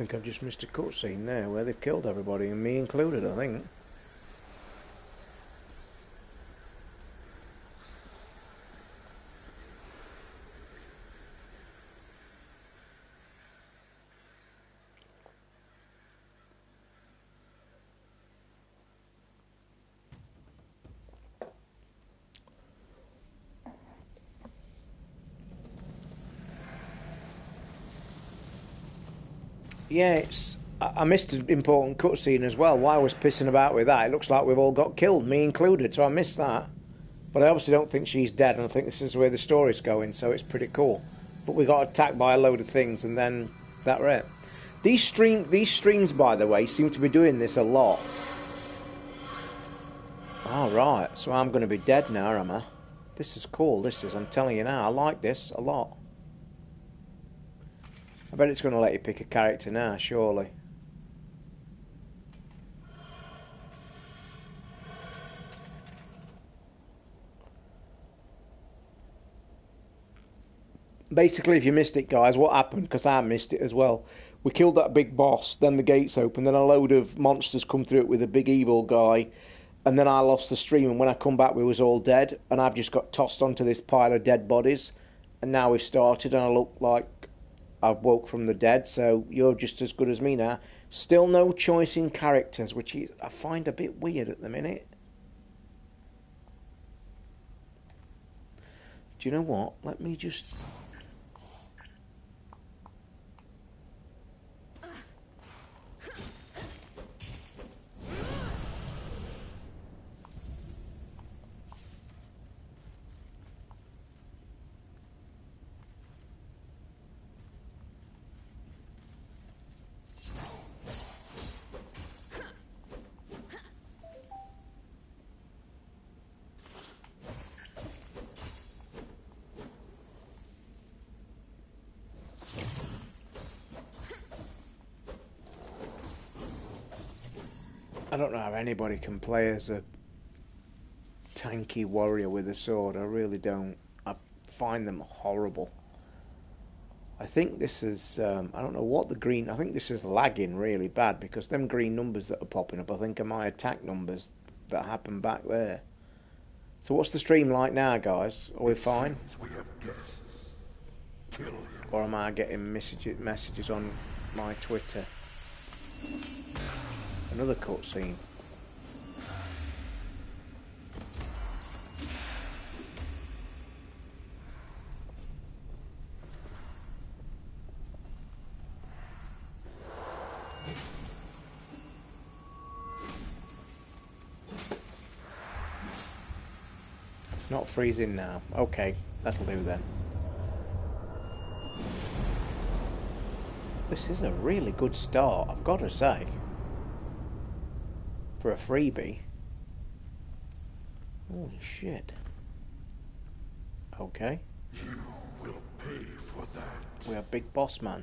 think I've just missed a cutscene there where they've killed everybody, and me included, I think. Yeah, it's... I missed an important cutscene as well. Why I was pissing about with that? It looks like we've all got killed, me included, so I missed that. But I obviously don't think she's dead, and I think this is where the story's going, so it's pretty cool. But we got attacked by a load of things, and then that were it. These streams, by the way, seem to be doing this a lot. All right, so I'm going to be dead now, am I? This is cool, this is. I'm telling you now, I like this a lot. I bet it's going to let you pick a character now, surely. Basically, if you missed it, guys, what happened, because I missed it as well, we killed that big boss, then the gates opened, then a load of monsters come through it with a big evil guy, and then I lost the stream, and when I come back we was all dead, and I've just got tossed onto this pile of dead bodies, and now we've started, and I look like I've woke from the dead, so you're just as good as me now. Still no choice in characters, which is, I find a bit weird at the minute. Do you know what? Let me just... I don't know how anybody can play as a tanky warrior with a sword. I really don't. I find them horrible. I think this is, I don't know what the green, I think this is lagging really bad, because them green numbers that are popping up, I think are my attack numbers that happen back there. So what's the stream like now, guys? Are we fine? We have guests. Kill him. Or am I getting messages on my Twitter? Another cutscene. Not freezing now. Okay, that'll do then. This is a really good start, I've got to say. For a freebie. Holy shit. Okay. You will pay for that. We are Big Boss Man.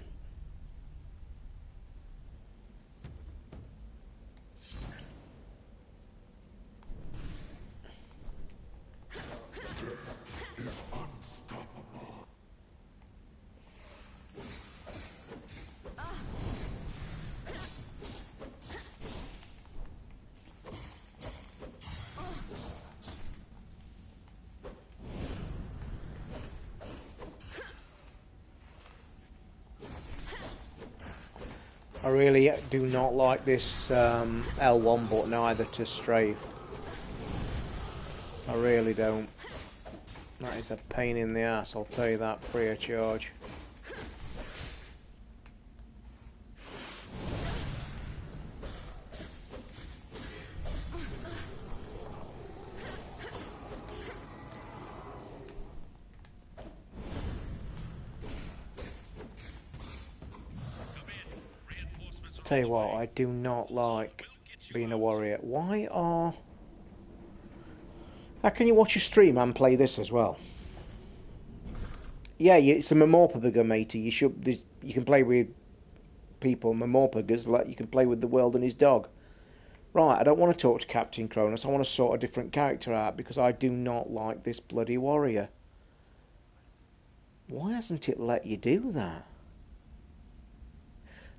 I really do not like this L1 button either to strafe. I really don't. That is a pain in the ass, I'll tell you that, free of charge. Tell you what, I do not like being a warrior. Why are... How can you watch a stream and play this as well? Yeah, it's a Mamorpaga, matey. You can play with people, Mamorpagas, like you can play with the world and his dog. Right, I don't want to talk to Captain Cronus. I want to sort a different character out because I do not like this bloody warrior. Why hasn't it let you do that?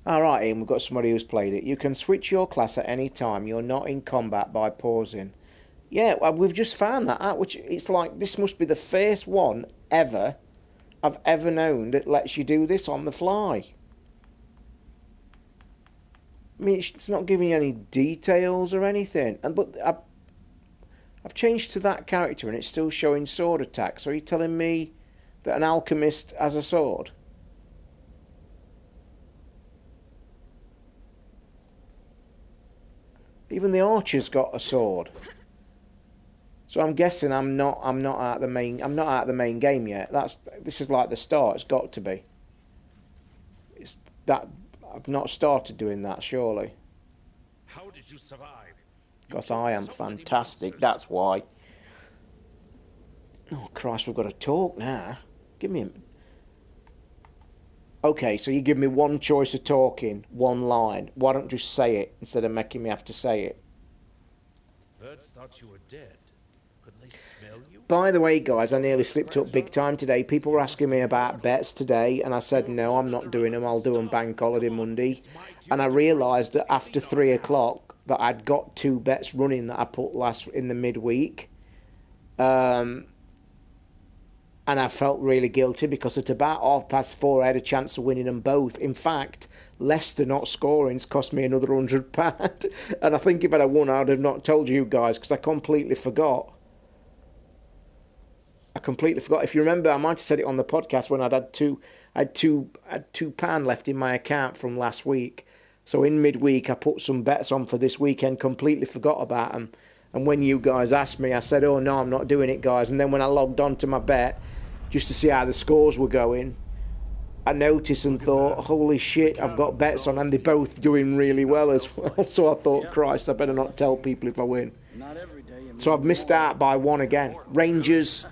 Alright, Ian, we've got somebody who's played it. You can switch your class at any time. You're not in combat by pausing. Yeah, well, we've just found that out, which it's like, this must be the first one ever I've ever known that lets you do this on the fly. I mean, it's not giving you any details or anything. But I've changed to that character and it's still showing sword attack. So are you telling me that an alchemist has a sword? Even the archer's got a sword. So I'm guessing I'm not at the main game yet. This is like the start. It's got to be. It's that I've not started doing that, surely. How did you survive? Because I am fantastic, that's why. Oh, Christ, we've got to talk now. Give me a... Okay, so you give me one choice of talking, one line. Why don't you just say it instead of making me have to say it? Birds thought you were dead. Could they smell you? By the way, guys, I nearly slipped up big time today. People were asking me about bets today, and I said, no, I'm not doing them. I'll do them bank holiday Monday. And I realised that after 3 o'clock that I'd got 2 bets running that I put in the midweek. And I felt really guilty because at about 4:30 I had a chance of winning them both. In fact, Leicester not scoring's cost me another £100. And I think if I'd have won, I'd have not told you guys because I completely forgot. If you remember, I might have said it on the podcast when I had £2 left in my account from last week. So in midweek, I put some bets on for this weekend, completely forgot about them. And when you guys asked me, I said, oh no, I'm not doing it, guys. And then when I logged on to my bet, just to see how the scores were going, I noticed and thought, holy shit, I've got bets on and they're both doing really well as well. So I thought, Christ, I better not tell people if I win. So I've missed out by 1 again. Rangers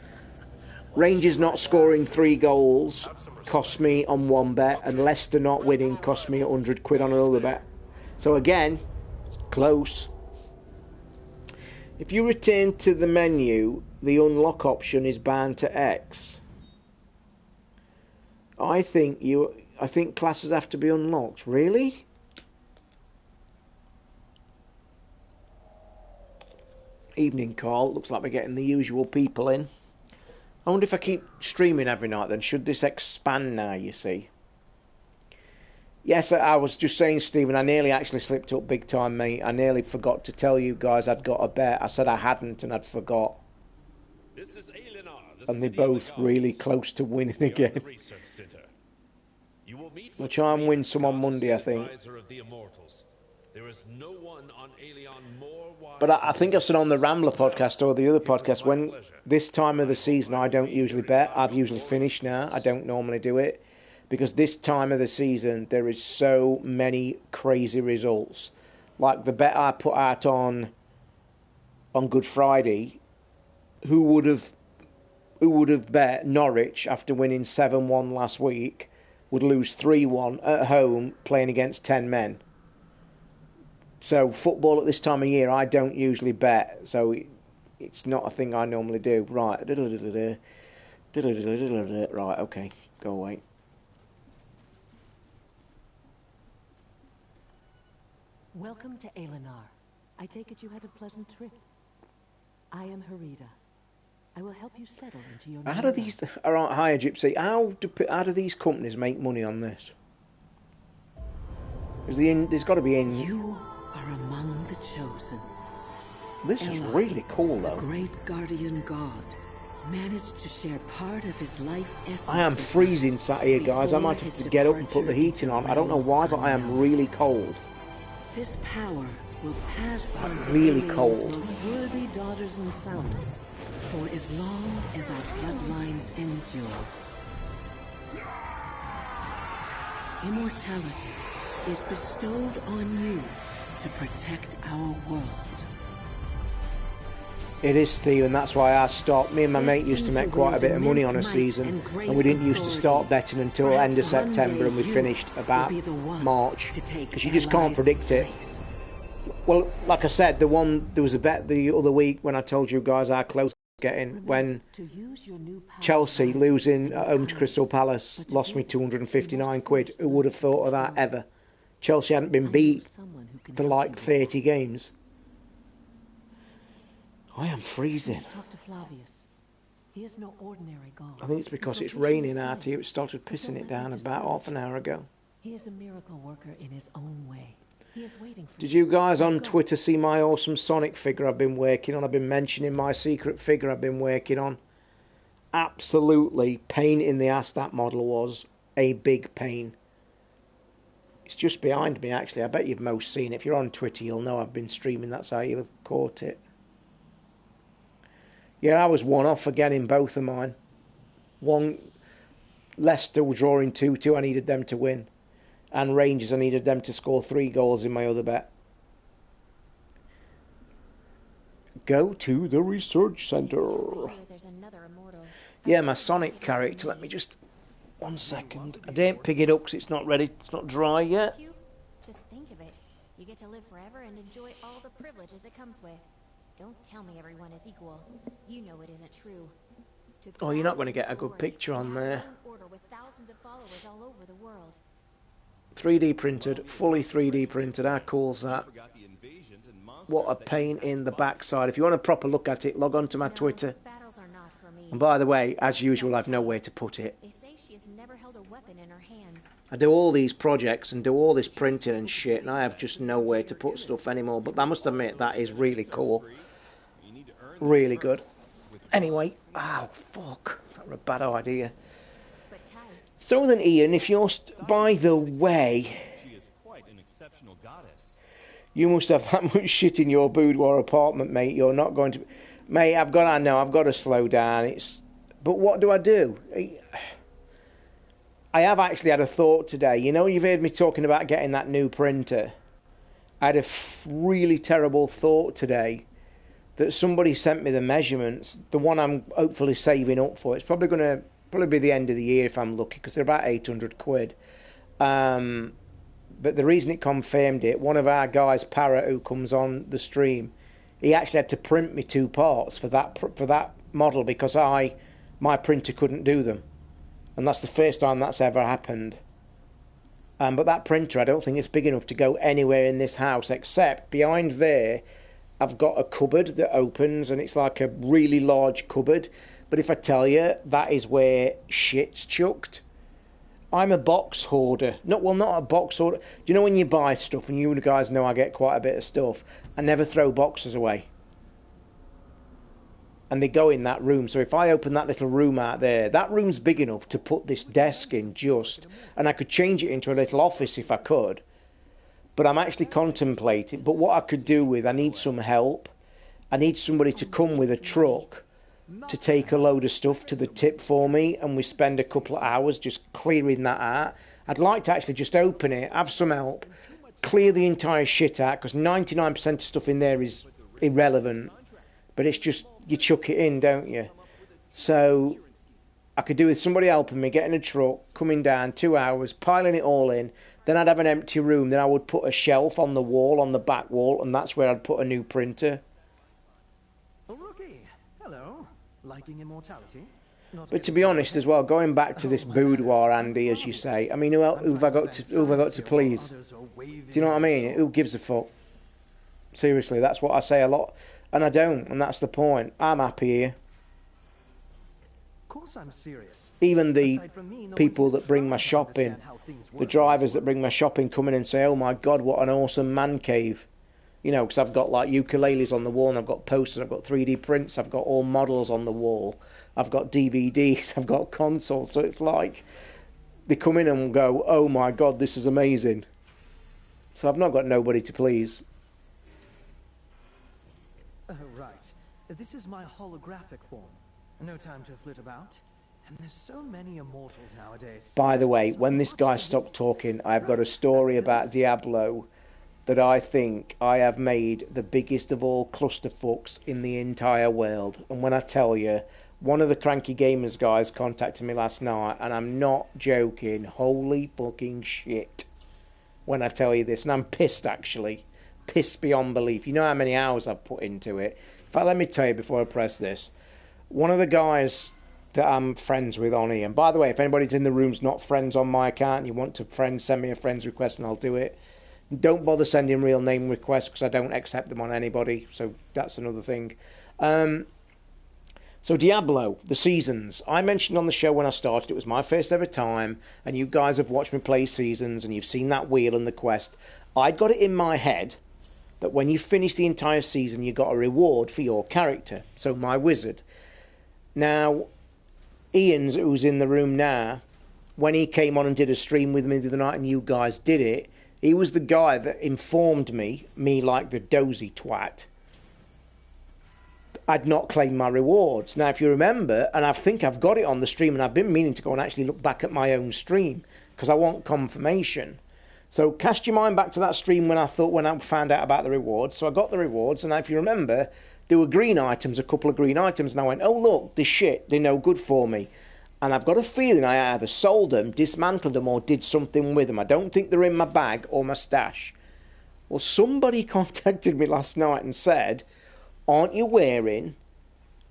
not scoring 3 goals cost me on 1 bet, and Leicester not winning cost me £100 on another bet. So again, close. If you return to the menu, the unlock option is bound to X. I think classes have to be unlocked. Really? Evening, Carl. Looks like we're getting the usual people in. I wonder if I keep streaming every night then. Should this expand now, you see? Yes, I was just saying, Stephen, I nearly actually slipped up big time, mate. I nearly forgot to tell you guys I'd got a bet. I said I hadn't and I'd forgot. This is And they're both really close to winning again. We'll try and win some on Monday, I think. But I think I said on the Rambler podcast or the other podcast, when this time of the season I don't usually bet. I've usually finished now. I don't normally do it. Because this time of the season there is so many crazy results. Like the bet I put out on Good Friday, who would have bet Norwich after winning 7-1 last week would lose 3-1 at home playing against 10 men. So football at this time of year, I don't usually bet. So it's not a thing I normally do. Right. Right, okay. Go away. Welcome to Aelenar. I take it you had a pleasant trip. I am Harida. I will help you settle into your new How do these... All right, hi, Gypsy. How do these companies make money on this? There's got to be in... You are among the chosen. This is really cool, though. The great guardian god managed to share part of his life essence. I am freezing sat here, guys. I might have to get up and put the heating on. I don't know why, but I am really cold. This power will pass on to really Alien's cold. most worthy daughters and sons, for as long as our bloodlines endure. Immortality is bestowed on you to protect our world. It is, Steve, and that's why I stopped. Me and my mate used to make quite a bit of money on a season, and we didn't used to start betting until end of September, and we finished about March, because you just can't predict it. Well, like I said, there was a bet the other week when I told you guys how close getting when Chelsea losing at home to Crystal Palace lost me £259. Who would have thought of that ever? Chelsea hadn't been beat for like 30 games. I am freezing. Talk to Flavius. He is no ordinary god. I think it's because it's raining out here. It started pissing it down about half an hour ago. He is a miracle worker in his own way. He is waiting for Did you guys on Twitter see my awesome Sonic figure I've been working on? I've been mentioning my secret figure I've been working on. Absolutely pain in the ass that model was. A big pain. It's just behind me, actually. I bet you've most seen it. If you're on Twitter, you'll know I've been streaming. That's how you'll have caught it. Yeah, I was one off for getting both of mine. One, Leicester were drawing 2-2. I needed them to win. And Rangers, I needed them to score 3 goals in my other bet. Go to the research centre. Yeah, my Sonic character. Let me just... 1 second. I didn't pick it up because it's not ready. It's not dry yet. Just think of it. You get to live forever and enjoy all the privileges it comes with. Don't tell me everyone is equal. You know it isn't true. Oh, you're not going to get a good picture on there. 3D printed, fully 3D printed. How cool's that? What a pain in the backside. If you want a proper look at it, log on to my Twitter. And by the way, as usual, I've nowhere to put it. I do all these projects and do all this printing and shit, and I have just nowhere to put stuff anymore. But I must admit, that is really cool. Really good. Anyway, oh, fuck. That was a bad idea. So then, Ian, if you're... by the way... You must have that much shit in your boudoir apartment, mate. You're not going to... Mate, I've got to slow down. It's... But what do I do? I have actually had a thought today. You know, you've heard me talking about getting that new printer. I had a really terrible thought today that somebody sent me the measurements, the one I'm hopefully saving up for. It's probably going to be the end of the year if I'm lucky, because they're about 800 quid. But the reason it confirmed it, one of our guys, Parrot, who comes on the stream, he actually had to print me 2 parts for that model because my printer couldn't do them. And that's the first time that's ever happened. But that printer, I don't think it's big enough to go anywhere in this house, except behind there, I've got a cupboard that opens, and it's like a really large cupboard. But if I tell you, that is where shit's chucked. I'm a box hoarder. Not a box hoarder. Do you know when you buy stuff, and you guys know I get quite a bit of stuff, I never throw boxes away. And they go in that room. So if I open that little room out there, that room's big enough to put this desk in just. And I could change it into a little office if I could. But I'm actually contemplating. But what I could do with, I need some help. I need somebody to come with a truck to take a load of stuff to the tip for me, and we spend a couple of hours just clearing that out. I'd like to actually just open it, have some help, clear the entire shit out, because 99% of stuff in there is irrelevant. But it's just, you chuck it in, don't you? So I could do with somebody helping me, getting a truck, coming down, 2 hours, piling it all in. Then I'd have an empty room. Then I would put a shelf on the wall, on the back wall, and that's where I'd put a new printer. Hello. Liking immortality? But to be honest as well, going back to this boudoir, Andy, as you say, I mean, who have I got to please? Do you know what I mean? Who gives a fuck? Seriously, that's what I say a lot. And I don't, and that's the point. I'm happy here. Of course I'm serious. Even the people that bring my shopping, the drivers that bring my shopping come in and say, oh my God, what an awesome man cave. You know, because I've got like ukuleles on the wall, and I've got posters, I've got 3D prints, I've got all models on the wall, I've got DVDs, I've got consoles. So it's like they come in and go, oh my God, this is amazing. So I've not got nobody to please. Right. This is my holographic form. No time to flit about. And there's so many immortals nowadays. By the way, when this guy stopped talking, I've got a story about Diablo that I think I have made the biggest of all clusterfucks in the entire world. And when I tell you, one of the Cranky Gamers guys contacted me last night, and I'm not joking, holy fucking shit, when I tell you this. And I'm pissed, actually. Pissed beyond belief. You know how many hours I've put into it. In fact, let me tell you before I press this. One of the guys that I'm friends with on here. And by the way, if anybody's in the room's not friends on my account and you want to send me a friend's request and I'll do it. Don't bother sending real name requests because I don't accept them on anybody. So that's another thing. So Diablo, the seasons. I mentioned on the show when I started, it was my first ever time, and you guys have watched me play seasons, and you've seen that wheel and the quest. I'd got it in my head that when you finish the entire season, you got a reward for your character, so my wizard. Now, Ian's, who's in the room now, when he came on and did a stream with me the other night, and you guys did it, he was the guy that informed me like the dozy twat, I'd not claimed my rewards. Now, if you remember, and I think I've got it on the stream, and I've been meaning to go and actually look back at my own stream, because I want confirmation. So cast your mind back to that stream when I found out about the rewards. So I got the rewards, and if you remember, there were green items, a couple of green items, and I went, oh, look, this shit, they're no good for me. And I've got a feeling I either sold them, dismantled them, or did something with them. I don't think they're in my bag or my stash. Well, somebody contacted me last night and said, aren't you wearing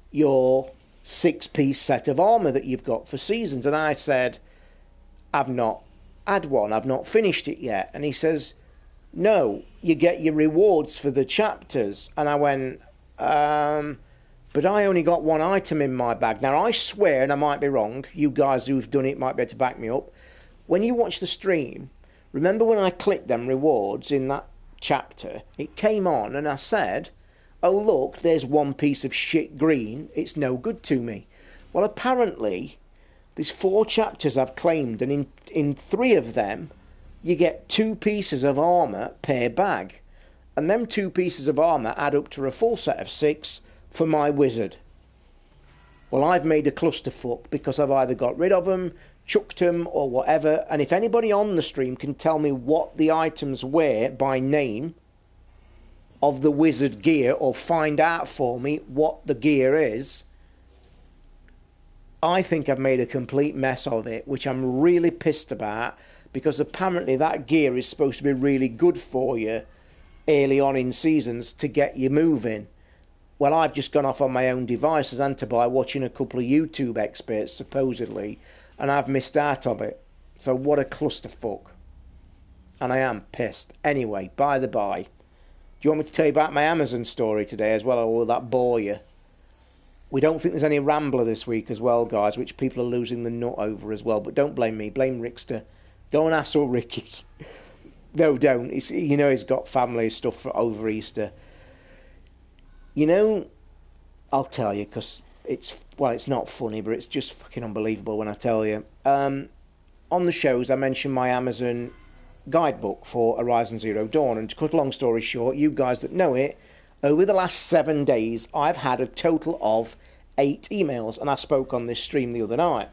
your 6-piece set of armour that you've got for seasons? And I said, I've not had one. I've not finished it yet. And he says, no, you get your rewards for the chapters. And I went, but I only got one item in my bag. Now, I swear, and I might be wrong, you guys who've done it might be able to back me up. When you watch the stream, remember when I clicked them rewards in that chapter, it came on and I said, oh, look, there's one piece of shit green. It's no good to me. Well, apparently, there's 4 chapters I've claimed, and in 3 of them, you get 2 pieces of armour per bag. And them 2 pieces of armour add up to a full set of 6 for my wizard. Well, I've made a clusterfuck because I've either got rid of them, chucked them, or whatever. And if anybody on the stream can tell me what the items were by name of the wizard gear, or find out for me what the gear is, I think I've made a complete mess of it, which I'm really pissed about, because apparently that gear is supposed to be really good for you early on in seasons to get you moving. Well, I've just gone off on my own devices and to by watching a couple of YouTube experts, supposedly, and I've missed out of it. So what a clusterfuck. And I am pissed. Anyway, by the by, do you want me to tell you about my Amazon story today as well, or will that bore you? We don't think there's any Rambler this week as well, guys, which people are losing the nut over as well. But don't blame me. Blame Rickster. Go and hassle Ricky. No, don't. He's got family stuff for over Easter. I'll tell you, because it's not funny, but it's just fucking unbelievable when I tell you. On the shows, I mentioned my Amazon guidebook for Horizon Zero Dawn, and to cut a long story short, you guys that know it, over the last 7 days I've had a total of 8 emails, and I spoke on this stream the other night,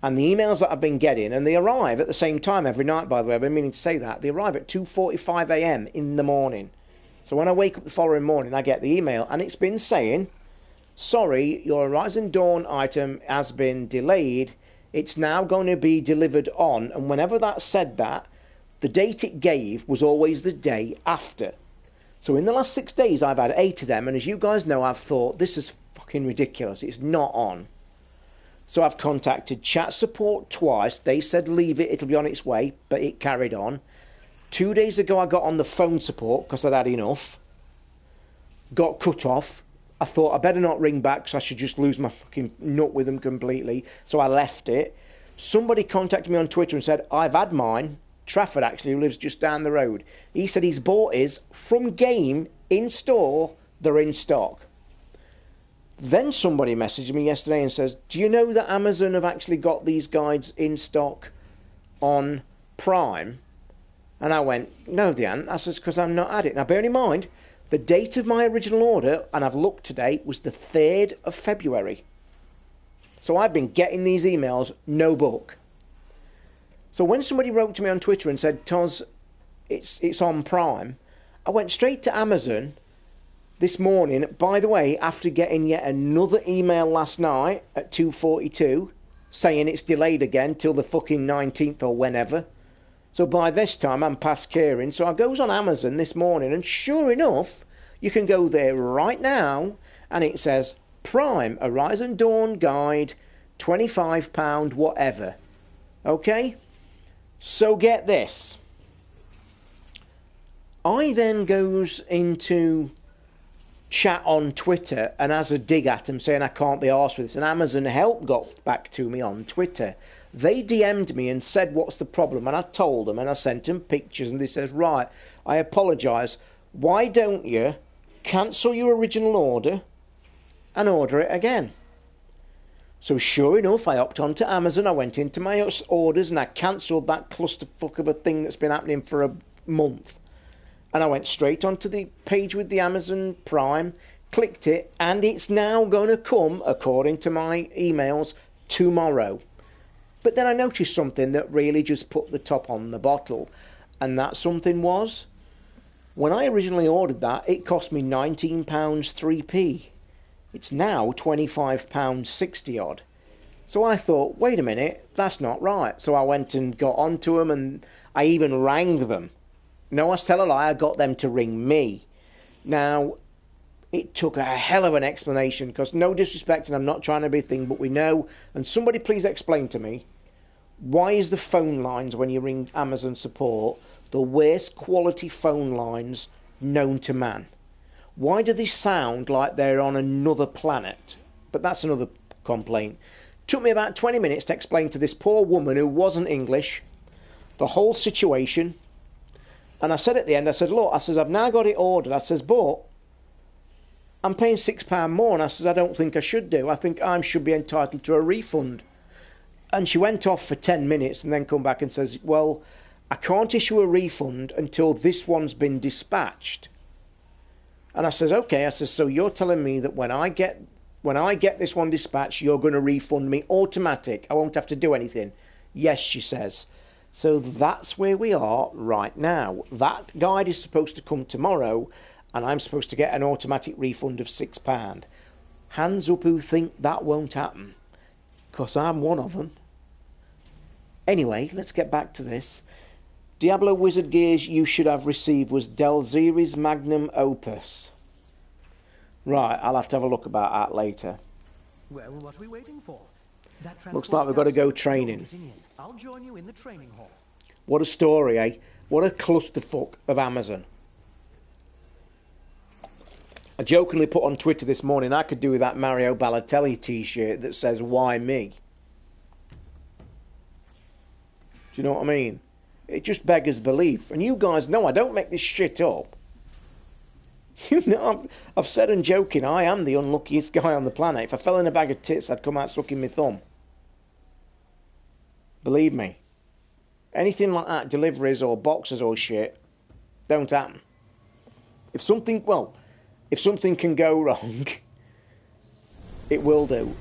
and the emails that I've been getting, and they arrive at the same time every night, by the way, I've been meaning to say that, they arrive at 2:45 a.m. in the morning. So when I wake up the following morning, I get the email, and it's been saying, sorry, your Horizon Dawn item has been delayed, it's now going to be delivered on, and whenever that said that, the date it gave was always the day after. So in the last 6 days, I've had 8 of them, and as you guys know, I've thought, this is fucking ridiculous. It's not on. So I've contacted chat support twice. They said leave it, it'll be on its way, but it carried on. 2 days ago, I got on the phone support because I'd had enough. Got cut off. I thought I better not ring back because I should just lose my fucking nut with them completely. So I left it. Somebody contacted me on Twitter and said, I've had mine. Trafford, actually, who lives just down the road. He said he's bought his from game in store. They're in stock. Then somebody messaged me yesterday and says, do you know that Amazon have actually got these guides in stock on Prime? And I went, no, they haven't. I says, because I'm not at it. Now, bear in mind, the date of my original order, and I've looked today, was the 3rd of February. So I've been getting these emails, no book. So when somebody wrote to me on Twitter and said, Toz, it's on Prime, I went straight to Amazon this morning, by the way, after getting yet another email last night at 2:42 saying it's delayed again till the fucking 19th or whenever. So by this time I'm past caring. So I goes on Amazon this morning, and sure enough, you can go there right now, and it says Prime Horizon Dawn Guide £25 whatever. Okay? So get this. I then goes into chat on Twitter and has a dig at them saying I can't be arsed with this. And Amazon Help got back to me on Twitter. They DM'd me and said, what's the problem? And I told them and I sent them pictures and they says, right, I apologise. Why don't you cancel your original order and order it again? So sure enough, I hopped onto Amazon. I went into my orders and I cancelled that clusterfuck of a thing that's been happening for a month. And I went straight onto the page with the Amazon Prime, clicked it, and it's now going to come, according to my emails, tomorrow. But then I noticed something that really just put the top on the bottle. And that something was, when I originally ordered that, it cost me £19 3p. It's now £25.60 odd. So I thought, wait a minute, that's not right. So I went and got onto them and I even rang them. No, I tell a lie, I got them to ring me. Now, it took a hell of an explanation because no disrespect and I'm not trying to be a thing, but we know, and somebody please explain to me, why is the phone lines when you ring Amazon support the worst quality phone lines known to man? Why do they sound like they're on another planet? But that's another complaint. Took me about 20 minutes to explain to this poor woman who wasn't English the whole situation. And I said at the end, I said, look, I says, I've now got it ordered. I says, but I'm paying £6 more. And I says, I don't think I should do. I think I should be entitled to a refund. And she went off for 10 minutes and then come back and says, well, I can't issue a refund until this one's been dispatched. And I says, okay. I says, so you're telling me that when I get this one dispatched, you're going to refund me automatic. I won't have to do anything. Yes, she says. So that's where we are right now. That guide is supposed to come tomorrow, and I'm supposed to get an automatic refund of £6. Hands up who think that won't happen, because I'm one of them. Anyway, let's get back to this. Diablo Wizard Gears you should have received was Delziri's Magnum Opus. Right, I'll have to have a look about that later. Well, what are we waiting for? Looks like we've got to go training. I'll join you in the training hall. What a story, eh? What a clusterfuck of Amazon. I jokingly put on Twitter this morning, I could do with that Mario Balotelli t-shirt that says, why me? Do you know what I mean? It just beggars belief. And you guys know I don't make this shit up. You know, I've said and joking, I am the unluckiest guy on the planet. If I fell in a bag of tits, I'd come out sucking my thumb. Believe me. Anything like that, deliveries or boxes or shit, don't happen. If something can go wrong, it will do.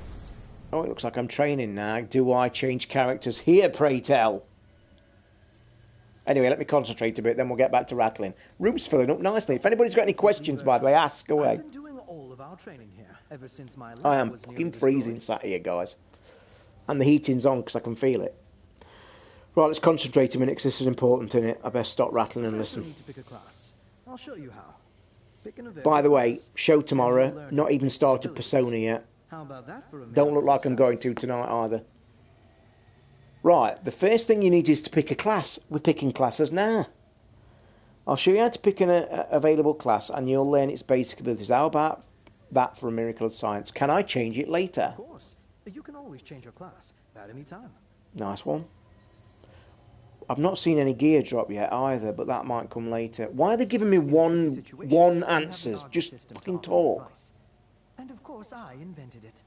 Oh, it looks like I'm training now. Do I change characters here, pray tell? Anyway, let me concentrate a bit, then we'll get back to rattling. Room's filling up nicely. If anybody's got any questions, by the way, ask away. I've been doing all of our training here ever since my I am fucking freezing sat here, guys. And the heating's on because I can feel it. Right, let's concentrate a minute because this is important, isn't it? I best stop rattling and listen. Need to pick a class. I'll show you how. By the way, show tomorrow. Not even started Persona yet. How about that for a Don't look like I'm going to tonight either. Right, the first thing you need is to pick a class. We're picking classes now. I'll show you how to pick an available class and you'll learn its basic abilities. How about that for a miracle of science? Can I change it later? Of course. You can always change your class at any time. Nice one. I've not seen any gear drop yet either, but that might come later. Why are they giving me one answers? Just fucking talk. And of course I invented it.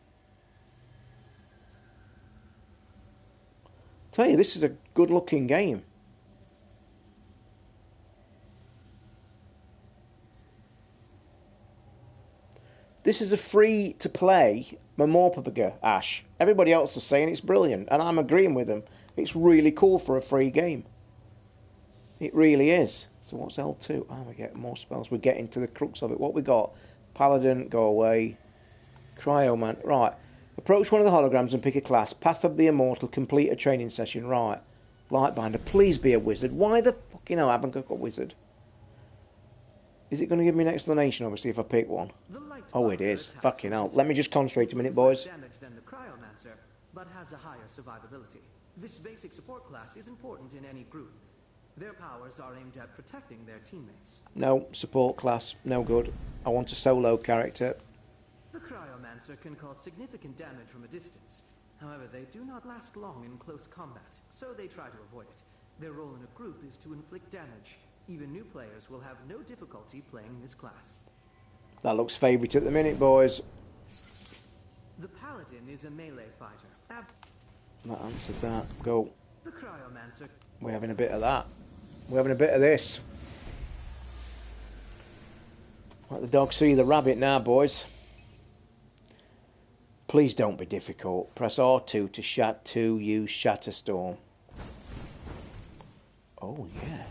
Tell you, this is a good looking game. This is a free to play Mamorpaga, Ash. Everybody else is saying it's brilliant, and I'm agreeing with them. It's really cool for a free game. It really is. So what's L2? Oh, we get more spells. We're getting to the crux of it. What we got? Paladin, go away. Cryoman, right. Approach one of the holograms and pick a class. Path of the Immortal, complete a training session. Right. Lightbinder, please be a wizard. Why the fucking hell haven't I got wizard? Is it going to give me an explanation, obviously, if I pick one? Oh, it is. Fucking hell. Let me just concentrate a minute, boys. but has a higher survivability. This basic support class is important in any group. Their powers are aimed at protecting their teammates. No, support class, no good. I want a solo character. The Cryomancer can cause significant damage from a distance. However, they do not last long in close combat, so they try to avoid it. Their role in a group is to inflict damage. Even new players will have no difficulty playing this class. That looks favourite at the minute, boys. The Paladin is a melee fighter. That answered that. Go. The Cryomancer. We're having a bit of that. We're having a bit of this. Let the dog see the rabbit now, boys. Please don't be difficult. Press R2 to use Shatterstorm. Oh yeah.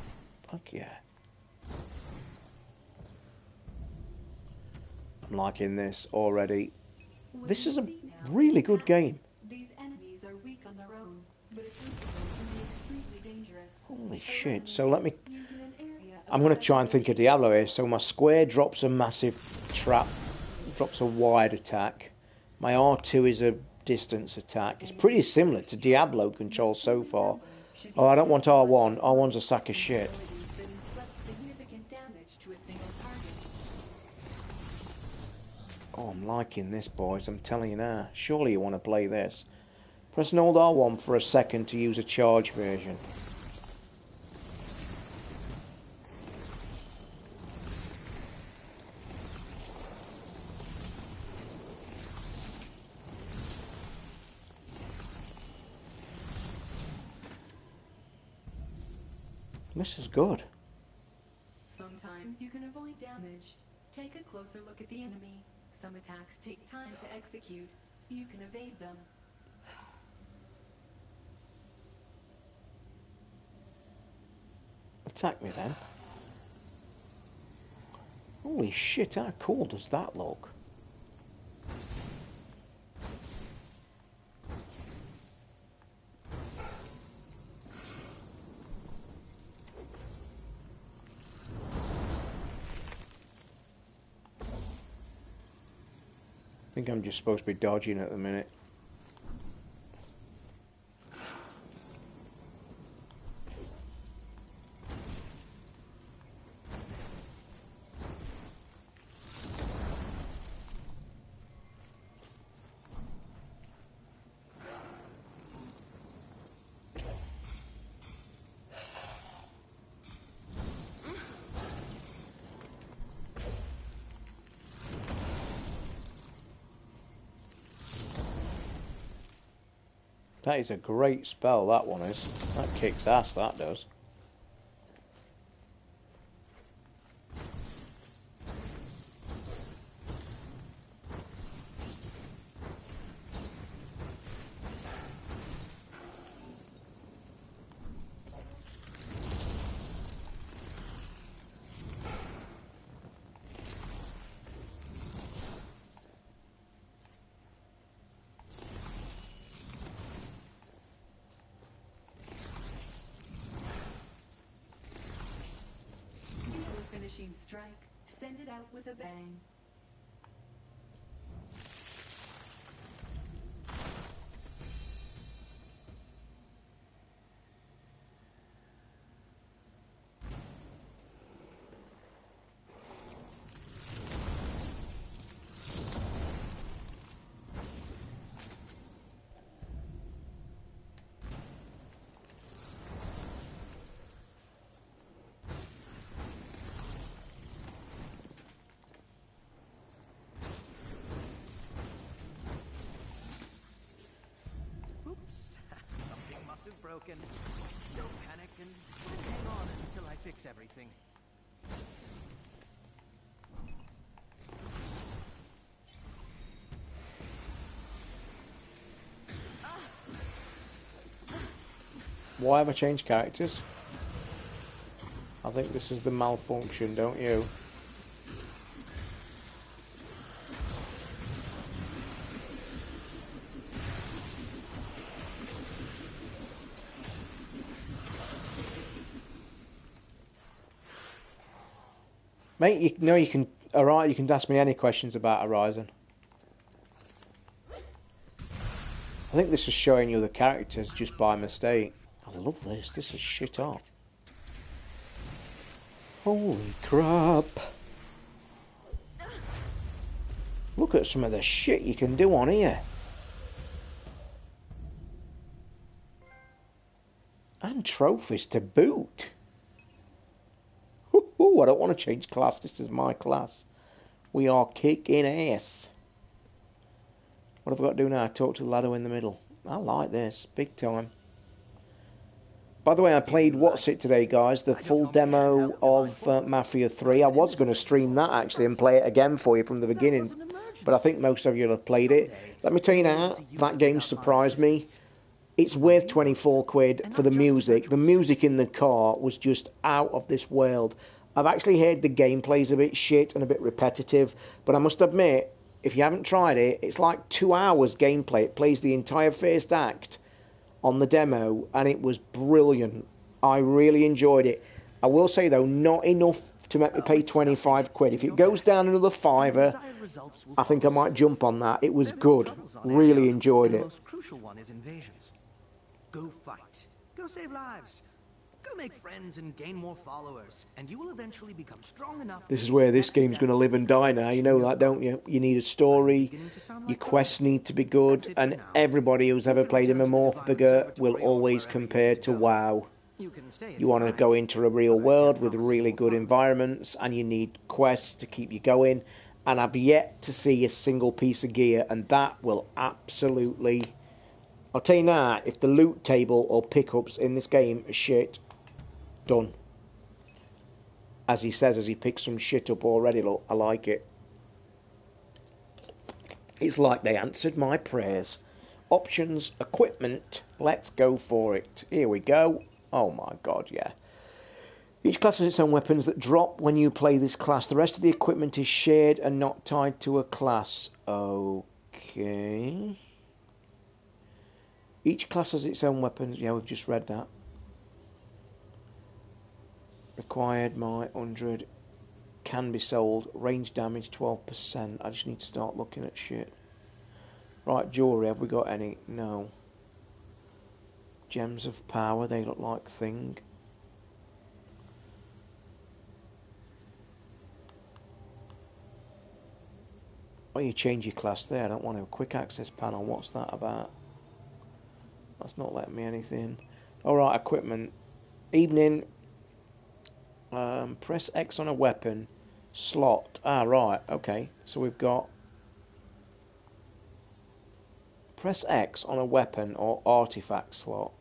Fuck yeah. I'm liking this already. This is a really good game. These enemies are weak on their own, but if can be extremely dangerous. Holy shit. So let me... I'm going to try and think of Diablo here. So my square drops a massive trap. Drops a wide attack. My R2 is a distance attack. It's pretty similar to Diablo control so far. Oh, I don't want R1. R1's a sack of shit. Oh, I'm liking this, boys. I'm telling you now. Surely you want to play this. Press and hold R1 for a second to use a charge version. This is good. Sometimes you can avoid damage. Take a closer look at the enemy. Some attacks take time to execute. You can evade them. Attack me then. Holy shit, how cool does that look? I think I'm just supposed to be dodging at the minute. That is a great spell, that one is. That kicks ass, that does. Strike. Send it out with a bang. Broken. Don't panic and hang on until I fix everything. Why have I changed characters? I think this is the malfunction, don't you? Mate, you know you can. Alright, you can ask me any questions about Horizon. I think this is showing you the characters just by mistake. I love this. This is shit up. Holy crap. Look at some of the shit you can do on here. And trophies to boot. Ooh, I don't want to change class. This is my class. We are kicking ass. What have I got to do now? Talk to the ladder in the middle. I like this. Big time. By the way, I played What's It today, guys. The full demo of Mafia 3. I was going to stream that, actually, and play it again for you from the beginning. But I think most of you will have played it. Let me tell you now, that game surprised me. It's worth 24 quid for the music. The music in the car was just out of this world. I've actually heard the gameplay's a bit shit and a bit repetitive. But I must admit, if you haven't tried it, it's like 2 hours gameplay. It plays the entire first act on the demo, and it was brilliant. I really enjoyed it. I will say, though, not enough to make me pay 25 quid. If it goes down another fiver, I think I might jump on that. It was good. Really enjoyed it. The most crucial one is invasions. Go fight. Go save lives. Go make friends and gain more followers, and you will eventually become strong enough. This is where this game's going to live and die now. You know that, don't you? You need a story. Your quests need to be good, and everybody who's ever played MMORPG will always compare to WoW. You want to go into a real world with really good environments, and you need quests to keep you going. And I've yet to see a single piece of gear, and that will absolutely... I'll tell you now, if the loot table or pickups in this game are shit, done. As he says, as he picks some shit up already, look, I like it. It's like they answered my prayers. Options, equipment, let's go for it. Here we go. Oh my god, yeah. Each class has its own weapons that drop when you play this class. The rest of the equipment is shared and not tied to a class. Okay. Each class has its own weapons. Yeah, we've just read that. Required my 100. Can be sold. Range damage 12%. I just need to start looking at shit. Right, jewellery. Have we got any? No. Gems of power. They look like thing. Oh, you change your class there. I don't want a quick access panel. What's that about? That's not letting me anything. Alright, equipment. Evening. Press X on a weapon. Slot. Ah, right. Okay. So we've got... Press X on a weapon or artifact slot.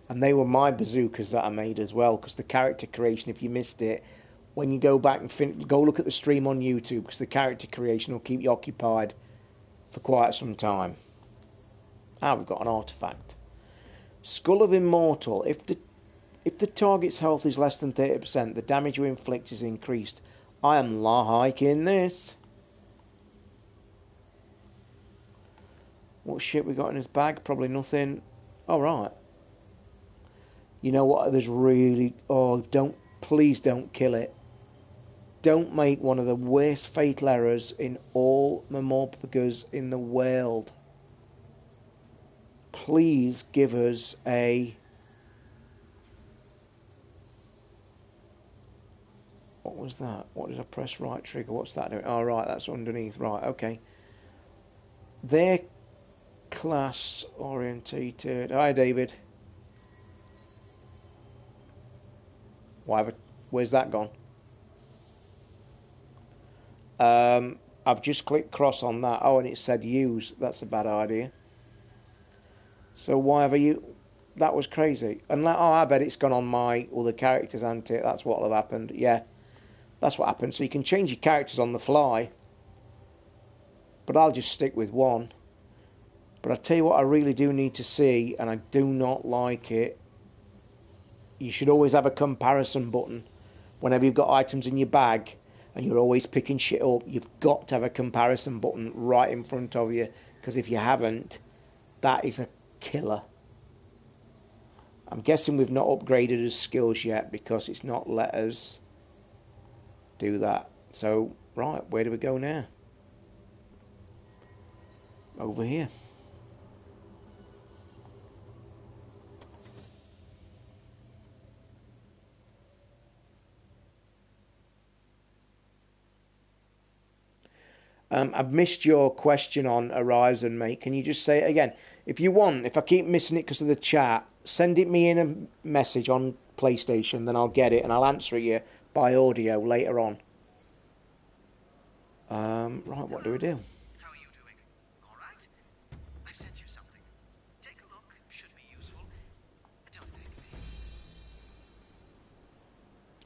And they were my bazookas that I made as well, because the character creation, if you missed it, when you go back and go look at the stream on YouTube, because the character creation will keep you occupied for quite some time. Ah, we've got an artifact. Skull of Immortal. If the target's health is less than 30%, the damage you inflict is increased. I am liking this. What shit we got in his bag? Probably nothing. All right. You know what? There's really... Oh, please don't kill it. Don't make one of the worst fatal errors in all MMORPGs in the world. Please give us a... What was that? What did I press right trigger? What's that doing? Oh, right, that's underneath. Right, okay. They're class orientated. Hi, David. Where's that gone? I've just clicked cross on that. Oh, and it said use. That's a bad idea. So why have you... That was crazy. And oh, I bet it's gone on my other characters, hasn't it? That's what'll have happened. Yeah, that's what happened. So you can change your characters on the fly. But I'll just stick with one. But I tell you what I really do need to see, and I do not like it. You should always have a comparison button. Whenever you've got items in your bag and you're always picking shit up, you've got to have a comparison button right in front of you. Because if you haven't, that is a killer. I'm guessing we've not upgraded his skills yet because it's not let us do that. So, right, where do we go now? over here. I've missed your question on Horizon, mate. Can you just say it again? If you want, if I keep missing it because of the chat, send it me in a message on PlayStation, then I'll get it and I'll answer you by audio later on. Right, what do we do? How are you doing? All right? I've sent you something. Take a look. Should be useful. Don't thank me.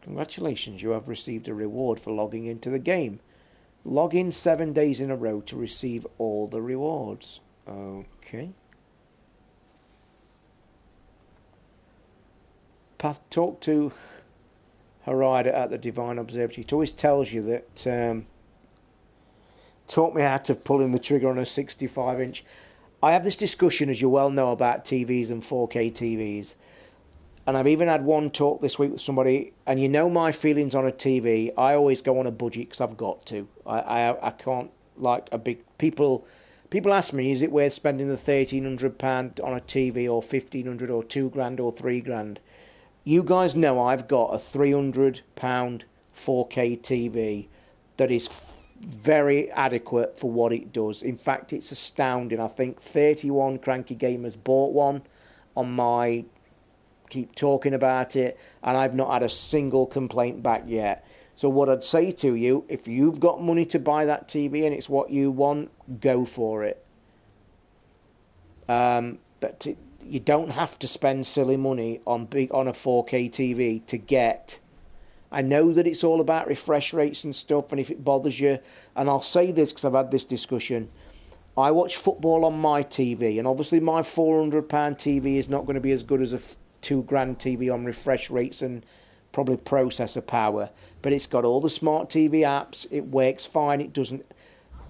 Congratulations, you have received a reward for logging into the game. Log in 7 days in a row to receive all the rewards. Okay. Talk to Harida at the Divine Observatory. It always tells you that... taught me how to pull in the trigger on a 65-inch. I have this discussion, as you well know, about TVs and 4K TVs. And I've even had one talk this week with somebody, and you know my feelings on a TV. I always go on a budget because I've got to. I can't, like, a big... People ask me, is it worth spending the £1,300 on a TV, or £1,500, or £2,000, or £3,000? You guys know I've got a £300 4K TV that is very adequate for what it does. In fact, it's astounding. I think 31 Cranky Gamers bought one on my... keep talking about it, and I've not had a single complaint back yet. So what I'd say to you, if you've got money to buy that TV and it's what you want, go for it. You don't have to spend silly money on a 4K TV to get... I know that it's all about refresh rates and stuff, and if it bothers you, and I'll say this because I've had this discussion, I watch football on my TV, and obviously my £400 TV is not going to be as good as a £2,000 TV on refresh rates and probably processor power, but it's got all the smart TV apps. It works fine. It doesn't...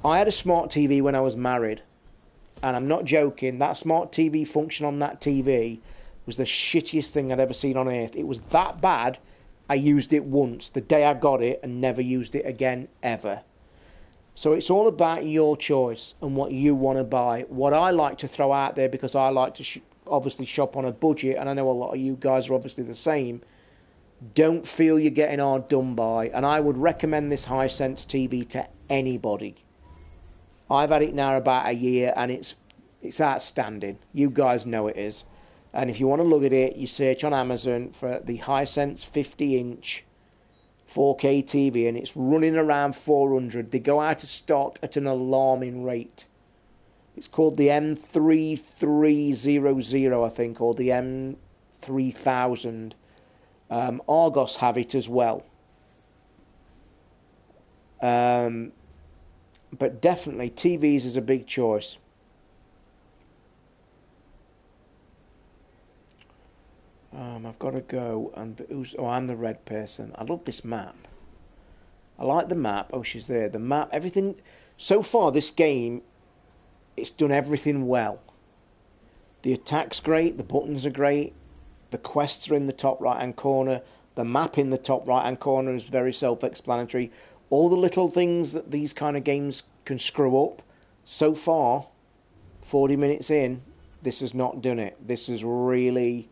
I had a smart TV when I was married, and I'm not joking. That smart TV function on that TV was the shittiest thing I'd ever seen on earth. It was that bad. I used it once the day I got it and never used it again ever. So it's all about your choice and what you want to buy. What I like to throw out there, because I like to obviously shop on a budget, and I know a lot of you guys are obviously the same, don't feel you're getting hard done by. And I would recommend this Hisense TV to anybody. I've had it now about a year, and it's outstanding. You guys know it is. And if you want to look at it, you search on Amazon for the Hisense 50-inch 4K TV, and it's running around 400. They go out of stock at an alarming rate. It's called the M3300, I think, or the M3000. Argos have it as well. But definitely, TVs is a big choice. I've got to go and... I'm the red person. I love this map. I like the map. Oh, she's there. The map, everything... So far, this game, it's done everything well. The attack's great. The buttons are great. The quests are in the top right-hand corner. The map in the top right-hand corner is very self-explanatory. All the little things that these kind of games can screw up. So far, 40 minutes in, this has not done it. This is really...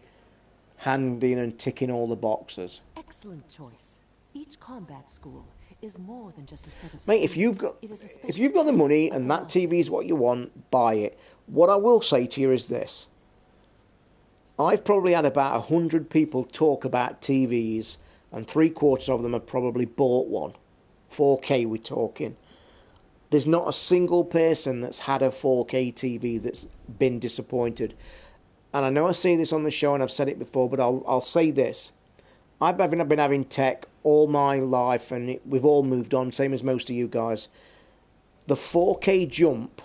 handing and ticking all the boxes. Excellent choice. Each combat school is more than just a set of... Mate, if you've got the money and that TV is what you want, buy it. What I will say to you is this. I've probably had about 100 people talk about TVs, and 3/4 of them have probably bought one. 4K we're talking. There's not a single person that's had a 4K TV that's been disappointed. And I know I say this on the show and I've said it before, but I'll say this. I've been having tech all my life, and we've all moved on, same as most of you guys. The 4K jump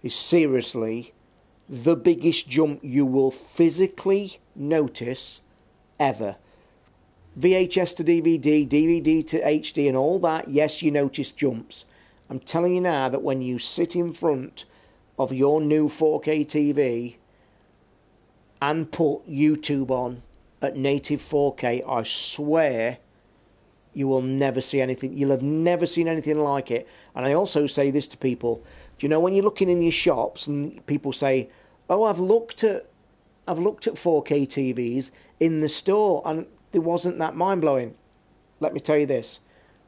is seriously the biggest jump you will physically notice ever. VHS to DVD, DVD to HD and all that, yes, you notice jumps. I'm telling you now that when you sit in front of your new 4K TV... and put YouTube on at native 4K, I swear you will never see anything. You'll have never seen anything like it. And I also say this to people. Do you know when you're looking in your shops and people say, "Oh, I've looked at 4K TVs in the store and it wasn't that mind-blowing." Let me tell you this.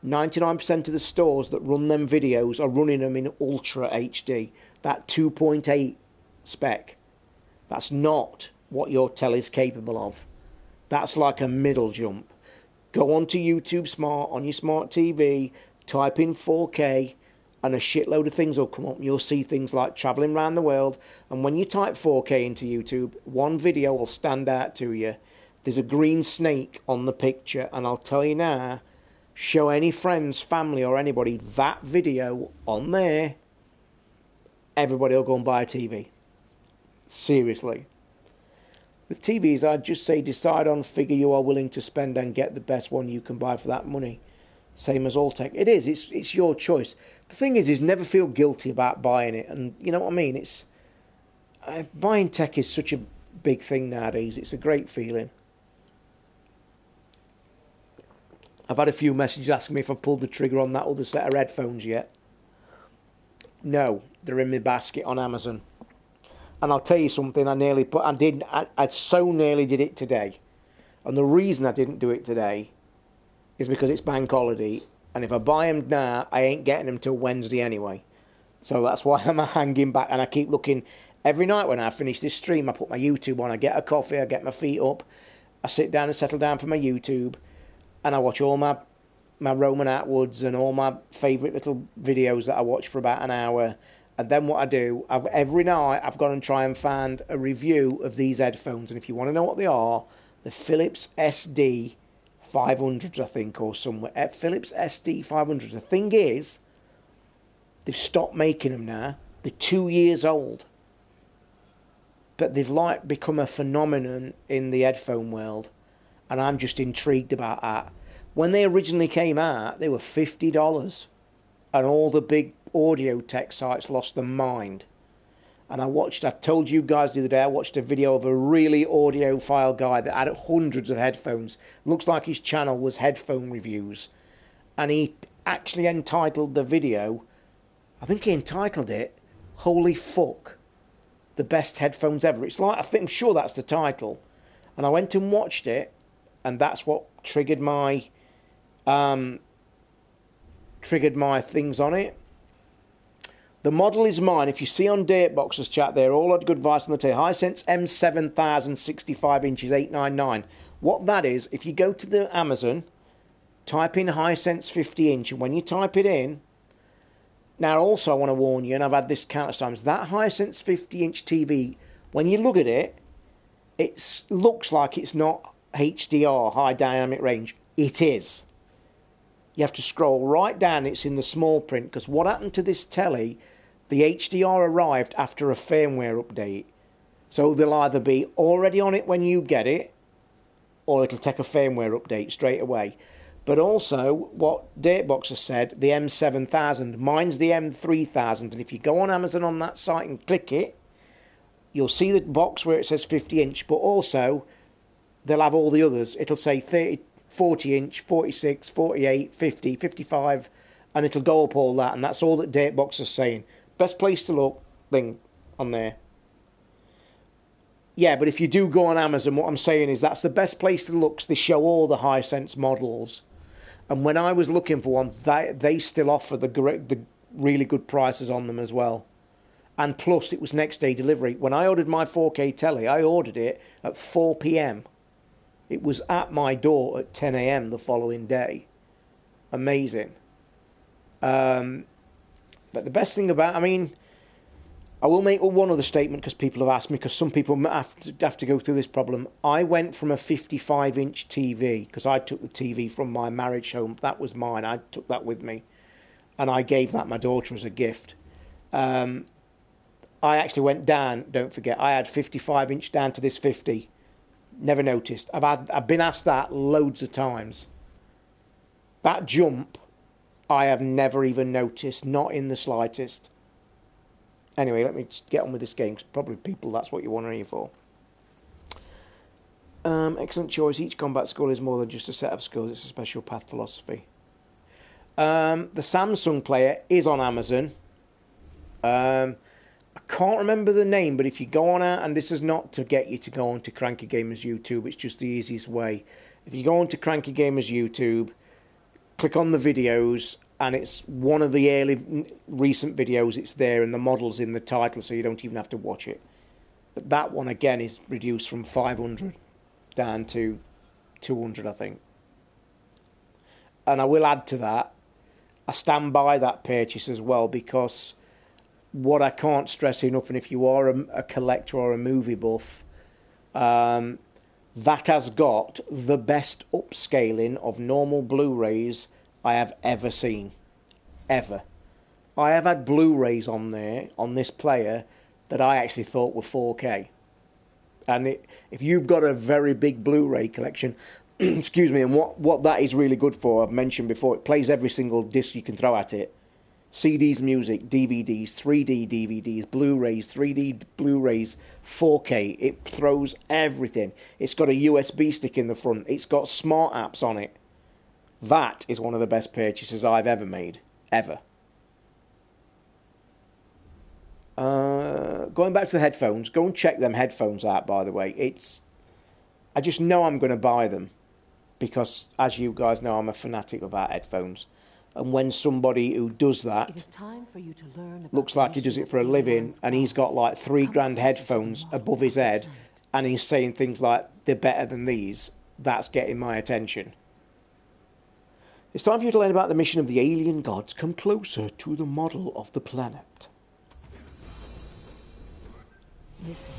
99% of the stores that run them videos are running them in Ultra HD. That 2.8 spec. That's not what your telly's capable of. That's like a middle jump. Go onto YouTube Smart on your smart TV, type in 4K, and a shitload of things will come up. And you'll see things like travelling around the world. And when you type 4K into YouTube, one video will stand out to you. There's a green snake on the picture, and I'll tell you now, show any friends, family, or anybody that video on there, everybody will go and buy a TV. Seriously. With TVs, I'd just say decide on figure you are willing to spend and get the best one you can buy for that money. Same as all tech. It is. It's your choice. The thing is never feel guilty about buying it. And you know what I mean? It's buying tech is such a big thing nowadays. It's a great feeling. I've had a few messages asking me if I've pulled the trigger on that other set of headphones yet. No, they're in my basket on Amazon. And I'll tell you something, I so nearly did it today. And the reason I didn't do it today is because it's bank holiday. And if I buy them now, I ain't getting them till Wednesday anyway. So that's why I'm hanging back. And I keep looking every night when I finish this stream. I put my YouTube on, I get a coffee, I get my feet up. I sit down and settle down for my YouTube. And I watch all my Roman Atwoods and all my favourite little videos that I watch for about an hour. And then what I do, every night I've gone and try and find a review of these headphones. And if you want to know what they are, the Philips SD 500s, I think, or somewhere. Philips SD 500s. The thing is, they've stopped making them now. They're 2 years old. But they've become a phenomenon in the headphone world. And I'm just intrigued about that. When they originally came out, they were $50. And all the big audio tech sites lost their mind. And I told you guys the other day, I watched a video of a really audiophile guy that had hundreds of headphones. Looks like his channel was headphone reviews. And he actually entitled the video, I think he entitled it, "Holy Fuck, the best headphones ever." It's like, I'm sure that's the title. And I went and watched it, and that's what triggered my things on it. The model is mine. If you see on Datebox's chat there, all had good advice on the tail. Hisense M7000 65 inches, $899. What that is, if you go to the Amazon, type in Hisense 50 inch, and when you type it in, now also I want to warn you, and I've had this countless times, that Hisense 50 inch TV, when you look at it, it looks like it's not HDR, high dynamic range. It is. You have to scroll right down, it's in the small print, because what happened to this telly, the HDR arrived after a firmware update. So they'll either be already on it when you get it, or it'll take a firmware update straight away. But also, what Datebox has said, the M7000, mine's the M3000, and if you go on Amazon on that site and click it, you'll see the box where it says 50 inch, but also they'll have all the others. It'll say 30, 40 inch, 46, 48, 50, 55, and it'll go up all that, and that's all that Datebox is saying. Best place to look, thing on there. Yeah, but if you do go on Amazon, what I'm saying is that's the best place to look, 'cause they show all the Hisense models. And when I was looking for one, they still offer the really good prices on them as well. And plus, it was next day delivery. When I ordered my 4K telly, I ordered it at 4 p.m. It was at my door at 10 a.m. the following day. Amazing. But the best thing about, I mean, I will make one other statement because people have asked me, because some people have to go through this problem. I went from a 55-inch TV, because I took the TV from my marriage home. That was mine. I took that with me. And I gave that my daughter as a gift. I actually went down, don't forget. I had 55-inch down to this 50. Never noticed. I've been asked that loads of times. That jump, I have never even noticed, not in the slightest. Anyway, let me just get on with this game, because probably people, that's what you want to hear for. Excellent choice. Each combat skill is more than just a set of skills. It's a special path philosophy. The Samsung player is on Amazon. I can't remember the name, but if you go on out, and this is not to get you to go on to Cranky Gamers YouTube, it's just the easiest way. If you go on to Cranky Gamers YouTube, click on the videos, and it's one of the early recent videos, it's there, and the model's in the title, so you don't even have to watch it. But that one, again, is reduced from 500 down to 200, I think. And I will add to that, I stand by that purchase as well, because what I can't stress enough, and if you are a collector or a movie buff, that has got the best upscaling of normal Blu-rays I have ever seen. Ever. I have had Blu-rays on there, on this player, that I actually thought were 4K. And if you've got a very big Blu-ray collection, excuse me, and what that is really good for, I've mentioned before, it plays every single disc you can throw at it. CDs, music, DVDs, 3D DVDs, Blu-rays, 3D Blu-rays, 4K. It throws everything. It's got a USB stick in the front. It's got smart apps on it. That is one of the best purchases I've ever made. Ever. Going back to the headphones, go and check them headphones out, by the way. I just know I'm going to buy them because, as you guys know, I'm a fanatic about headphones. And when somebody who does that looks like he does it for a living, and he's got like $3,000 headphones above his head, and he's saying things like, they're better than these, that's getting my attention. It's time for you to learn about the mission of the alien gods. Come closer to the model of the planet. Listen.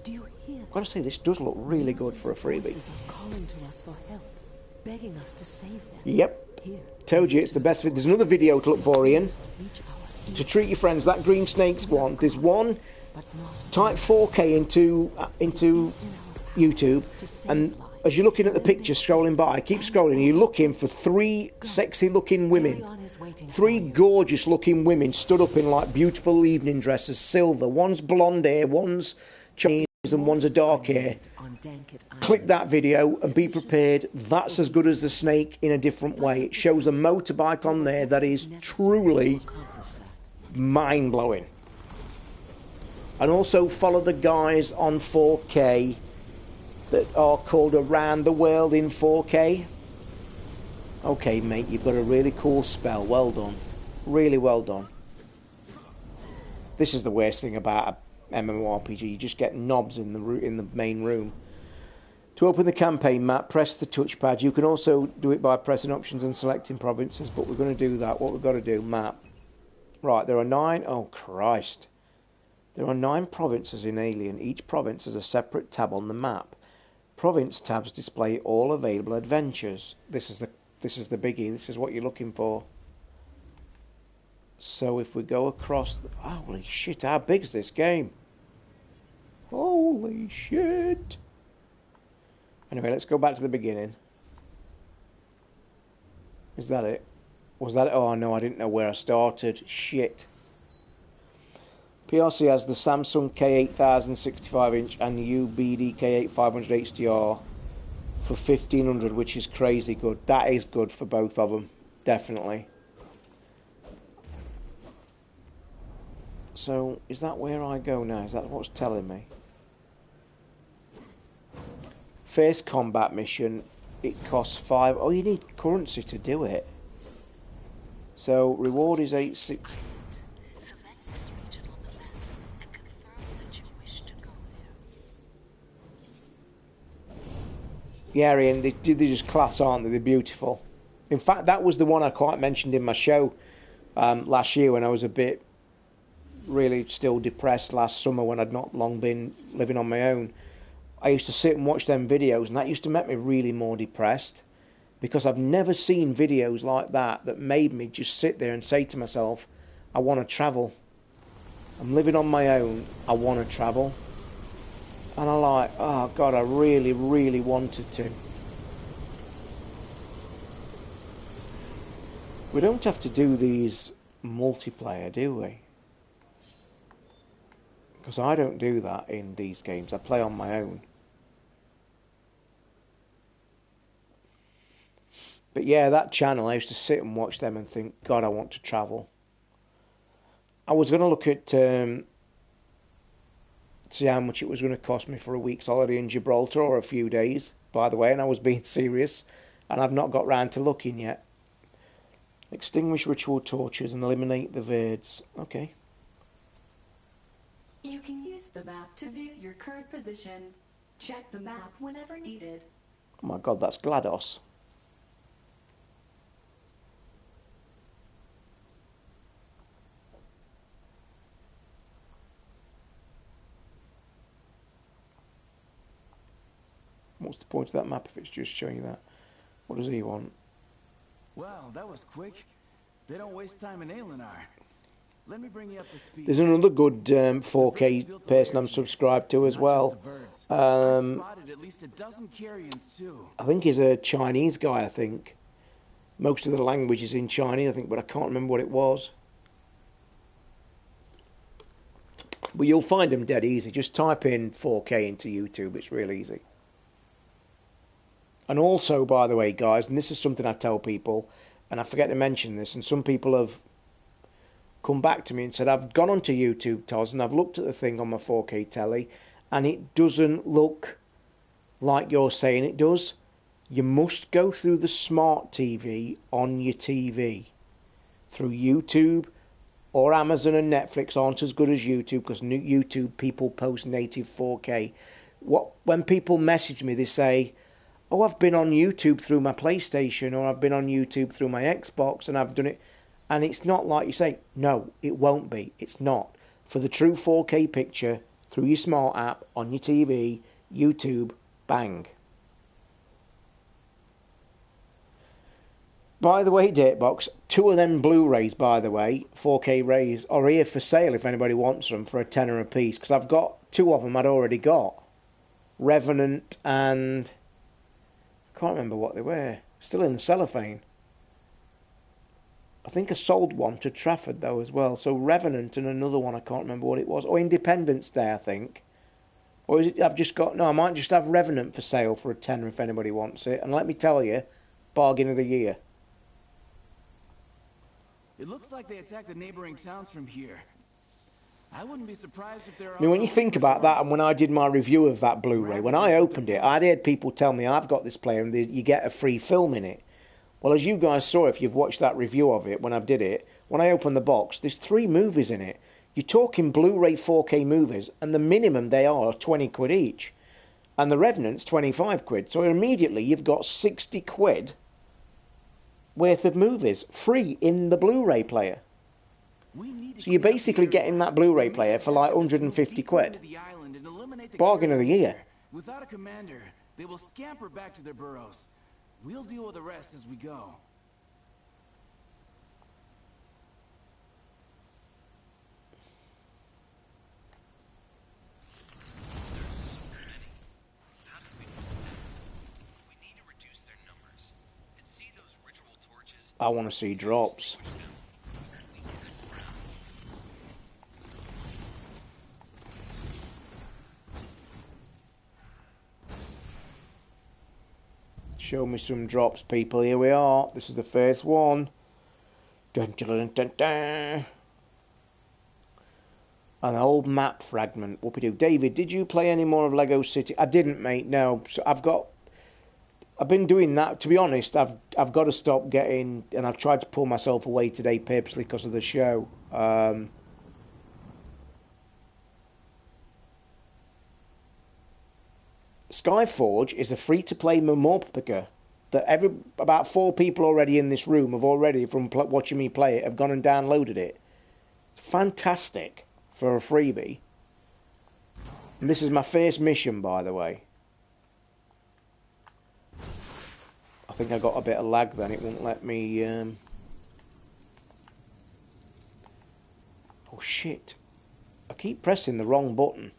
Do you hear? I've got to say, this does look really good for a freebie. Voices are calling to us for help, begging us to save them. Yep. Told you it's the best. There's another video to look for, Ian. To treat your friends, that green snake's one. There's one. Type 4K into YouTube, and as you're looking at the picture, scrolling by, keep scrolling. You're looking for 3 sexy-looking women, 3 gorgeous-looking women stood up in like beautiful evening dresses, silver. One's blonde hair, one's Chinese, and one's a dark hair. Click that video and be prepared. That's as good as the snake in a different way. It shows a motorbike on there that is truly mind-blowing. And also follow the guys on 4K that are called Around the World in 4K. Okay, mate, you've got a really cool spell. Well done. Really well done. This is the worst thing about a MMORPG. You just get knobs in the main room. To open the campaign map, press the touchpad. You can also do it by pressing options and selecting provinces, but we're going to do that. What we've got to do, map. Right, there are 9. Oh, Christ. There are 9 provinces in Alien. Each province has a separate tab on the map. Province tabs display all available adventures. This is the biggie. This is what you're looking for. So if we go across... Holy shit, how big's this game? Holy shit. Anyway, let's go back to the beginning. Is that it? Was that it? Oh no, I didn't know where I started. Shit. PRC has the Samsung K8000 65-inch and UBD K8500 HDR for $1,500, which is crazy good. That is good for both of them, definitely. So, is that where I go now? Is that what's telling me? First combat mission, it costs 5. Oh, you need currency to do it. So, reward is 86. Yeah, Ian, they just class, aren't they? They're beautiful. In fact, that was the one I quite mentioned in my show last year when I was a bit really still depressed last summer when I'd not long been living on my own. I used to sit and watch them videos, and that used to make me really more depressed because I've never seen videos like that made me just sit there and say to myself, I want to travel. I'm living on my own. I want to travel. And I'm like, oh God, I really, really wanted to. We don't have to do these multiplayer, do we? Because I don't do that in these games. I play on my own. But yeah, that channel, I used to sit and watch them and think, God, I want to travel. I was going to look at see how much it was going to cost me for a week's holiday in Gibraltar, or a few days, by the way, and I was being serious, and I've not got round to looking yet. Extinguish ritual torches and eliminate the Verds. Okay. You can use the map to view your current position. Check the map whenever needed. Oh my god, that's GLaDOS. What's the point of that map if it's just showing you that? What does he want? Wow, that was quick. They don't waste time in Alinar. Let me bring you up to speed. There's another good 4K person I'm subscribed to as well. I think he's a Chinese guy, I think. Most of the language is in Chinese, I think, but I can't remember what it was. But you'll find them dead easy. Just type in 4K into YouTube, it's real easy. And also, by the way, guys, and this is something I tell people, and I forget to mention this, and some people have come back to me and said, I've gone onto YouTube, Toz, and I've looked at the thing on my 4K telly, and it doesn't look like you're saying it does. You must go through the smart TV on your TV. Through YouTube or Amazon and Netflix aren't as good as YouTube, because YouTube people post native 4K. When people message me, they say, oh, I've been on YouTube through my PlayStation, or I've been on YouTube through my Xbox, and I've done it. And it's not like you say, no, it won't be. It's not. For the true 4K picture, through your smart app, on your TV, YouTube, bang. By the way, Dirtbox, 2 of them Blu-rays, by the way, 4K rays, are here for sale if anybody wants them for a tenner a piece, because I've got 2 of them I'd already got. Revenant and I can't remember what they were. Still in the cellophane. I think I sold one to Trafford, though, as well. So Revenant and another one, I can't remember what it was. Or Independence Day, I think. Or is it, I've just got... No, I might just have Revenant for sale for a tenner if anybody wants it. And let me tell you, bargain of the year. It looks like they attacked the neighboring towns from here. I wouldn't be surprised if there are... I mean, when you think about that, and when I did my review of that Blu-ray, when I opened it, I'd heard people tell me I've got this player and you get a free film in it. Well, as you guys saw, if you've watched that review of it, when I did it, when I opened the box, there's 3 movies in it. You're talking Blu-ray 4K movies, and the minimum they are 20 quid each. And the Revenant's 25 quid. So immediately you've got 60 quid worth of movies free in the Blu-ray player. So you're basically getting that Blu-ray player for like 150 quid. Bargain of the year. Without a commander, they will scamper back to their burrows. We'll deal with the rest as we go. We need to reduce their numbers. And see those ritual torches? I want to see drops. Show me some drops, people. Here we are. This is the first one. Dun, dun, dun, dun, dun. An old map fragment. Whoopie-doo. David, did you play any more of Lego City? I didn't, mate. No. So I've been doing that. To be honest, I've got to stop getting... And I've tried to pull myself away today purposely because of the show. Skyforge is a free-to-play mop picker that about 4 people already in this room have already, from watching me play it, have gone and downloaded it. Fantastic for a freebie. And this is my first mission, by the way. I think I got a bit of lag then. It won't let me... Oh, shit. I keep pressing the wrong button.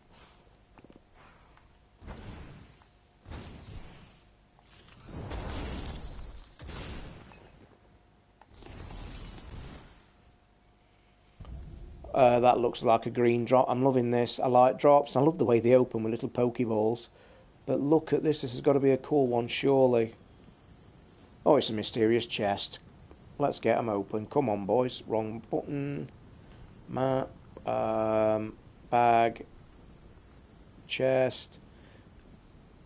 That looks like a green drop. I'm loving this. I like drops. I love the way they open with little pokeballs. But look at this. This has got to be a cool one, surely. Oh, it's a mysterious chest. Let's get them open. Come on, boys. Wrong button. Map. Bag. Chest.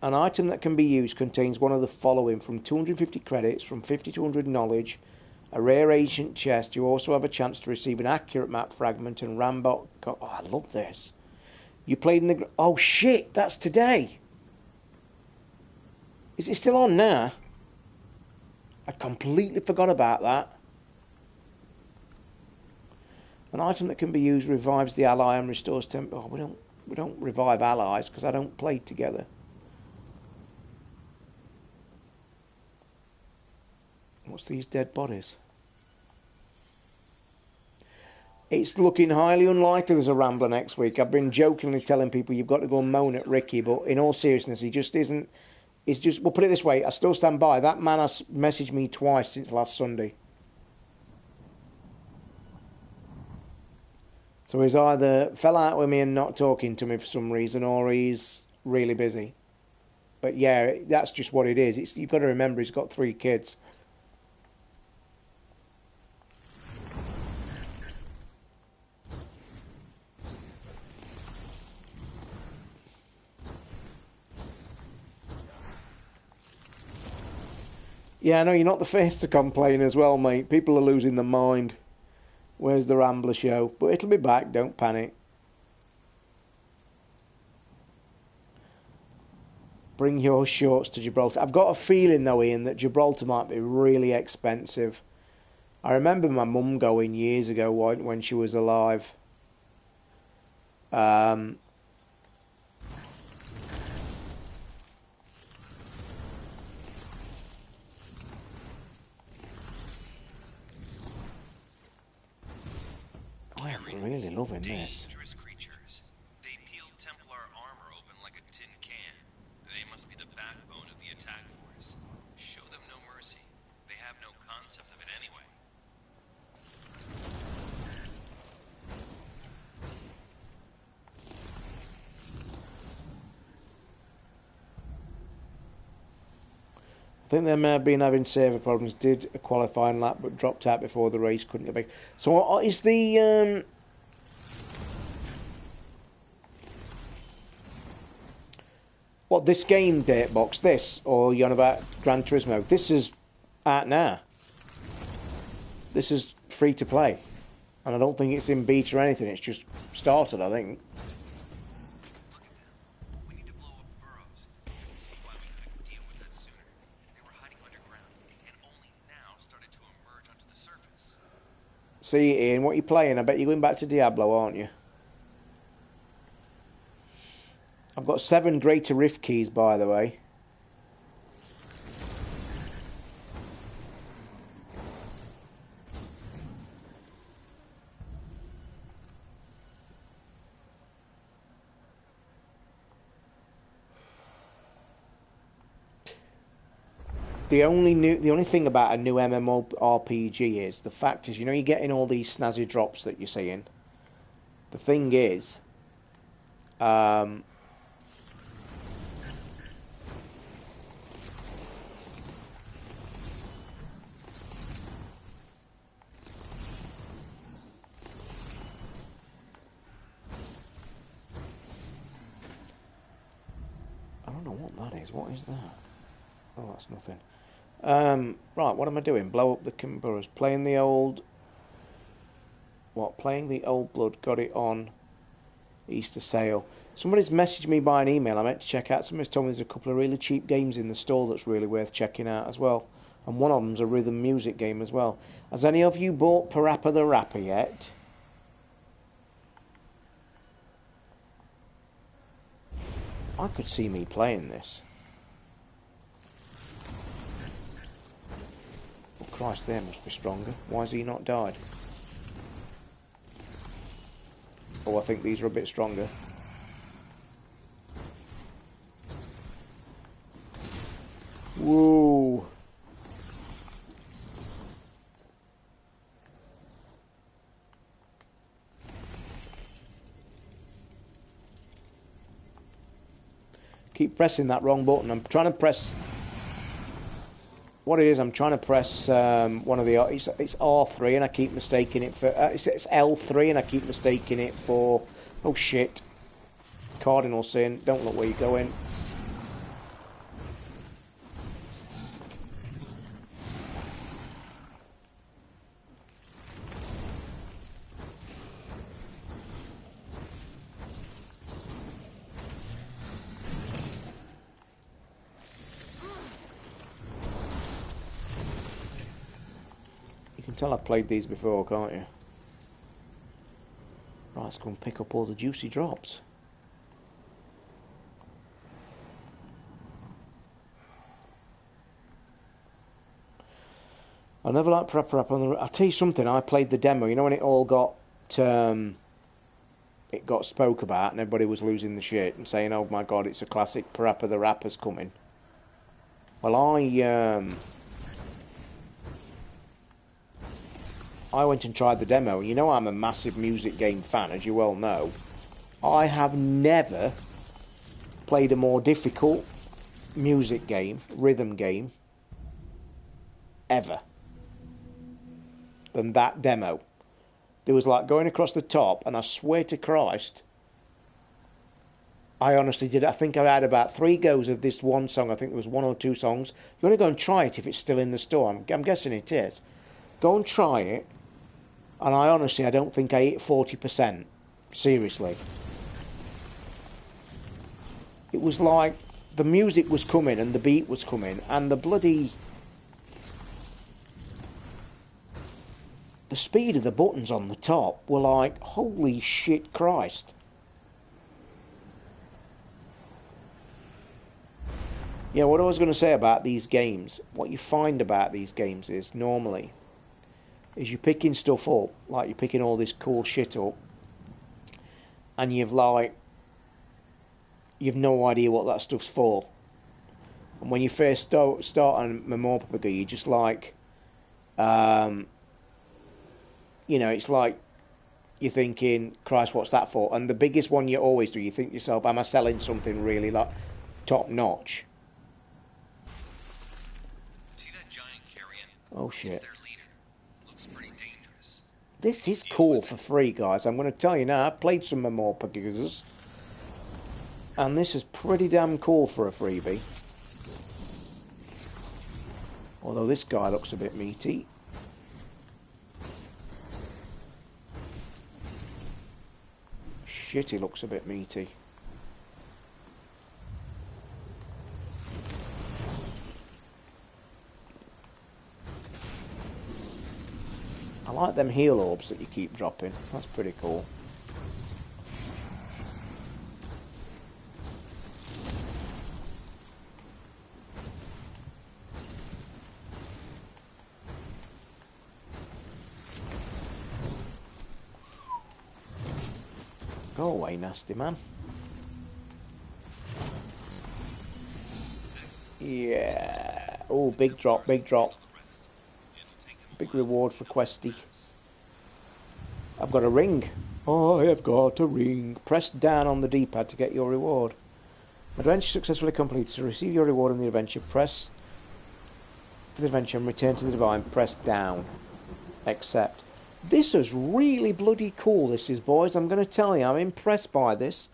An item that can be used contains one of the following: from 250 credits, from 50 to 100 knowledge, a rare ancient chest. You also have a chance to receive an accurate map fragment and Rambot. Oh, I love this. You played in the... Oh, shit, that's today. Is it still on now? I completely forgot about that. An item that can be used revives the ally and restores temp... Oh, we don't revive allies because I don't play together. What's these dead bodies? It's looking highly unlikely there's a Rambler next week. I've been jokingly telling people you've got to go and moan at Ricky, but in all seriousness, he just isn't... It's just... We'll put it this way, I still stand by. That man has messaged me twice since last Sunday. So he's either fell out with me and not talking to me for some reason, or he's really busy. But yeah, that's just what it is. You've got to remember he's got 3 kids. Yeah, I know, you're not the first to complain as well, mate. People are losing their mind. Where's the Rambler show? But it'll be back, don't panic. Bring your shorts to Gibraltar. I've got a feeling, though, Ian, that Gibraltar might be really expensive. I remember my mum going years ago when she was alive. I'm really loving this. Dangerous creatures. They peel Templar armor open like a tin can. They must be the backbone of the attack force. Show them no mercy. They have no concept of it anyway. I think they may have been having server problems. Did a qualifying lap but dropped out before the race. Couldn't get back. So what is the... What, this game, Datebox, this? Or you're on about Gran Turismo? This is out now. This is free to play. And I don't think it's in beta or anything. It's just started, I think. We need to blow up burrows. See why we couldn't deal with that sooner. They were hiding underground and only now started to emerge onto the surface. See, Ian, what you're playing? I bet you're going back to Diablo, aren't you? I've got 7 Greater Rift keys, by the way. The only thing about a new MMORPG is the fact is, you know, you're getting all these snazzy drops that you're seeing. The thing is, I don't know what that is. What is that? Oh, that's nothing. Right, what am I doing? Blow up the Kimburras. Playing the old... What? Playing the old blood. Got it on Easter sale. Somebody's messaged me by an email. I meant to check out. Somebody's told me there's a couple of really cheap games in the store that's really worth checking out as well. And one of them's a rhythm music game as well. Has any of you bought Parappa the Rapper yet? I could see me playing this. Oh Christ, they must be stronger. Why has he not died? Oh, I think these are a bit stronger. Whoa. Keep pressing that wrong button. I'm trying to press... What it is, I'm trying to press one of the... It's R3 and I keep mistaking it for... it's L3 and I keep mistaking it for... Oh, shit. Cardinal sin. Don't look where you're going. You can tell I've played these before, can't you? Right, let's go and pick up all the juicy drops. I never liked prep on the... I'll tell you something, I played the demo, you know when it all got... it got spoke about and everybody was losing the shit and saying, oh my god, it's a classic Parappa the Rapper's coming. Well, I went and tried the demo. You know I'm a massive music game fan, as you well know. I have never played a more difficult music game, rhythm game, ever, than that demo. There was like going across the top, and I swear to Christ, I honestly did. I think I had about 3 goes of this one song. I think there was 1 or 2 songs. You want to go and try it if it's still in the store. I'm guessing it is. Go and try it. And I honestly, I don't think I hit 40%. Seriously. It was like the music was coming and the beat was coming and the bloody... The speed of the buttons on the top were like, holy shit Christ. Yeah, what I was going to say about these games, what you find about these games is normally... is you're picking stuff up, like you're picking all this cool shit up, and you've no idea what that stuff's for. And when you first start on Memorpaga, you're just like, you know, it's like you're thinking, Christ, what's that for? And the biggest one you always do, you think to yourself, am I selling something really like top notch? See that giant carrion? Oh shit. Dangerous. This is cool for free, guys. I'm going to tell you now, I've played some Memorpagas, and this is pretty damn cool for a freebie. Although this guy looks a bit meaty. Shit, he looks a bit meaty. I like them heal orbs that you keep dropping. That's pretty cool. Go away, nasty man. Yeah. Oh, big drop, big drop. Big reward for Questy. I've got a ring. I have got a ring. Press down on the D-pad to get your reward. Adventure successfully completed. To receive your reward in the adventure, press for the adventure and return to the divine. Press down. Accept. This is really bloody cool, this is, boys. I'm going to tell you, I'm impressed by this.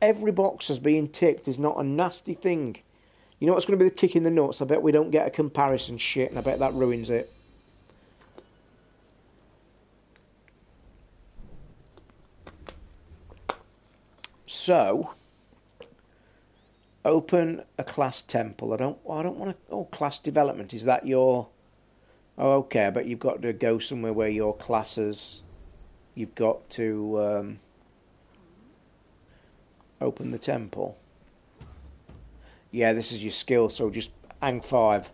Every box is being ticked is not a nasty thing. You know what's going to be the kick in the nuts? I bet we don't get a comparison shit, and I bet that ruins it. So, open a class temple. I don't want to... Oh, class development. Is that your... Oh, okay, but you've got to go somewhere where your classes... You've got to open the temple. Yeah, this is your skill, so just hang 5.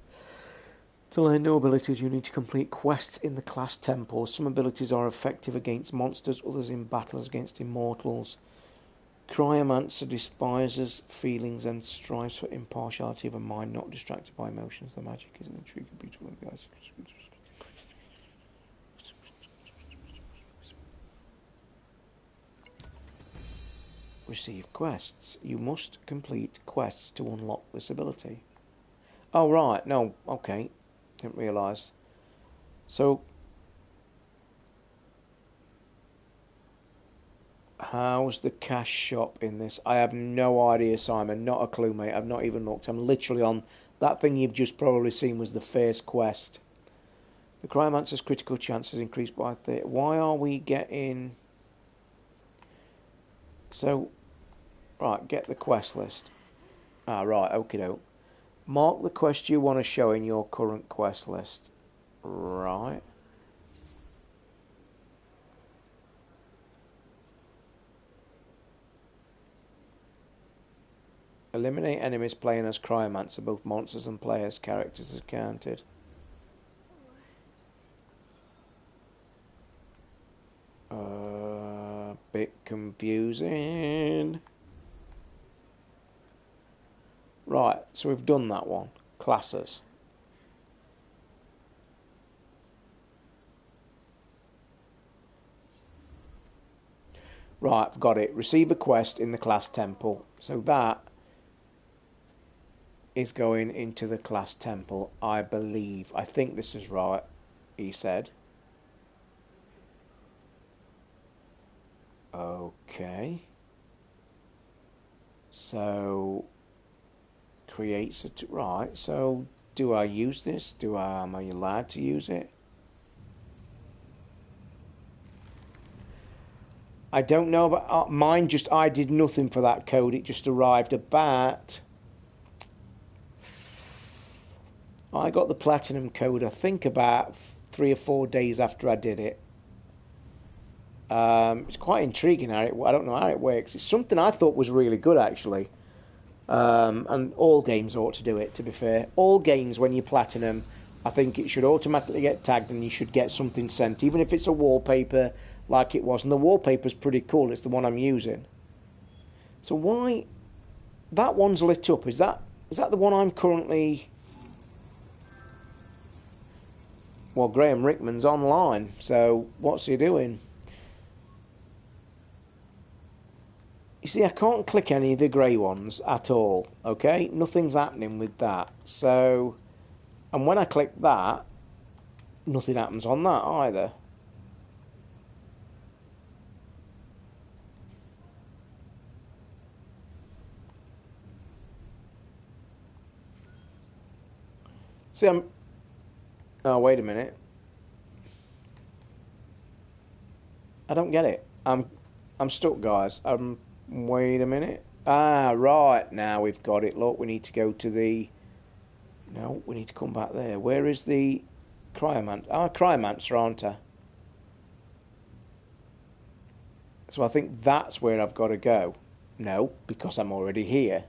To learn new abilities, you need to complete quests in the class temple. Some abilities are effective against monsters, others in battles against immortals. Cryomancer despises feelings and strives for impartiality of a mind not distracted by emotions. The magic is an intriguing, beautiful guys. Receive quests. You must complete quests to unlock this ability. Oh right, no, okay. Didn't realise. So, how's the cash shop in this? I have no idea, Simon. Not a clue, mate. I've not even looked. I'm literally on... That thing you've just probably seen was the first quest. The Cryomancer's critical chance has increased by 30. Why are we getting... So, right, get the quest list. Ah, right, okie doke. Mark the quest you want to show in your current quest list. Right. Eliminate enemies playing as Cryomancer. Both monsters and players' characters are counted. Bit confusing. Right, so we've done that one. Classes. Right, I've got it. Receive a quest in the class temple. So that is going into the class temple, I believe. I think this is right, he said. Okay. So, creates it. Right, so do I use this? Am I allowed to use it? I don't know, but mine just, I did nothing for that code. It just arrived about... I got the platinum code, I think, about 3 or 4 days after I did it. It's quite intriguing how it... I don't know how it works. It's something I thought was really good, actually. And all games ought to do it, to be fair. All games, when you platinum, I think it should automatically get tagged and you should get something sent, even if it's a wallpaper like it was. And the wallpaper's pretty cool. It's the one I'm using. So why... That one's lit up. Is that the one I'm currently... Well, Graham Rickman's online, so what's he doing? You see, I can't click any of the grey ones at all, okay? Nothing's happening with that. So, and when I click that, nothing happens on that either. See, oh, wait a minute. I don't get it. I'm stuck, guys. Wait a minute. Ah, right. Now we've got it. Look, we need to go to the... No, we need to come back there. Where is the Cryomancer? Ah, Cryomancer, aren't I? So I think that's where I've got to go. No, because I'm already here.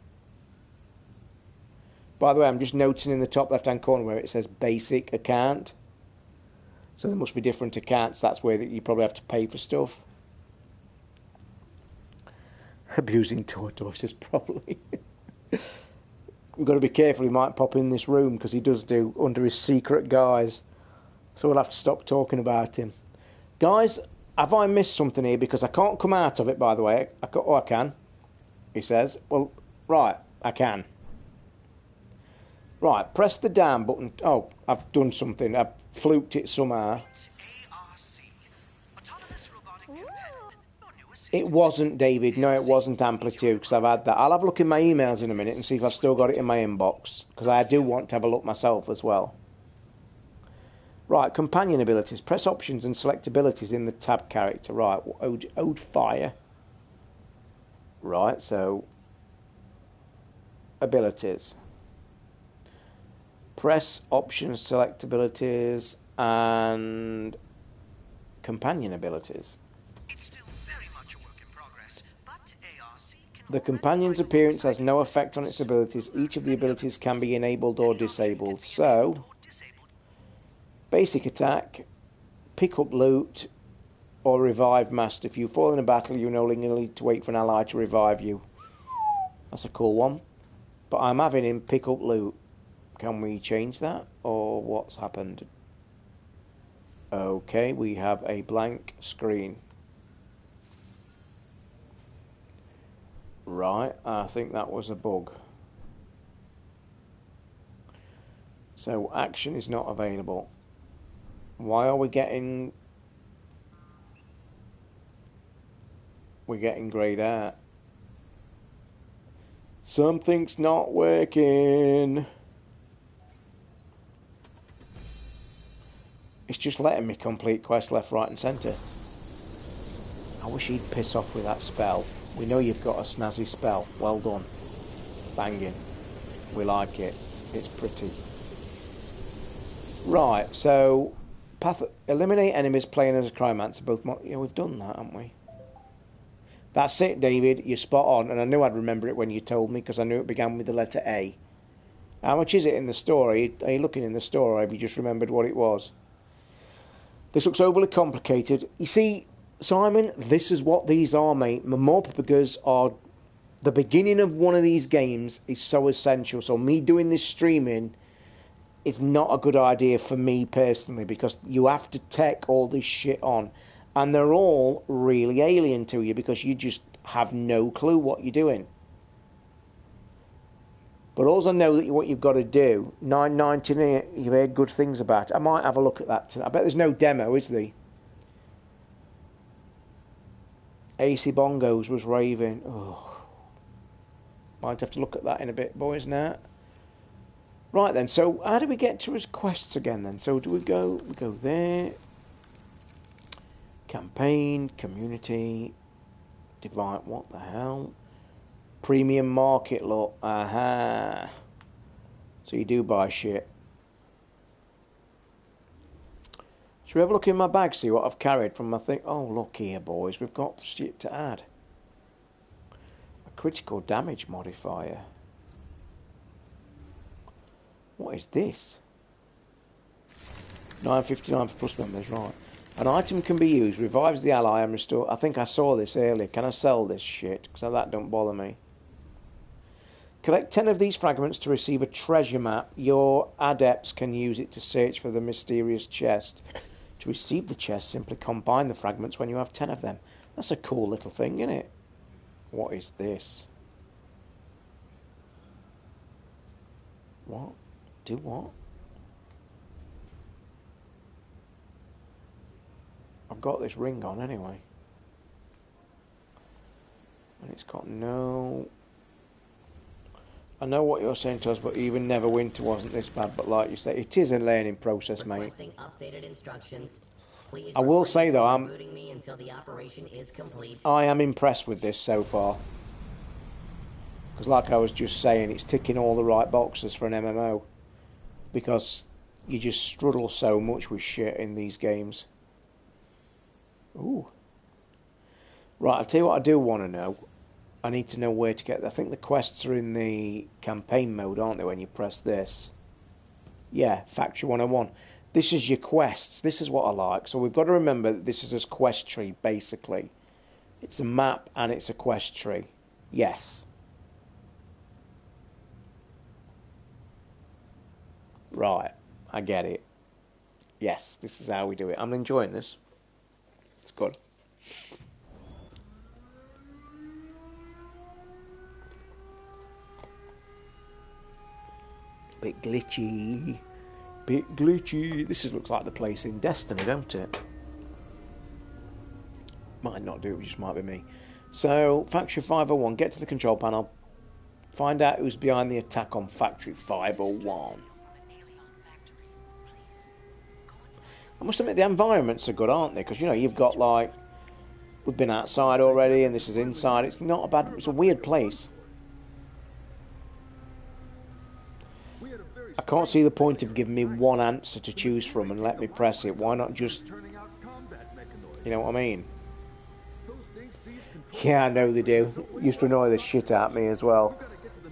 By the way, I'm just noticing in the top left-hand corner where it says basic account. So there must be different accounts. That's where you probably have to pay for stuff. Abusing tortoises, probably. We've got to be careful. He might pop in this room because he does do under his secret guise. So we'll have to stop talking about him. Guys, have I missed something here? Because I can't come out of it, by the way. I can, he says. Well, right, I can. Right, press the down button. Oh, I've done something. I've fluked it somehow. It wasn't, David. No, it wasn't Amplitude, because I've had that. I'll have a look in my emails in a minute and see if I've still got it in my inbox, because I do want to have a look myself as well. Right, companion abilities. Press options and select abilities in the tab character. Right, Ode Fire. Right, so... Abilities. Press options, select abilities, and... Companion abilities. The companion's appearance has no effect on its abilities. Each of the abilities can be enabled or disabled. So, basic attack, pick up loot, or revive master. If you fall in a battle, you no longer need to wait for an ally to revive you. That's a cool one. But I'm having him pick up loot. Can we change that? Or what's happened? Okay, we have a blank screen. Right, I think that was a bug. So action is not available. Why are we getting... We're getting grayed out. Something's not working. It's just letting me complete quests left, right and centre. I wish he'd piss off with that spell. We know you've got a snazzy spell. Well done. Banging. We like it. It's pretty. Right, so... eliminate enemies playing as a Cryomancer. Both... Yeah, we've done that, haven't we? That's it, David. You're spot on. And I knew I'd remember it when you told me, because I knew it began with the letter A. How much is it in the story? Are you looking in the store, or have you just remembered what it was? This looks overly complicated. You see, Simon, this is what these are, mate. Memorpagers are... The beginning of one of these games is so essential. So me doing this streaming is not a good idea for me personally, because you have to take all this shit on. And they're all really alien to you because you just have no clue what you're doing. But also know that what you've got to do, 9.99, you've heard good things about it. I might have a look at that tonight. I bet there's no demo, is there? AC Bongos was raving. Oh. Might have to look at that in a bit, boys, now. Right then, so how do we get to his quests again then? So do we go there. Campaign, community, divide, what the hell? Premium market, look. Aha. So you do buy shit. Should we have a look in my bag, see what I've carried from my thing? Oh, look here, boys. We've got shit to add. A critical damage modifier. What is this? 9.59 for plus members, right. An item can be used, revives the ally and restore... I think I saw this earlier. Can I sell this shit? Because that don't bother me. Collect 10 of these fragments to receive a treasure map. Your adepts can use it to search for the mysterious chest. To receive the chest, simply combine the fragments when you have 10 of them. That's a cool little thing, isn't it? What is this? What? Do what? I've got this ring on anyway. And it's got no... I know what you're saying to us, but even Neverwinter wasn't this bad. But like you say, it is a learning process, mate. Updated instructions. Please I will say though, me until the operation is complete. I am impressed with this so far. Because like I was just saying, it's ticking all the right boxes for an MMO. Because you just struggle so much with shit in these games. Ooh. Right, I'll tell you what I do want to know. I need to know where to get... I think the quests are in the campaign mode, aren't they, when you press this? Yeah, Factory 101. This is your quests. This is what I like. So we've got to remember that this is a quest tree, basically. It's a map and it's a quest tree. Yes. Right, I get it. Yes, this is how we do it. I'm enjoying this. It's good. Bit glitchy. Bit glitchy. This looks like the place in Destiny, don't it? Might not do, it just might be me. So, Factory 501. Get to the control panel. Find out who's behind the attack on Factory 501. I must admit, the environments are good, aren't they? Because, you know, you've got, like... We've been outside already, and this is inside. It's not a bad... It's a weird place. I can't see the point of giving me one answer to choose from and let me press it. Why not just... You know what I mean? Yeah, I know they do. Used to annoy the shit out of me as well.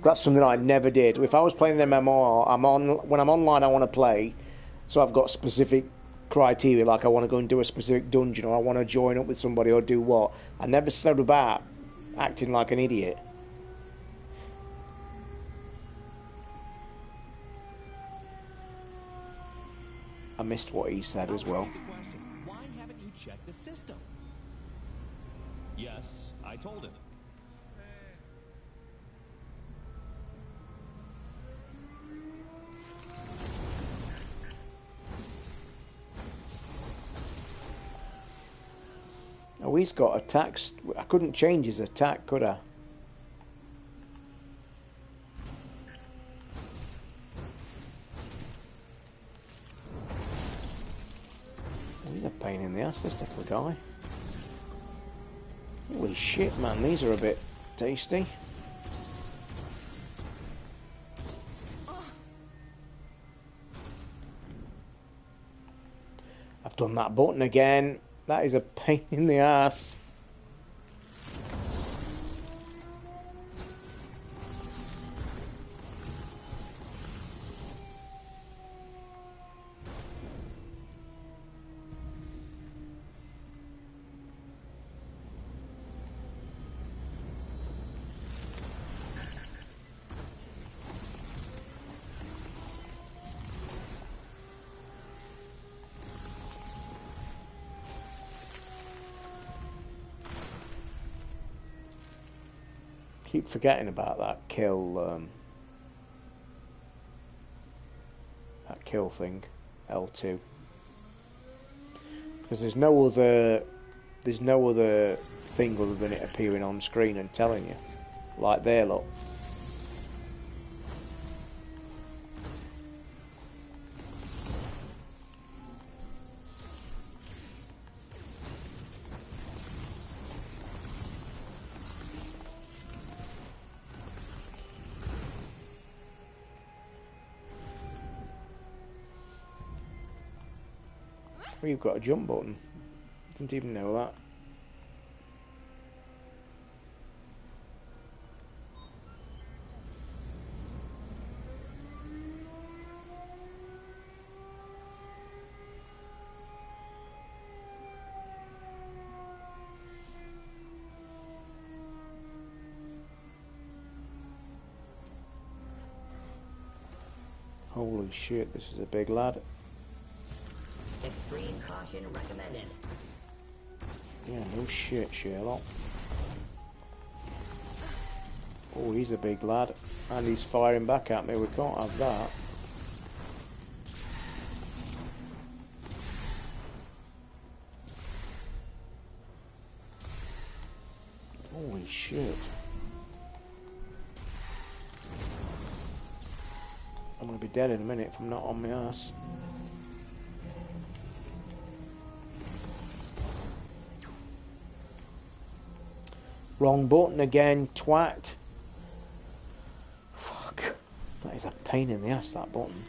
That's something I never did. If I was playing an MMO, when I'm online I want to play, so I've got specific criteria, like I want to go and do a specific dungeon, or I want to join up with somebody, or do what. I never stood about acting like an idiot. I missed what he said as well. Why haven't you checked the system? Yes, I told him. Oh, he's got attacks. I couldn't change his attack, could I? He's a pain in the ass, this little guy. Holy shit, man, these are a bit tasty. I've done that button again. That is a pain in the ass. Keep forgetting about that kill thing, L2, because there's no other thing other than it appearing on screen and telling you, like there, look. Well, you've got a jump button. Didn't even know that. Holy shit, this is a big lad. Extreme caution recommended. Yeah, no shit, Sherlock. Oh, he's a big lad. And he's firing back at me. We can't have that. Holy shit. I'm going to be dead in a minute if I'm not on my ass. Wrong button again, twat. Fuck. That is a pain in the ass, that button.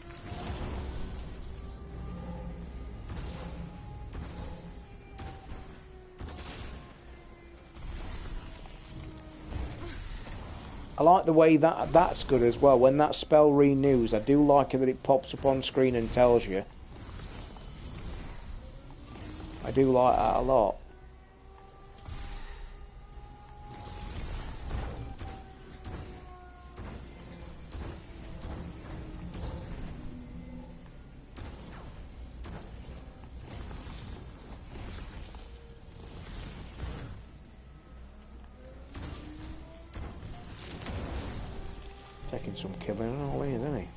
I like the way that's good as well. When that spell renews, I do like it that it pops up on screen and tells you. I do like that a lot. Taking some killing and all these, isn't he?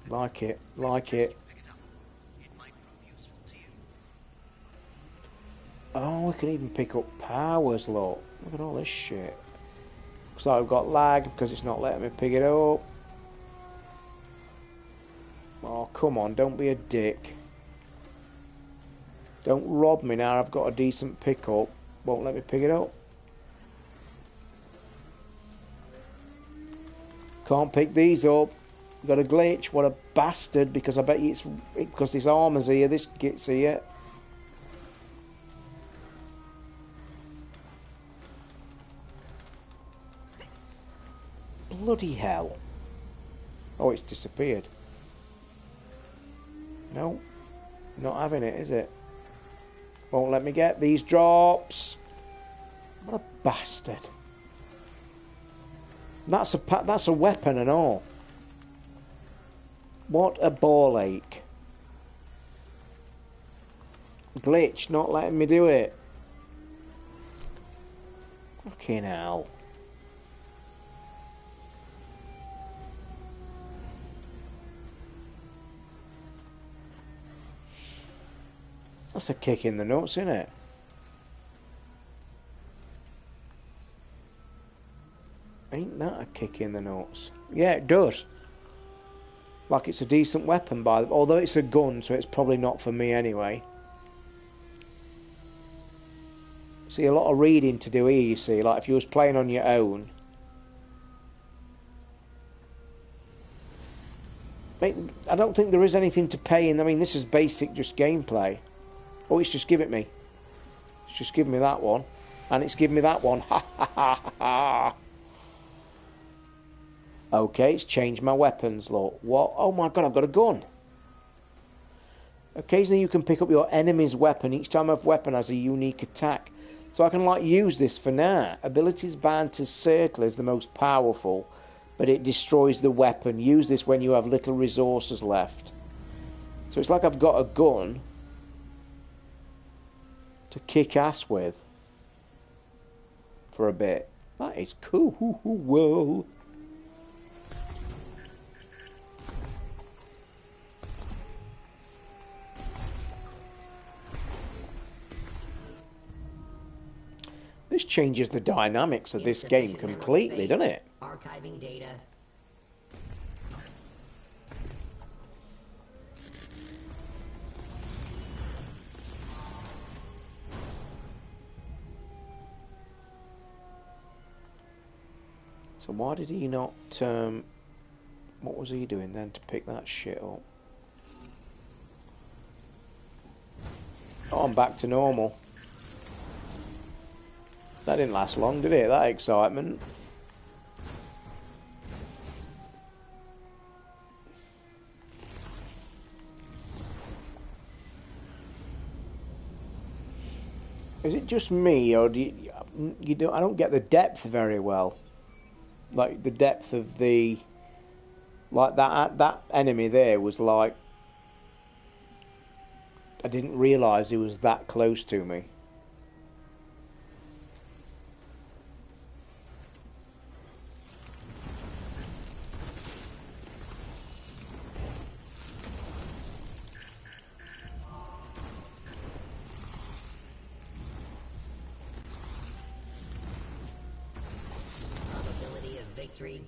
Like it, like it. Oh, we can even pick up powers, look. Look at all this shit. Looks like we've got lag because it's not letting me pick it up. Oh, come on, don't be a dick. Don't rob me now, I've got a decent pickup. Won't let me pick it up. Can't pick these up. Got a glitch. What a bastard, because I bet you it's because this armor's here, this gets here. Bloody hell. Oh, it's disappeared. No. Not having it, is it? Won't let me get these drops. What a bastard. That's a weapon and all. What a ball ache. Glitch, not letting me do it. Fucking hell. That's a kick in the nuts, isn't it? Ain't that a kick in the nuts? Yeah, it does. Like it's a decent weapon, although it's a gun, so it's probably not for me anyway. See, a lot of reading to do here, you see. Like if you was playing on your own. I don't think there is anything to pay in. I mean, this is basic, just gameplay. Oh, it's just giving me. It's just giving me that one. And it's giving me that one. Ha ha ha ha. Okay, it's changed my weapons, look. What? Oh my god, I've got a gun. Occasionally you can pick up your enemy's weapon. Each time a weapon has a unique attack. So I can like use this for now. Abilities bound to circle is the most powerful, but it destroys the weapon. Use this when you have little resources left. So it's like I've got a gun to kick ass with for a bit. That is cool. Whoa. This changes the dynamics of this game completely, doesn't it? Archiving data. So why did he not... what was he doing then to pick that shit up? Oh, I'm back to normal. That didn't last long, did it? That excitement. Is it just me, or do you don't? I don't get the depth very well. Like the depth of the, like that enemy there was like, I didn't realise he was that close to me.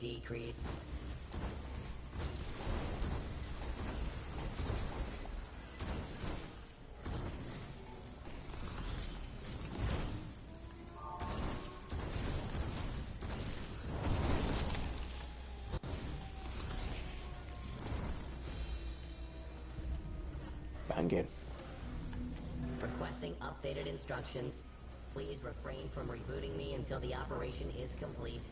Decrease. Banging. Requesting updated instructions. Please refrain from rebooting me until the operation is complete.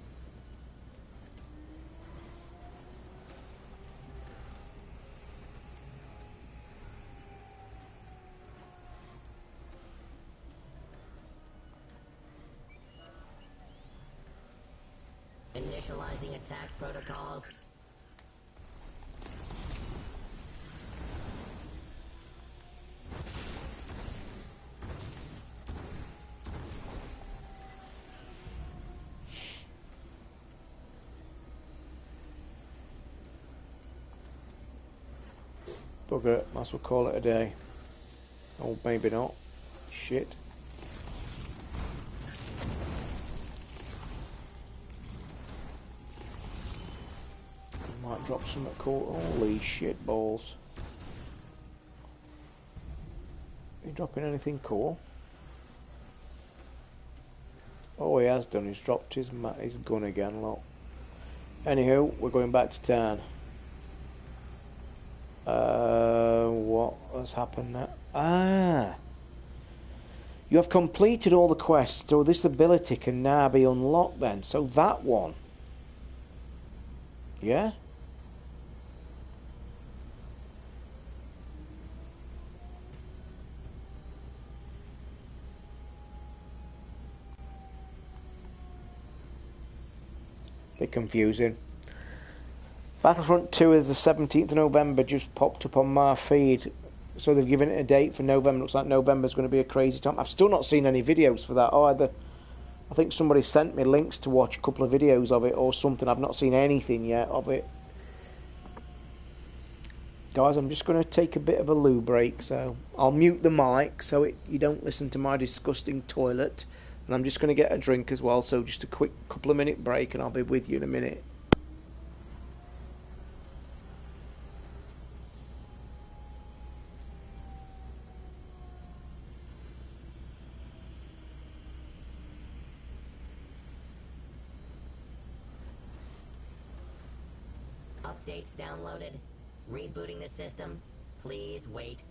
Initializing attack protocols. Bugger it, might as well call it a day. Oh, maybe not. Shit. Might drop some at court. Holy shit balls. Are you dropping anything cool? Oh, he has done. He's dropped his gun again, look. Anywho, we're going back to town. What has happened now? Ah! You have completed all the quests, so this ability can now be unlocked then. So that one. Yeah? Bit confusing. Battlefront 2 is the 17th of November, just popped up on my feed. So they've given it a date for November. Looks like November's going to be a crazy time. I've still not seen any videos for that either. I think somebody sent me links to watch a couple of videos of it or something. I've not seen anything yet of it. guys, I'm just going to take a bit of a loo break, so I'll mute the mic so you don't listen to my disgusting toilet, and I'm just going to get a drink as well, so just a quick couple of minute break and I'll be with you in a minute. Updates downloaded. Rebooting the system. Please wait.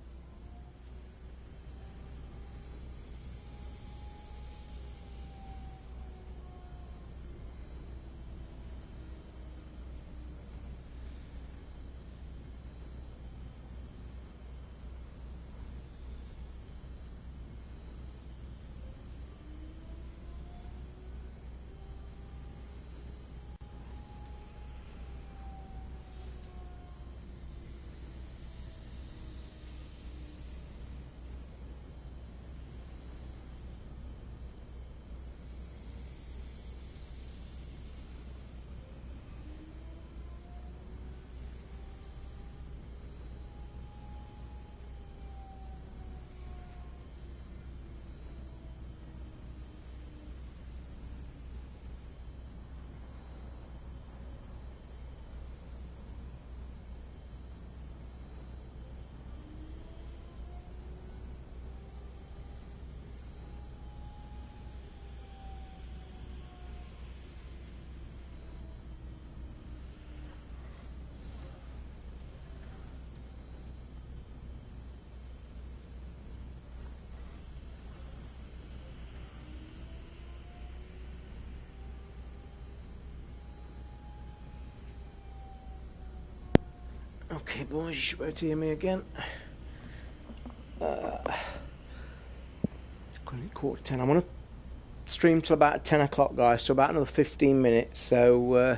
Okay, boys, you should be able to hear me again. It's currently 10:15. I'm going to stream till about 10 o'clock, guys, so about another 15 minutes. So,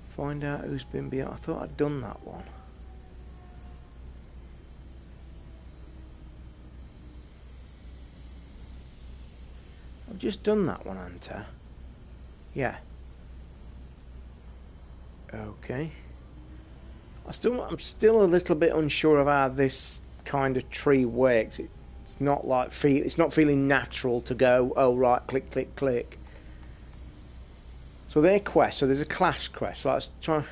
find out who's been behind. I thought I'd done that one. I've just done that one, haven't I? Yeah. Okay. I'm still a little bit unsure of how this kind of tree works. It's not like it's not feeling natural to go, oh right, click, click, click. So they're quests. So there's a class quest. So let's try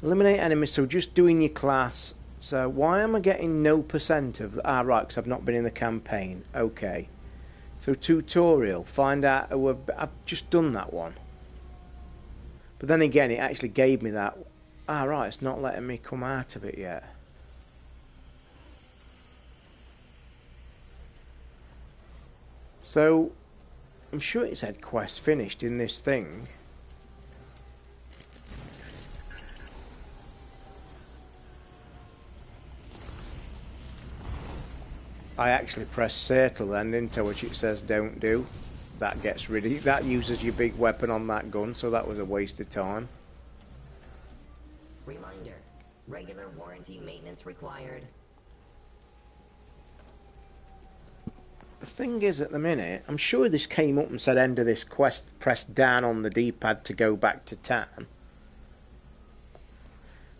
eliminate enemies. So just doing your class. So why am I getting no % of that? Ah, right, because I've not been in the campaign. Okay. So tutorial. Find out who I've just done that one. But then again, it actually gave me that. Ah, right, it's not letting me come out of it yet. So, I'm sure it said quest finished in this thing. I actually pressed circle then, didn't I, which it says don't do. That gets rid of that uses your big weapon on that gun, so that was a waste of time. Reminder: regular warranty maintenance required. The thing is, at the minute, I'm sure this came up and said end of this quest, press down on the D-pad to go back to town.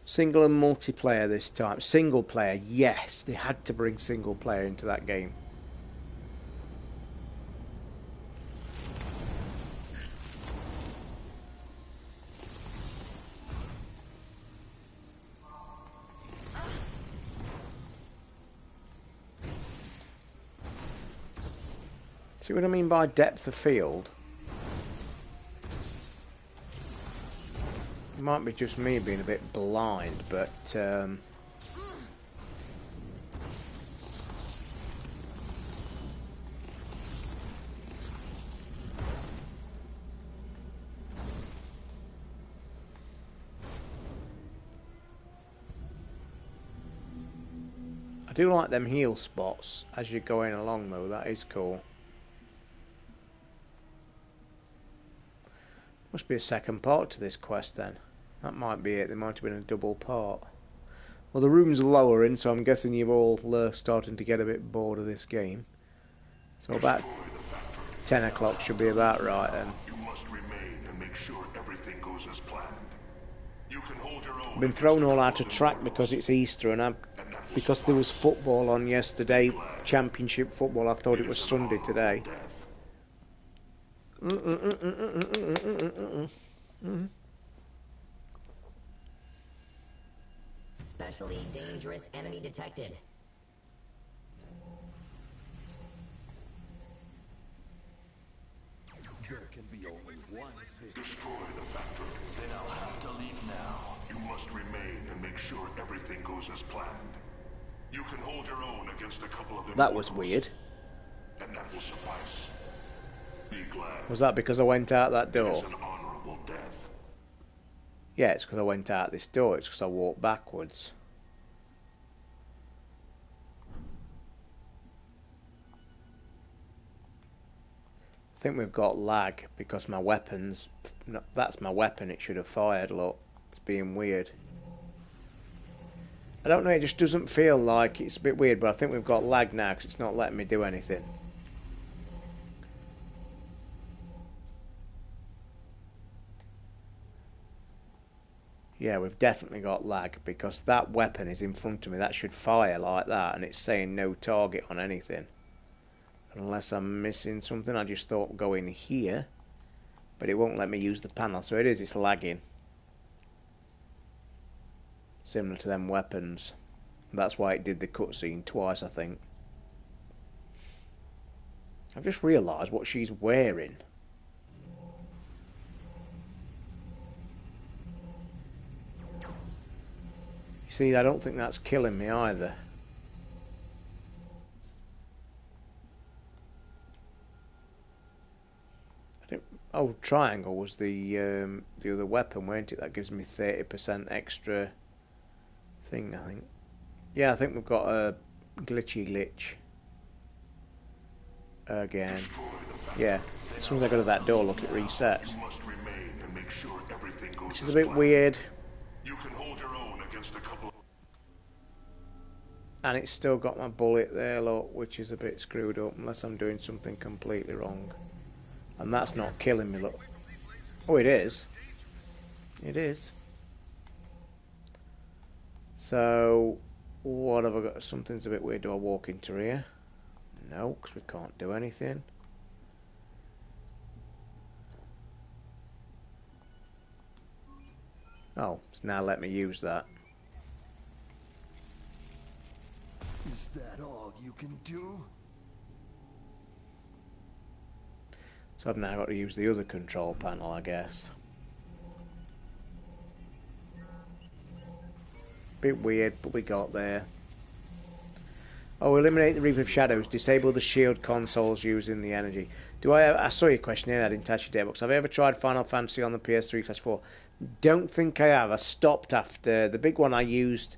Single and multiplayer this time. Single player, yes, they had to bring single player into that game. See what I mean by depth of field? It might be just me being a bit blind, but I do like them heal spots as you're going along though, that is cool. Must be a second part to this quest then. That might be it. There might have been a double part. Well, the room's lowering, so I'm guessing you're all starting to get a bit bored of this game. So about 10 o'clock should be about right then. You must remain and make sure everything goes as planned. I've been thrown all out of track because it's Easter and because there was football on yesterday, championship football. I thought it was Sunday today. Specially dangerous enemy detected. There can be only one victim. Destroy the factory. Then I'll have to leave now. You must remain and make sure everything goes as planned. You can hold your own against a couple of That was weird. And that will suffice. Be glad. Was that because I went out that door? It is an honorable death. Yeah, it's because I went out this door. It's because I walked backwards. I think we've got lag because my weapons... No, that's my weapon. It should have fired, look. It's being weird. I don't know, it just doesn't feel like it's a bit weird, but I think we've got lag now because it's not letting me do anything. Yeah, we've definitely got lag because that weapon is in front of me. That should fire like that and it's saying no target on anything. Unless I'm missing something. I just thought go in here, but it won't let me use the panel. So it is, it's lagging. Similar to them weapons. That's why it did the cutscene twice, I think. I've just realised what she's wearing. You see, I don't think that's killing me either. Oh, triangle was the other weapon, weren't it? That gives me 30% extra thing, I think. Yeah, I think we've got a glitch. Again. Yeah, as soon as I go to that door, look, it resets. Which is a bit weird. And it's still got my bullet there, look, which is a bit screwed up, unless I'm doing something completely wrong. And that's not killing me, look. Oh, it is. It is. So, what have I got? Something's a bit weird. Do I walk into here? No, because we can't do anything. Oh, it's now let me use that. Is that all you can do? So I've now got to use the other control panel, I guess. Bit weird, but we got there. Oh, eliminate the Reef of Shadows. Disable the shield consoles using the energy. I saw your question here, I didn't touch your databooks. Have I ever tried Final Fantasy on the PS3/4? Don't think I have. I stopped after the big one I used.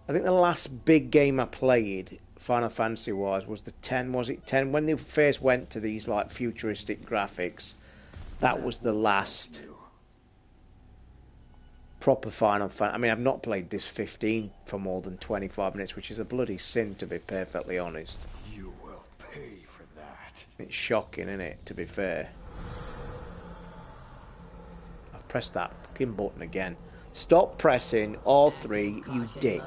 I think the last big game I played, Final Fantasy was the 10, was it 10? When they first went to these like futuristic graphics, that was the last proper Final Fantasy. I mean, I've not played this 15 for more than 25 minutes, which is a bloody sin, to be perfectly honest. You will pay for that. It's shocking, isn't it, to be fair? I've pressed that fucking button again. Stop pressing R3, you dick.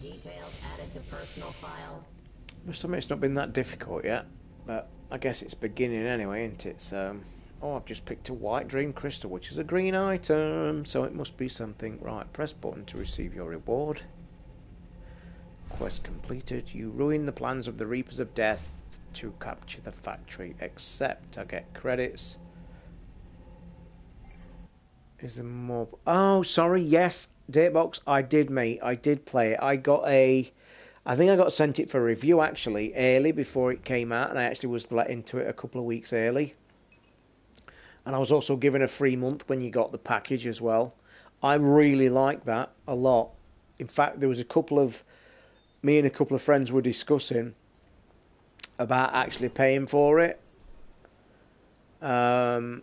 Details added to personal file. Must admit it's not been that difficult yet, but I guess it's beginning anyway, isn't it? So, oh, I've just picked a white dream crystal, which is a green item, so it must be something. Right, press button to receive your reward. Quest completed. You ruin the plans of the Reapers of Death to capture the factory. Except I get credits. Is there more? Oh, sorry. Yes, Datebox. I did, mate. I did play it. I think I got sent it for review actually early before it came out, and I actually was let into it a couple of weeks early. And I was also given a free month when you got the package as well. I really like that a lot. In fact, there was me and a couple of friends were discussing about actually paying for it. And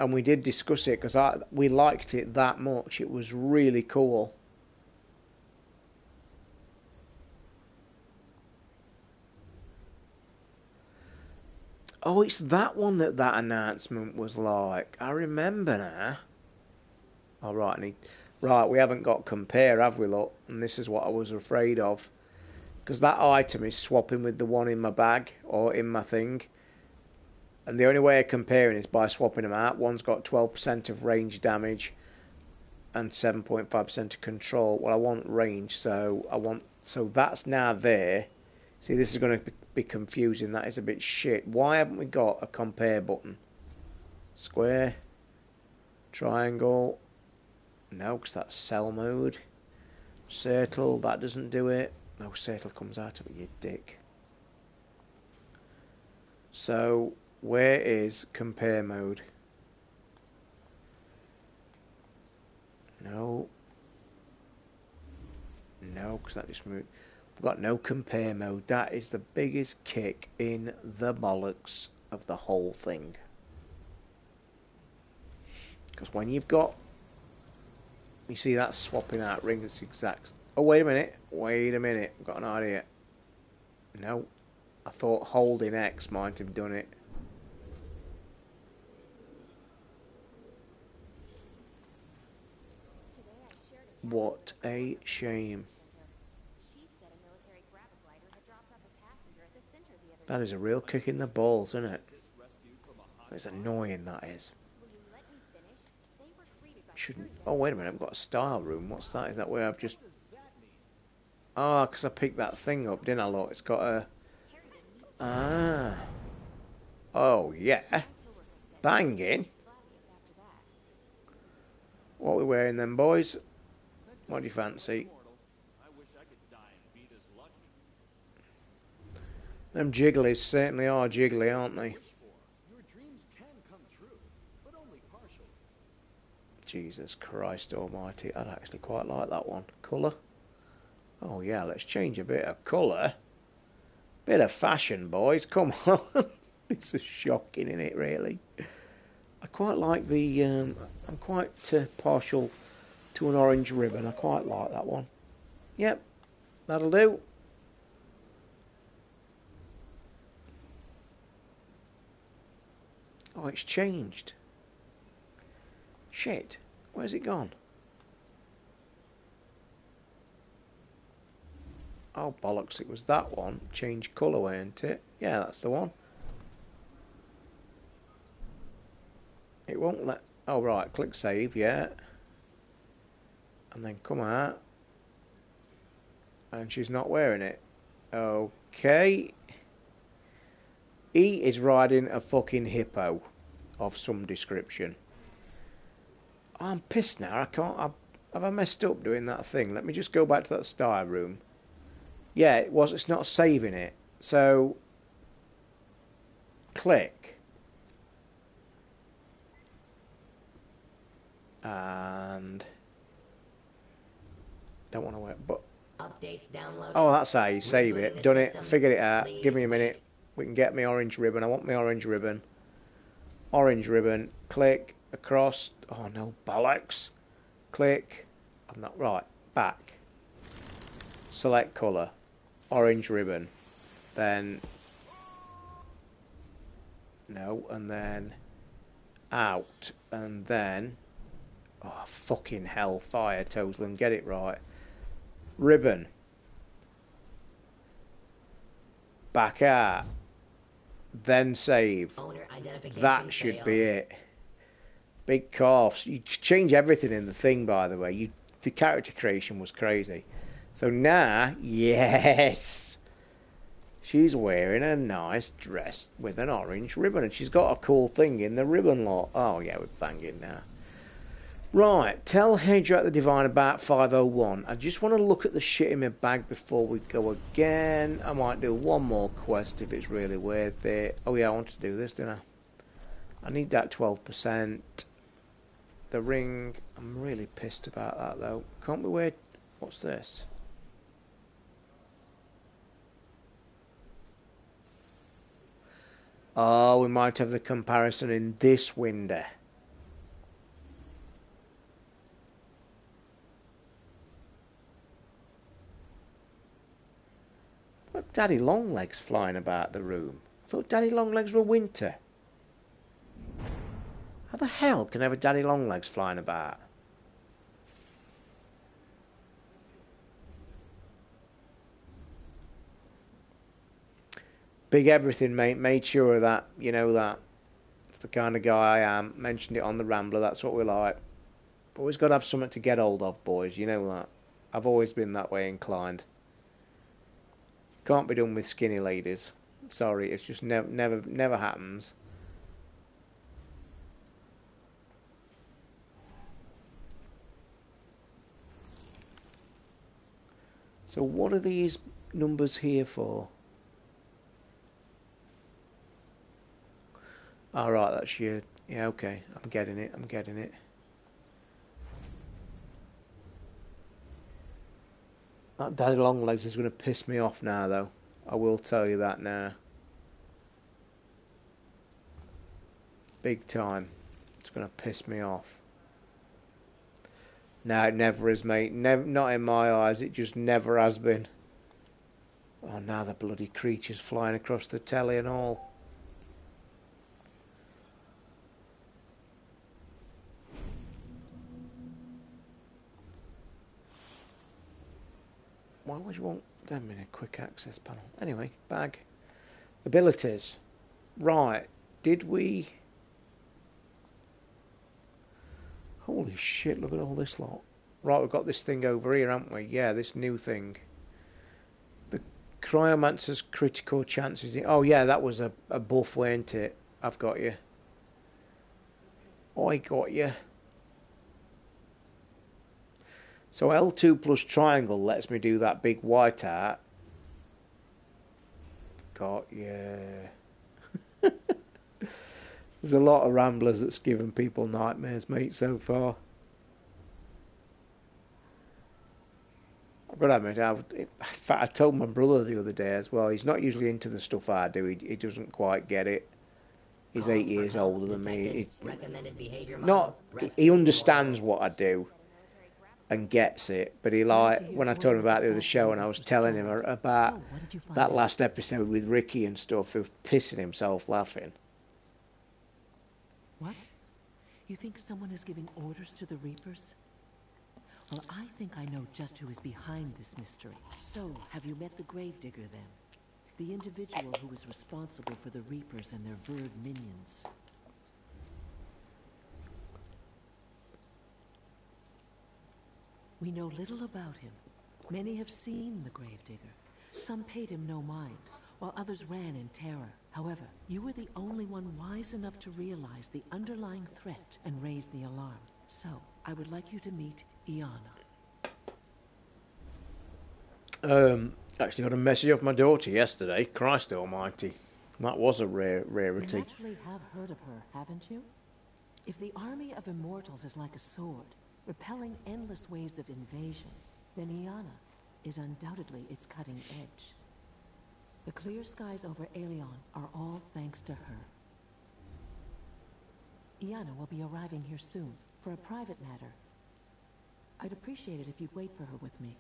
we did discuss it because we liked it that much. It was really cool. Oh, it's that one that announcement was like. I remember now. All right, right, we haven't got compare, have we, look? And this is what I was afraid of. Because that item is swapping with the one in my bag or in my thing. And the only way of comparing is by swapping them out. One's got 12% of range damage and 7.5% of control. Well, I want range, so that's now there. See, this is going to be confusing. That is a bit shit. Why haven't we got a compare button? Square. Triangle. No, because that's cell mode. Circle. That doesn't do it. No, circle comes out of it, you dick. So, where is compare mode? No. No, because that just moved. We've got no compare mode. That is the biggest kick in the bollocks of the whole thing. Because when you've got... You see that swapping out rings exact... Oh, wait a minute. Wait a minute. I've got an idea. No. I thought holding X might have done it. What a shame. That is a real kick in the balls, isn't it? It's annoying, that is. Shouldn't... Oh, wait a minute. I've got a style room. What's that? Is that where I've just... Ah, because I picked that thing up, didn't I, look? It's got a... Ah. Oh, yeah. Banging. What are we wearing then, boys? What do you fancy? Them jigglies certainly are jiggly, aren't they? Jesus Christ almighty. I'd actually quite like that one. Colour? Oh yeah, let's change a bit of colour. Bit of fashion, boys. Come on. It's a shocking, isn't it, really? I quite like the... I'm quite partial to an orange ribbon. I quite like that one. Yep, that'll do. Oh, it's changed. Shit. Where's it gone? Oh, bollocks. It was that one. Change colour, wasn't it? Yeah, that's the one. It won't let... Oh, right. Click save, yeah. And then come out. And she's not wearing it. Okay. E is riding a fucking hippo of some description. I'm pissed now. I can't... Have I messed up doing that thing? Let me just go back to that style room. Yeah, it was. It's not saving it. So, click. And... Don't want to wait, but... Updates downloaded. Oh, that's how you save it. Done it. Figured it out. Give me a minute. We can get me orange ribbon. I want my orange ribbon. Orange ribbon. Click. Across. Oh, no. Bollocks. Click. I'm not... Right. Back. Select colour. Orange ribbon. Then... No. And then... Out. And then... Oh, fucking hell. Fire, Toesland. Get it right. Ribbon. Back out. Then save. That should be it. Big coughs. You change everything in the thing, by the way. The character creation was crazy. So now, yes, she's wearing a nice dress with an orange ribbon, and she's got a cool thing in the ribbon lot. Oh yeah, we're banging now. Right, tell Hedra at the Divine about 501. I just want to look at the shit in my bag before we go again. I might do one more quest if it's really worth it. Oh yeah, I want to do this, didn't I? I need that 12%. The ring, I'm really pissed about that though. Can't we wear... What's this? Oh, we might have the comparison in this window. Look, Daddy Longlegs flying about the room. I thought Daddy Longlegs were winter. How the hell can I have a Daddy Longlegs flying about? Big everything, mate. Made sure that, you know that. It's the kind of guy I am. Mentioned it on the Rambler. That's what we like. Always got to have something to get hold of, boys. You know that. I've always been that way inclined. Can't be done with skinny ladies. Sorry, it's just never happens. So what are these numbers here for? All right, that's you. Yeah, okay. I'm getting it. I'm getting it. That Daddy Longlegs is going to piss me off now, though. I will tell you that now. Big time. It's going to piss me off. No, it never is, mate. Not in my eyes. It just never has been. Oh, now the bloody creature's flying across the telly and all. Why would you want them in a quick access panel? Anyway, bag. Abilities. Right. Did we... Holy shit, look at all this lot. Right, we've got this thing over here, haven't we? Yeah, this new thing. The Cryomancer's critical chances... Oh, yeah, that was a buff, weren't it? I've got you. I got you. So L2 plus triangle lets me do that big white art. Got you. There's a lot of Ramblers that's given people nightmares, mate, so far. I've got to admit, in fact, I told my brother the other day as well, he's not usually into the stuff I do, he doesn't quite get it. He's 8 years older than me. He understands what I do and gets it, but he when I told him about the other show and I was telling him about that last episode with Ricky and stuff, he was pissing himself laughing. What? You think someone is giving orders to the Reapers? Well, I think I know just who is behind this mystery. So, have you met the Gravedigger then? The individual who is responsible for the Reapers and their Verd minions. We know little about him. Many have seen the Gravedigger. Some paid him no mind, while others ran in terror. However, you were the only one wise enough to realize the underlying threat and raise the alarm. So, I would like you to meet Iana. Actually got a message off my daughter yesterday. Christ almighty. That was a rarity. You naturally have heard of her, haven't you? If the army of immortals is like a sword, repelling endless waves of invasion, then Iana is undoubtedly its cutting edge. The clear skies over Aelion are all thanks to her. Iana will be arriving here soon, for a private matter. I'd appreciate it if you'd wait for her with me.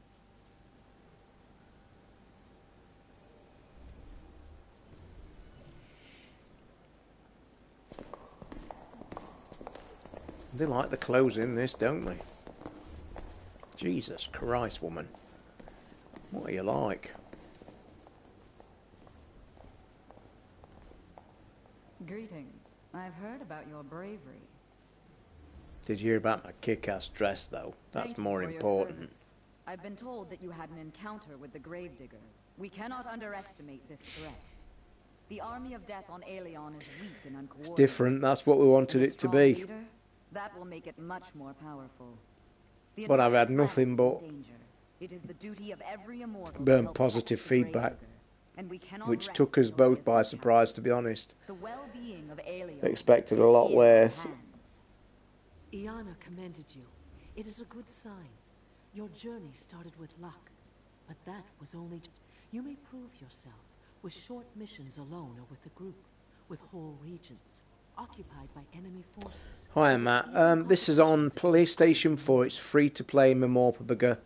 They like the clothes in this, don't they? Jesus Christ, woman. What are you like? Greetings. I've heard about your bravery. Did you hear about my kick-ass dress, though? That's more important. I've been told that you had an encounter with the Gravedigger. We cannot underestimate this threat. The army of death on Aelion is weak and uncoordinated. It's different. That's what we wanted it to be. Leader, that will make it much more powerful. But I've had nothing but it is the duty of every immortal positive feedback, which took us both by surprise, to be honest. The well-being of Aelion Expected a lot worse. Iana commended you. It is a good sign. Your journey started with luck, but that was only... You may prove yourself with short missions alone or with a group, with whole regions, occupied by enemy forces. Hi, Matt. This is on PlayStation 4. It's free to play Memorpabiga.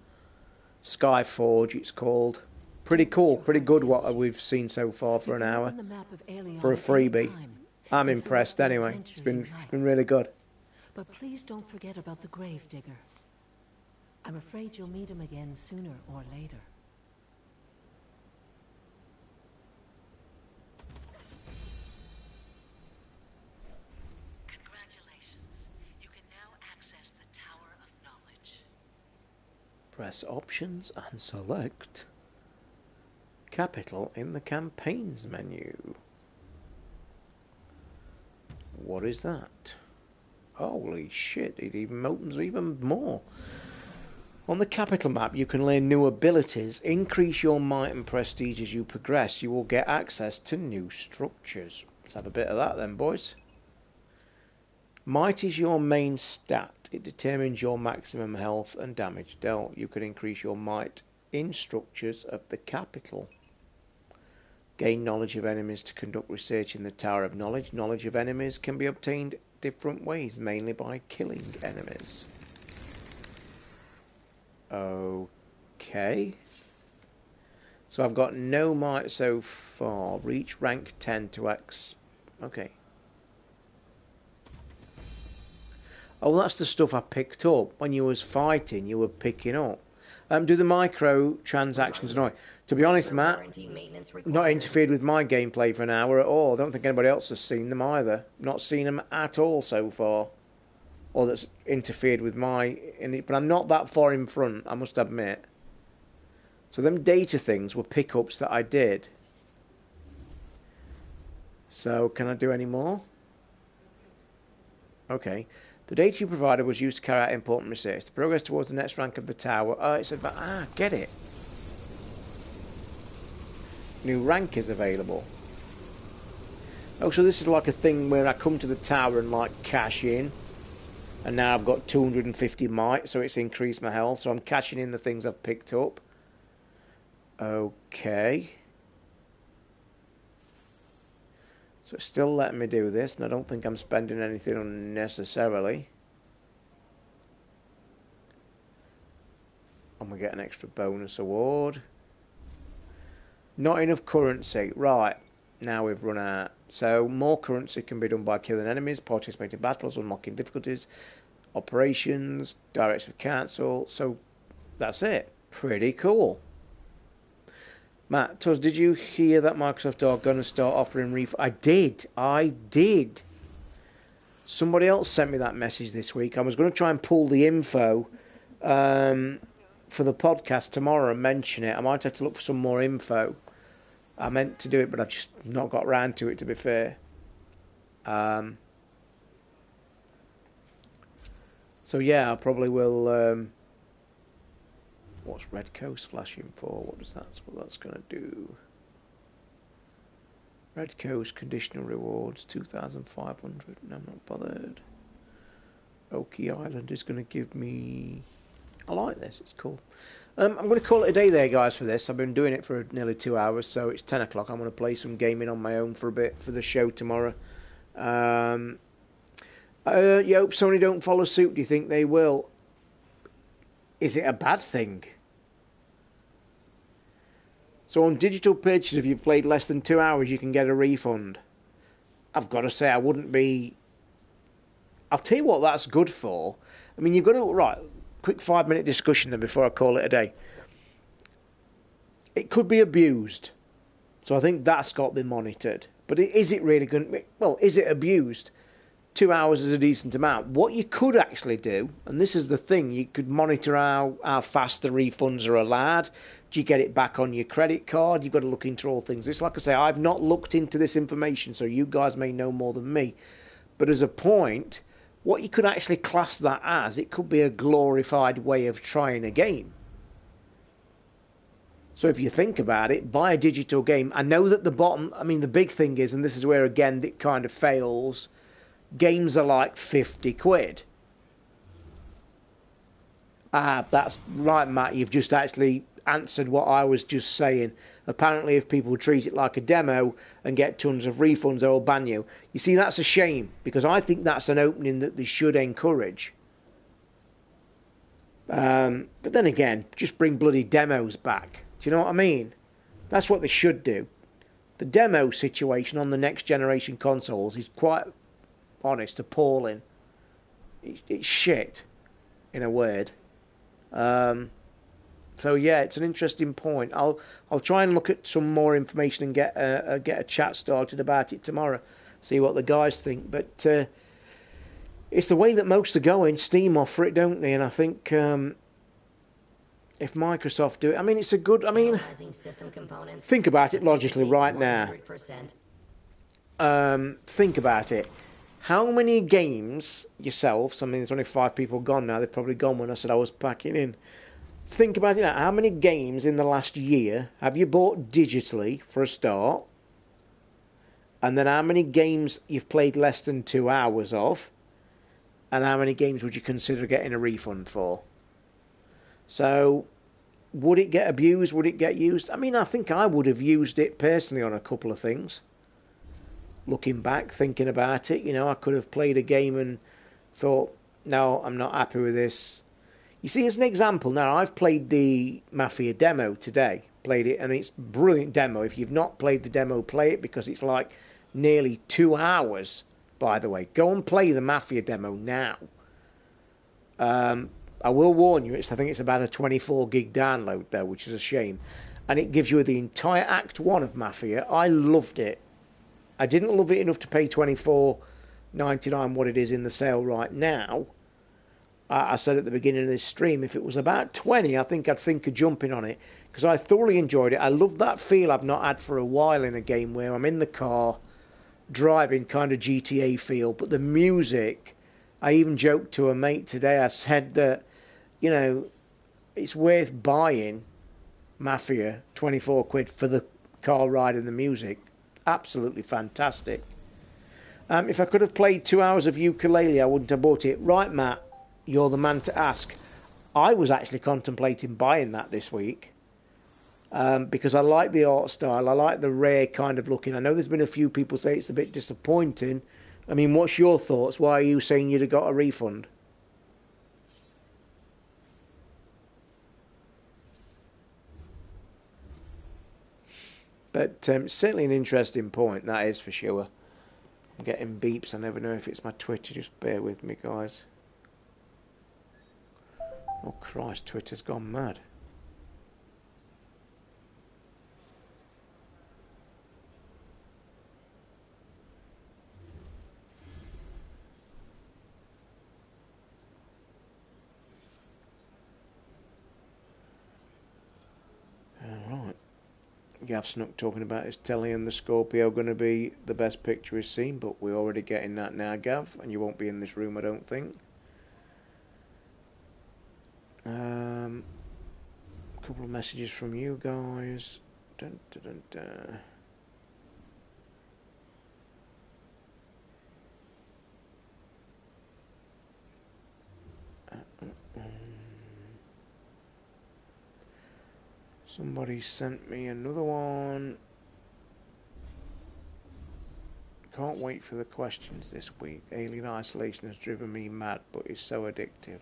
Skyforge, it's called. Pretty cool, pretty good what we've seen so far for an hour. For a freebie. I'm impressed anyway. It's been really good. But please don't forget about the Gravedigger. I'm afraid you'll meet him again sooner or later. Congratulations. You can now access the Tower of Knowledge. Press options and select capital in the campaigns menu. What is that? Holy shit, it even opens even more. On the capital map, you can learn new abilities, increase your might and prestige as you progress. You will get access to new structures. Let's have a bit of that then, boys. Might is your main stat. It determines your maximum health and damage dealt. You can increase your might in structures of the capital. Gain knowledge of enemies to conduct research in the Tower of Knowledge. Knowledge of enemies can be obtained different ways, mainly by killing enemies. Okay. So I've got no might so far. Reach rank 10 to X. Okay. Oh, that's the stuff I picked up. When you was fighting, you were picking up. Do the micro transactions annoy? To be honest, Matt, not interfered with my gameplay for an hour at all. I don't think anybody else has seen them either. Not seen them at all so far. Or that's interfered with my... But I'm not that far in front, I must admit. So them data things were pickups that I did. So, can I do any more? Okay. The data you provided was used to carry out important research. The progress towards the next rank of the tower... it's about... get it. New rank is available. Oh, so this is like a thing where I come to the tower and, like, cash in. And now I've got 250 might, so it's increased my health. So I'm cashing in the things I've picked up. Okay. So it's still letting me do this, and I don't think I'm spending anything unnecessarily. And we get an extra bonus award. Not enough currency. Right. Now we've run out. So more currency can be done by killing enemies, participating in battles, unlocking difficulties, operations, direction of council. So that's it. Pretty cool. Matt, Tuz, did you hear that Microsoft are going to start offering I did. Somebody else sent me that message this week. I was going to try and pull the info for the podcast tomorrow and mention it. I might have to look for some more info. I meant to do it, but I've just not got round to it, to be fair. So yeah, I probably will... what's Red Coast flashing for? What that's going to do? Red Coast conditional rewards 2,500. No, I'm not bothered. Oki Island is going to give me... I like this. It's cool. I'm going to call it a day there, guys, for this. I've been doing it for nearly 2 hours, so it's 10 o'clock. I'm going to play some gaming on my own for a bit for the show tomorrow. You hope Sony don't follow suit. Do you think they will? Is it a bad thing? So on digital purchases, if you've played less than 2 hours, you can get a refund. I've got to say, I wouldn't be... I'll tell you what that's good for. I mean, you've got to... Right, quick 5-minute discussion then before I call it a day. It could be abused. So I think that's got to be monitored. But is it really going to be... Well, is it abused? 2 hours is a decent amount. What you could actually do, and this is the thing, you could monitor how fast the refunds are allowed. Do you get it back on your credit card? You've got to look into all things. It's like I say, I've not looked into this information, so you guys may know more than me. But as a point, what you could actually class that as, it could be a glorified way of trying a game. So if you think about it, buy a digital game. I know that the bottom, I mean, the big thing is, and this is where, again, it kind of fails, games are like 50 quid. That's right, Matt. You've just actually answered what I was just saying. Apparently, if people treat it like a demo and get tons of refunds, they'll ban you. You see, that's a shame, because I think that's an opening that they should encourage. But then again, just bring bloody demos back. Do you know what I mean? That's what they should do. The demo situation on the next generation consoles is quite honest, appalling. It's shit, in a word. So yeah, it's an interesting point. I'll try and look at some more information and get a chat started about it tomorrow. See what the guys think. But it's the way that most are going. Steam offer it, don't they? And I think if Microsoft do it, I mean, it's a good. I mean, think about it logically right now. Think about it. How many games yourselves, I mean, there's only 5 people gone now, they've probably gone when I said I was packing in. Think about it now, how many games in the last year have you bought digitally for a start? And then how many games you've played less than 2 hours of? And how many games would you consider getting a refund for? So, would it get abused? Would it get used? I mean, I think I would have used it personally on a couple of things. Looking back, thinking about it, you know, I could have played a game and thought, no, I'm not happy with this. You see, as an example, now I've played the Mafia demo today. Played it, and it's a brilliant demo. If you've not played the demo, play it, because it's like nearly 2 hours, by the way. Go and play the Mafia demo now. I will warn you, I think it's about a 24 gig download, though, which is a shame. And it gives you the entire Act 1 of Mafia. I loved it. I didn't love it enough to pay $24.99 what it is in the sale right now. I said at the beginning of this stream, if it was about 20, I think I'd think of jumping on it, because I thoroughly enjoyed it. I love that feel I've not had for a while in a game, where I'm in the car, driving, kind of GTA feel. But the music, I even joked to a mate today, I said that, you know, it's worth buying Mafia, 24 quid for the car ride and the music. Absolutely fantastic. If I could have played 2 hours of ukulele, I wouldn't have bought it. Right, Matt, you're the man to ask. I was actually contemplating buying that this week, because I like the art style. I like the rare kind of looking. I know there's been a few people say it's a bit disappointing. I mean, what's your thoughts? Why are you saying you'd have got a refund? But certainly an interesting point, that is for sure. I'm getting beeps. I never know if it's my Twitter. Just bear with me, guys. Oh, Christ, Twitter's gone mad. Alright. Gav Snook talking about is Telly and the Scorpio going to be the best picture he's seen, but we're already getting that now, Gav, and you won't be in this room, I don't think. A couple of messages from you guys. Dun, dun, dun, dun. Somebody sent me another one. Can't wait for the questions this week. Alien Isolation has driven me mad, but it's so addictive.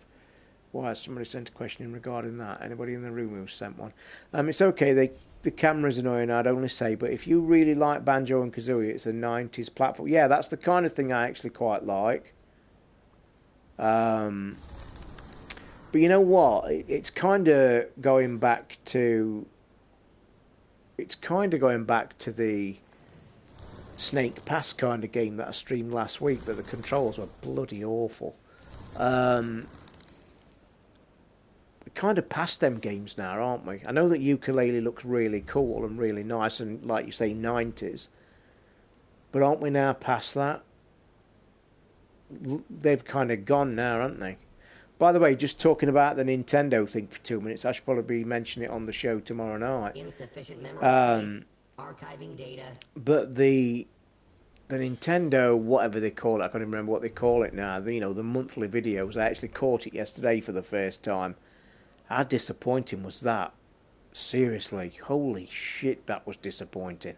Why has somebody sent a question in regarding that? Anybody in the room who sent one? It's okay. The camera's annoying, I'd only say. But if you really like Banjo and Kazooie, it's a 90s platform. Yeah, that's the kind of thing I actually quite like. But you know what? It's kind of going back to... It's kind of going back to the Snake Pass kind of game that I streamed last week, but the controls were bloody awful. We're kind of past them games now, aren't we? I know that Ukulele looks really cool and really nice and, like you say, 90s. But aren't we now past that? They've kind of gone now, aren't they? By the way, just talking about the Nintendo thing for 2 minutes, I should probably mention it on the show tomorrow night. Insufficient memory space, archiving data. But the Nintendo, whatever they call it, I can't even remember what they call it now. The monthly videos. I actually caught it yesterday for the first time. How disappointing was that? Seriously, holy shit, that was disappointing.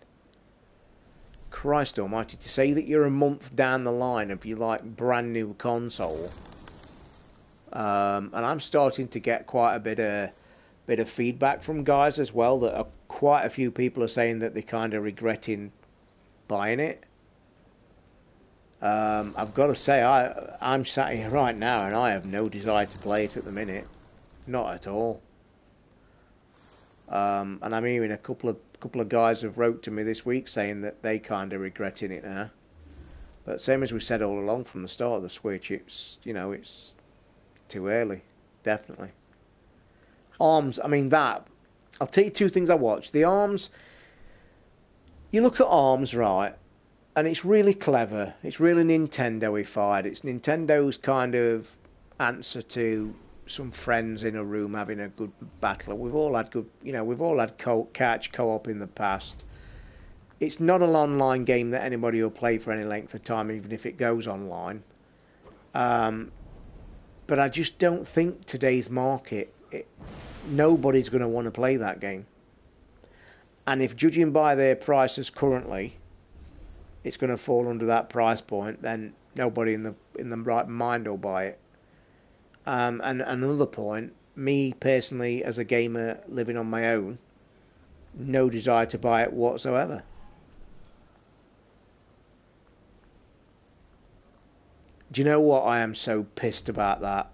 Christ almighty, to say that you're a month down the line of your like brand new console, and I'm starting to get quite a bit of feedback from guys as well, that quite a few people are saying that they're kind of regretting buying it. I've got to say, I'm sat here right now and I have no desire to play it at the minute. Not at all. And I'm hearing a couple of guys have wrote to me this week saying that they kind of regretting it now. But same as we said all along from the start of the Switch, it's too early, definitely. ARMS, I mean that. I'll tell you two things I watched. The ARMS, you look at ARMS, right, and it's really clever. It's really Nintendo-ified. It's Nintendo's kind of answer to some friends in a room having a good battle. We've all had good, we've all had couch co-op in the past. It's not an online game that anybody will play for any length of time, even if it goes online. But I just don't think today's market, nobody's going to want to play that game. And if judging by their prices currently, it's going to fall under that price point, then nobody in the right mind will buy it. And another point, me personally as a gamer living on my own, no desire to buy it whatsoever. Do you know what? I am so pissed about that.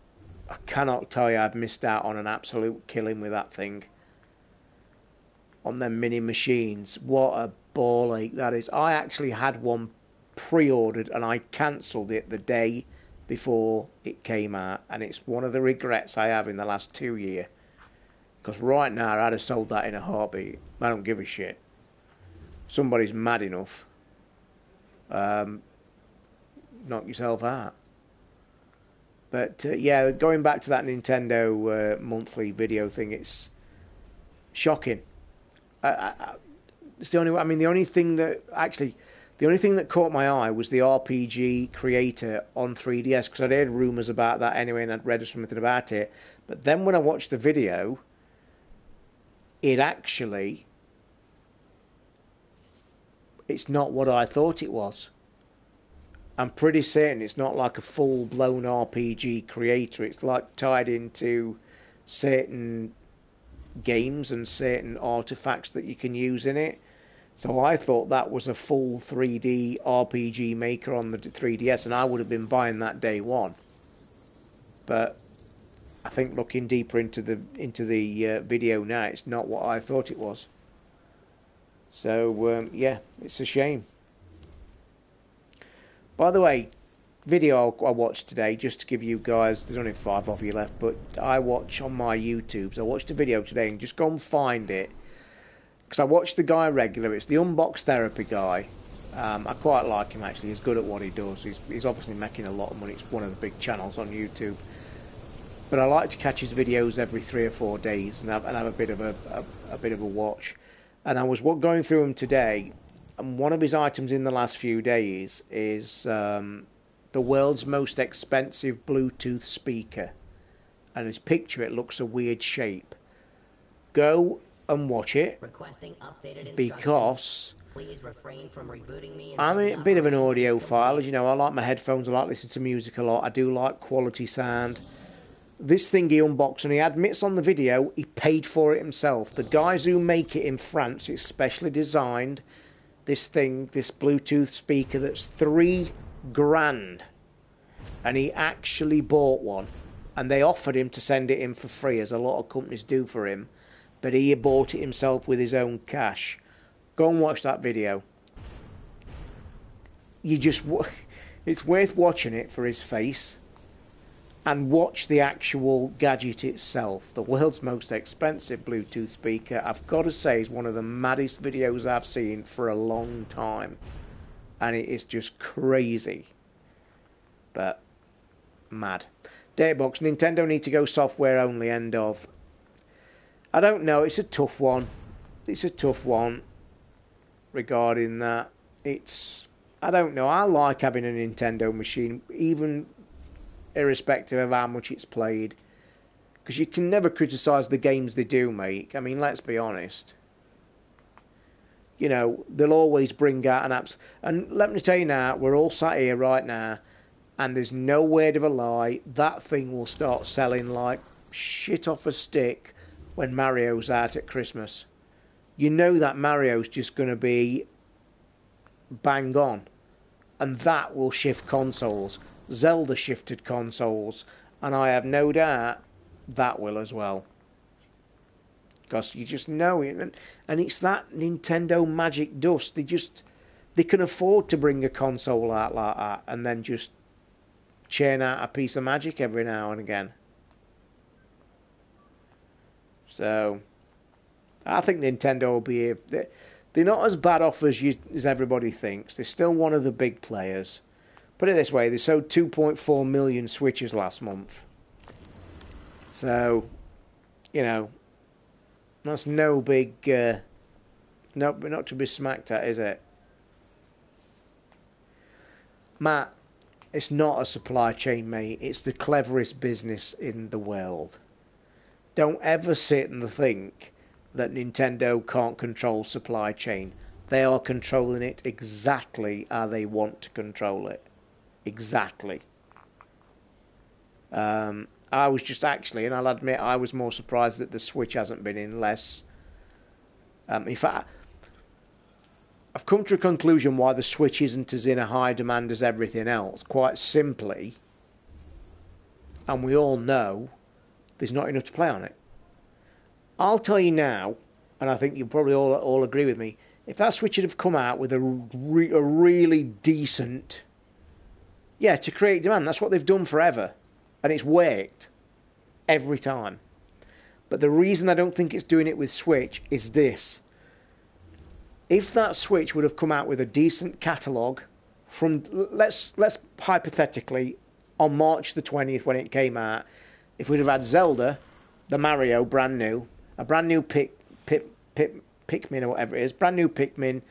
I cannot tell you I've missed out on an absolute killing with that thing. On them mini machines. What a ball ache that is. I actually had one pre-ordered and I cancelled it the day before it came out, and it's one of the regrets I have in the last 2 years. Because right now I'd have sold that in a heartbeat. I don't give a shit. Somebody's mad enough. Knock yourself out. But yeah, going back to that Nintendo monthly video thing, it's shocking. It's the only. I mean, the only thing that caught my eye was the RPG creator on 3DS, because I'd heard rumours about that anyway and I'd read something about it. But then when I watched the video, it's not what I thought it was. I'm pretty certain it's not like a full-blown RPG creator. It's like tied into certain games and certain artifacts that you can use in it. So I thought that was a full 3D RPG maker on the 3DS, and I would have been buying that day one. But I think looking deeper into the video now, it's not what I thought it was. So yeah, it's a shame. By the way, video I watched today, just to give you guys, there's only 5 of you left, but I watch on my YouTubes. I watched a video today, and just go and find it. Because I watch the guy regular. It's the Unbox Therapy guy. I quite like him, actually. He's good at what he does. He's obviously making a lot of money. It's one of the big channels on YouTube. But I like to catch his videos every 3 or 4 days and have a bit of a watch. And I was going through them today, and one of his items in the last few days is the world's most expensive Bluetooth speaker. And his picture, it looks a weird shape. Go and watch it, because please refrain from rebooting me. I'm a bit of an audiophile, as you know. I like my headphones, I like listening to music a lot, I do like quality sound. This thing he unboxed, and he admits on the video he paid for it himself. The guys who make it in France, it's specially designed. This thing, this Bluetooth speaker that's $3,000, and he actually bought one, and they offered him to send it in for free, as a lot of companies do for him. But he bought it himself with his own cash. Go and watch that video. it's worth watching it for his face, and watch the actual gadget itself. The world's most expensive Bluetooth speaker, I've got to say, is one of the maddest videos I've seen for a long time, and it is just crazy, but mad. Datebox, Nintendo need to go software only, end of. I don't know, it's a tough one. It's a tough one regarding that. I don't know, I like having a Nintendo machine, even irrespective of how much it's played. Because you can never criticise the games they do make. I mean, let's be honest. You know, they'll always bring out an app. And let me tell you now, we're all sat here right now, and there's no word of a lie, that thing will start selling like shit off a stick when Mario's out at Christmas. You know that Mario's just going to be bang on. And that will shift consoles. Zelda shifted consoles. And I have no doubt that will as well. Because you just know it. And it's that Nintendo magic dust. They can afford to bring a console out like that and then just churn out a piece of magic every now and again. So, I think Nintendo will be here. They're not as bad off as everybody thinks. They're still one of the big players. Put it this way, they sold 2.4 million Switches last month. So, you know, that's no big, not to be smacked at, is it? Matt, it's not a supply chain, mate. It's the cleverest business in the world. Don't ever sit and think that Nintendo can't control supply chain. They are controlling it exactly how they want to control it. Exactly. I was just actually, and I'll admit, I was more surprised that the Switch hasn't been in less. In fact, I've come to a conclusion why the Switch isn't as in a high demand as everything else. Quite simply, and we all know, there's not enough to play on it. I'll tell you now, and I think you'll probably all agree with me, if that Switch had have come out with a really decent... Yeah, to create demand. That's what they've done forever. And it's worked. Every time. But the reason I don't think it's doing it with Switch is this. If that Switch would have come out with a decent catalogue from... Let's hypothetically, on March the 20th when it came out, if we'd have had Zelda, the Mario, brand new, a brand new Pikmin or whatever it is, brand new Pikmin,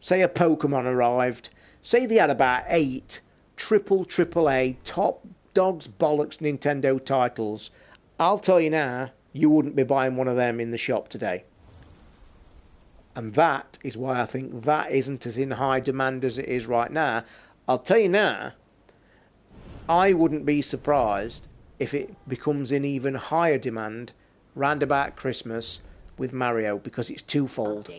say a Pokemon arrived, say they had about 8 AAA top dogs bollocks Nintendo titles, I'll tell you now, you wouldn't be buying one of them in the shop today. And that is why I think that isn't as in high demand as it is right now. I'll tell you now, I wouldn't be surprised if it becomes in even higher demand round about Christmas with Mario, because it's twofold.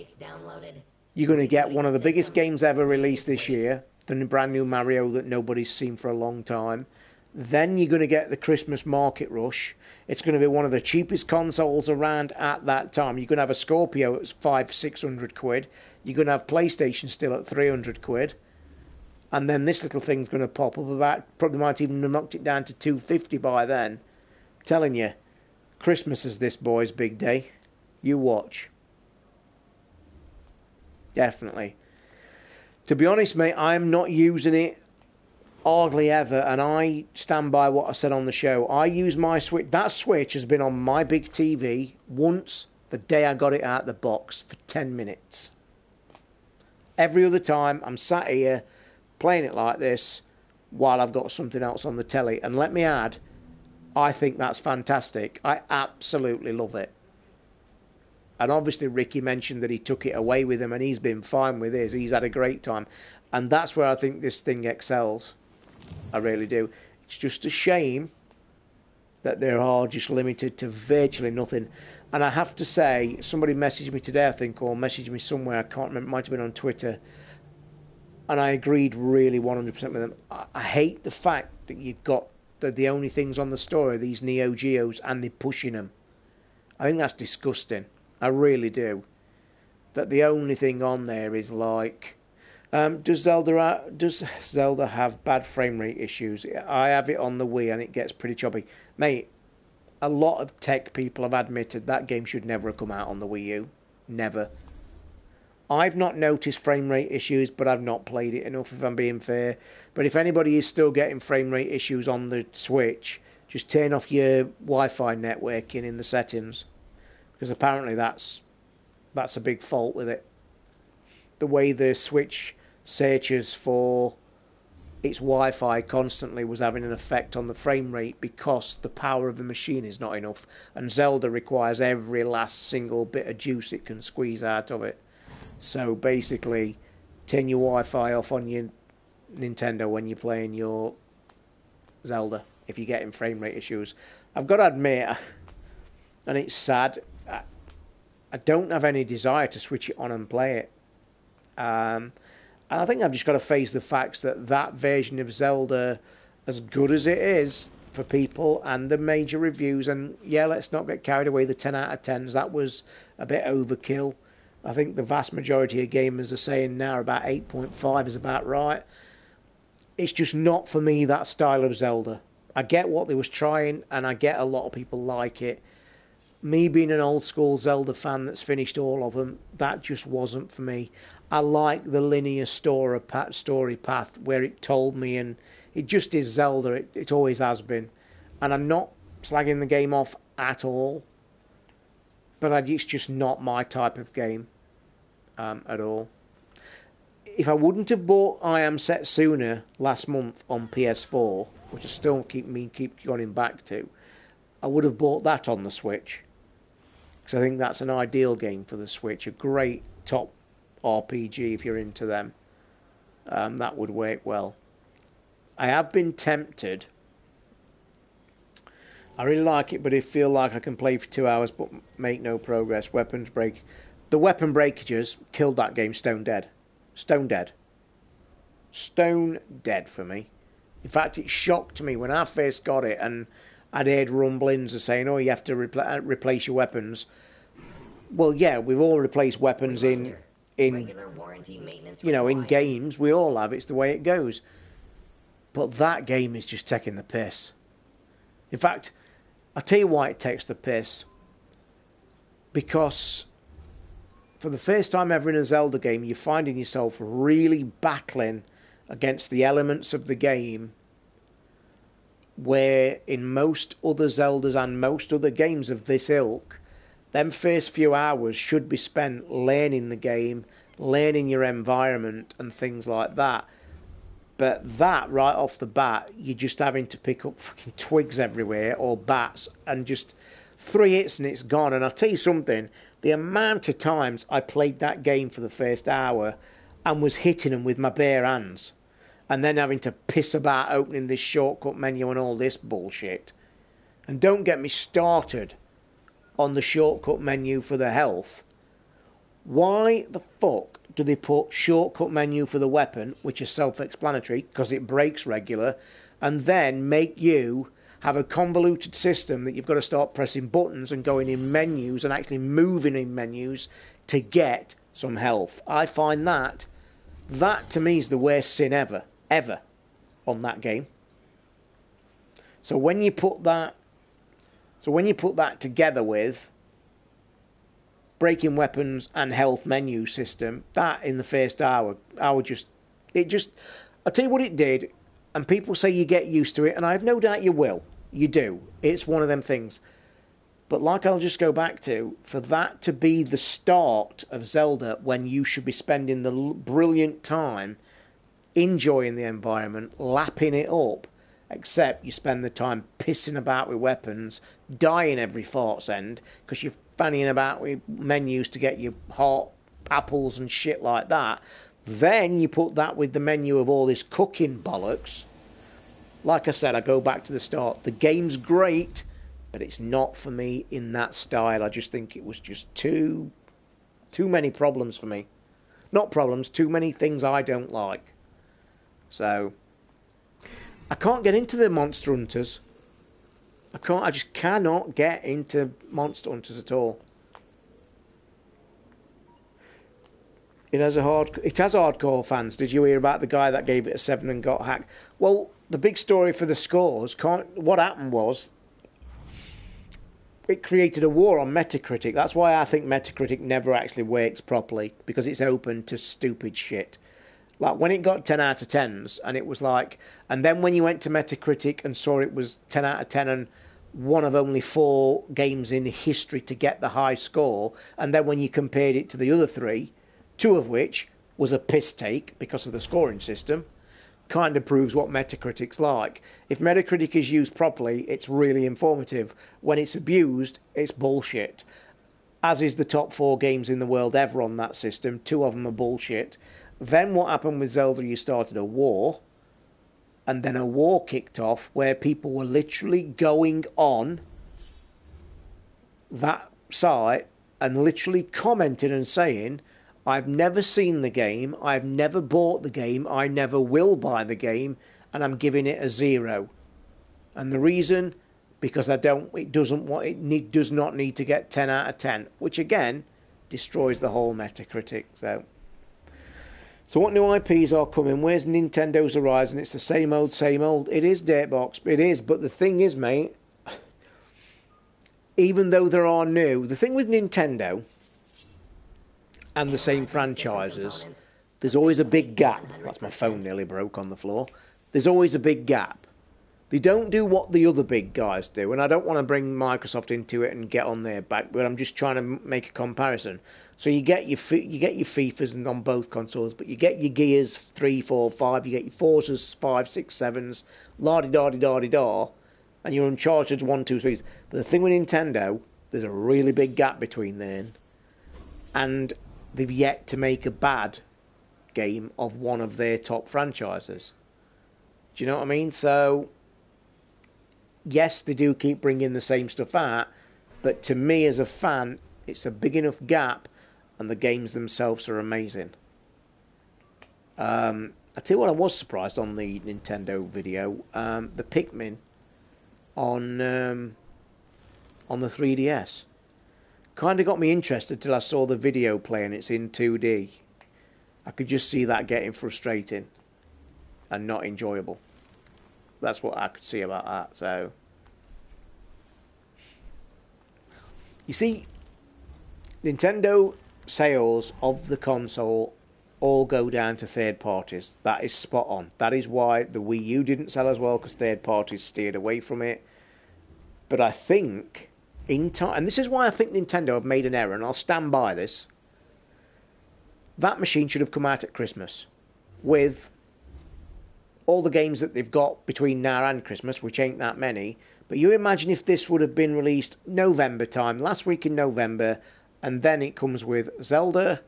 You're going to get one of the biggest games ever released this year, the brand new Mario that nobody's seen for a long time. Then you're going to get the Christmas market rush. It's going to be one of the cheapest consoles around at that time. You're going to have a Scorpio at 500-600 quid. You're going to have PlayStation still at 300 quid. And then this little thing's going to pop up about, probably might even have knocked it down to 250 by then. I'm telling you, Christmas is this boy's big day. You watch. Definitely. To be honest, mate, I'm not using it hardly ever, and I stand by what I said on the show. I use my Switch. That Switch has been on my big TV once the day I got it out of the box for 10 minutes. Every other time, I'm sat here playing it like this while I've got something else on the telly. And let me add, I think that's fantastic. I absolutely love it. And obviously Ricky mentioned that he took it away with him and he's been fine with his. He's had a great time. And that's where I think this thing excels. I really do. It's just a shame that they are just limited to virtually nothing. And I have to say, somebody messaged me today, I think, or messaged me somewhere, I can't remember, it might have been on Twitter, and I agreed really 100% with them. I hate the fact that you've got the only things on the store are these Neo Geos and they're pushing them. I think that's disgusting. I really do. That the only thing on there is like Does Zelda have bad frame rate issues? I have it on the Wii and it gets pretty choppy. Mate, a lot of tech people have admitted that game should never have come out on the Wii U. Never. I've not noticed frame rate issues, but I've not played it enough, if I'm being fair. But if anybody is still getting frame rate issues on the Switch, just turn off your Wi-Fi networking in the settings. Because apparently that's a big fault with it. The way the Switch searches for its Wi-Fi constantly was having an effect on the frame rate because the power of the machine is not enough. And Zelda requires every last single bit of juice it can squeeze out of it. So basically, turn your Wi-Fi off on your Nintendo when you're playing your Zelda if you're getting frame rate issues. I've got to admit, and it's sad, I don't have any desire to switch it on and play it. And I think I've just got to face the facts that that version of Zelda, as good as it is for people and the major reviews, and yeah, let's not get carried away, the 10 out of 10s, that was a bit overkill. I think the vast majority of gamers are saying now about 8.5 is about right. It's just not for me, that style of Zelda. I get what they was trying, and I get a lot of people like it. Me being an old school Zelda fan that's finished all of them, that just wasn't for me. I like the linear story path where it told me, and it just is Zelda. It always has been. And I'm not slagging the game off at all. But it's just not my type of game at all. If I wouldn't have bought I Am Setsuna last month on PS4, which I still keep going back to, I would have bought that on the Switch. Because I think that's an ideal game for the Switch. A great top RPG if you're into them. That would work well. I have been tempted. I really like it, but I feel like I can play for 2 hours but make no progress. Weapons break. The weapon breakages killed that game stone dead. Stone dead. Stone dead for me. In fact, it shocked me when I first got it and I'd heard rumblings of saying, oh, you have to replace your weapons. Well, yeah, we've all replaced weapons in regular warranty maintenance in games. We all have. It's the way it goes. But that game is just taking the piss. In fact, I'll tell you why it takes the piss. Because for the first time ever in a Zelda game, you're finding yourself really battling against the elements of the game where in most other Zeldas and most other games of this ilk, them first few hours should be spent learning the game, learning your environment and things like that. But that, right off the bat, you're just having to pick up fucking twigs everywhere or bats and just 3 hits and it's gone. And I'll tell you something, the amount of times I played that game for the first hour and was hitting them with my bare hands and then having to piss about opening this shortcut menu and all this bullshit. And don't get me started on the shortcut menu for the health. Why the fuck do they put shortcut menu for the weapon, which is self-explanatory because it breaks regular, and then make you have a convoluted system that you've got to start pressing buttons and going in menus and actually moving in menus to get some health? I find that to me is the worst sin ever on that game. So when you put that together with breaking weapons and health menu system, that in the first hour, I'll tell you what it did, and people say you get used to it, and I have no doubt you will. You do. It's one of them things. But like I'll just go back to, for that to be the start of Zelda when you should be spending the brilliant time enjoying the environment, lapping it up, except you spend the time pissing about with weapons, dying every fart's end, because you're fannying about with menus to get your heart apples and shit like that. Then you put that with the menu of all this cooking bollocks. Like I said, I go back to the start. The game's great, but it's not for me in that style. I just think it was just too many problems for me. Not problems, too many things I don't like. So I can't get into the Monster Hunters. I just cannot get into Monster Hunters at all. It has hardcore fans. Did you hear about the guy that gave it a 7 and got hacked? Well, the big story for the scores, what happened was it created a war on Metacritic. That's why I think Metacritic never actually works properly, because it's open to stupid shit. Like when it got 10 out of 10s, and it was like, and then when you went to Metacritic and saw it was 10 out of 10 and one of only 4 games in history to get the high score, and then when you compared it to the other 3, 2 of which was a piss take because of the scoring system, kind of proves what Metacritic's like. If Metacritic is used properly, it's really informative. When it's abused, it's bullshit. As is the top 4 games in the world ever on that system. 2 of them are bullshit. Then what happened with Zelda, you started a war, and then a war kicked off where people were literally going on that site and literally commenting and saying, I've never seen the game, I've never bought the game, I never will buy the game, and I'm giving it a 0. And the reason, because it does not need to get 10 out of 10, which again destroys the whole Metacritic. So what new IPs are coming? Where's Nintendo's Horizon? It's the same old, same old. It is Dirtbox, it is. But the thing is, mate, even though there are new, the thing with Nintendo and the same franchises, there's always a big gap. That's my phone nearly broke on the floor. There's always a big gap. They don't do what the other big guys do, and I don't want to bring Microsoft into it and get on their back, but I'm just trying to make a comparison. So you get your FIFAs on both consoles, but you get your Gears 3, 4, 5, you get your Forzas 5, 6, 7s, la-di-da-di-da-di-da, and your Uncharted 1, 2, 3s. But the thing with Nintendo, there's a really big gap between them, and they've yet to make a bad game of one of their top franchises. Do you know what I mean? So, yes, they do keep bringing the same stuff out, but to me as a fan, it's a big enough gap, and the games themselves are amazing. I tell you what, I was surprised on the Nintendo video, the Pikmin on the 3DS. Kind of got me interested till I saw the video play and it's in 2D. I could just see that getting frustrating and not enjoyable. That's what I could see about that. So, you see, Nintendo sales of the console all go down to third parties. That is spot on. That is why the Wii U didn't sell as well, because third parties steered away from it. But I think in time, and this is why I think Nintendo have made an error, and I'll stand by this. That machine should have come out at Christmas with all the games that they've got between now and Christmas, which ain't that many. But you imagine if this would have been released November time, last week in November, and then it comes with Zelda,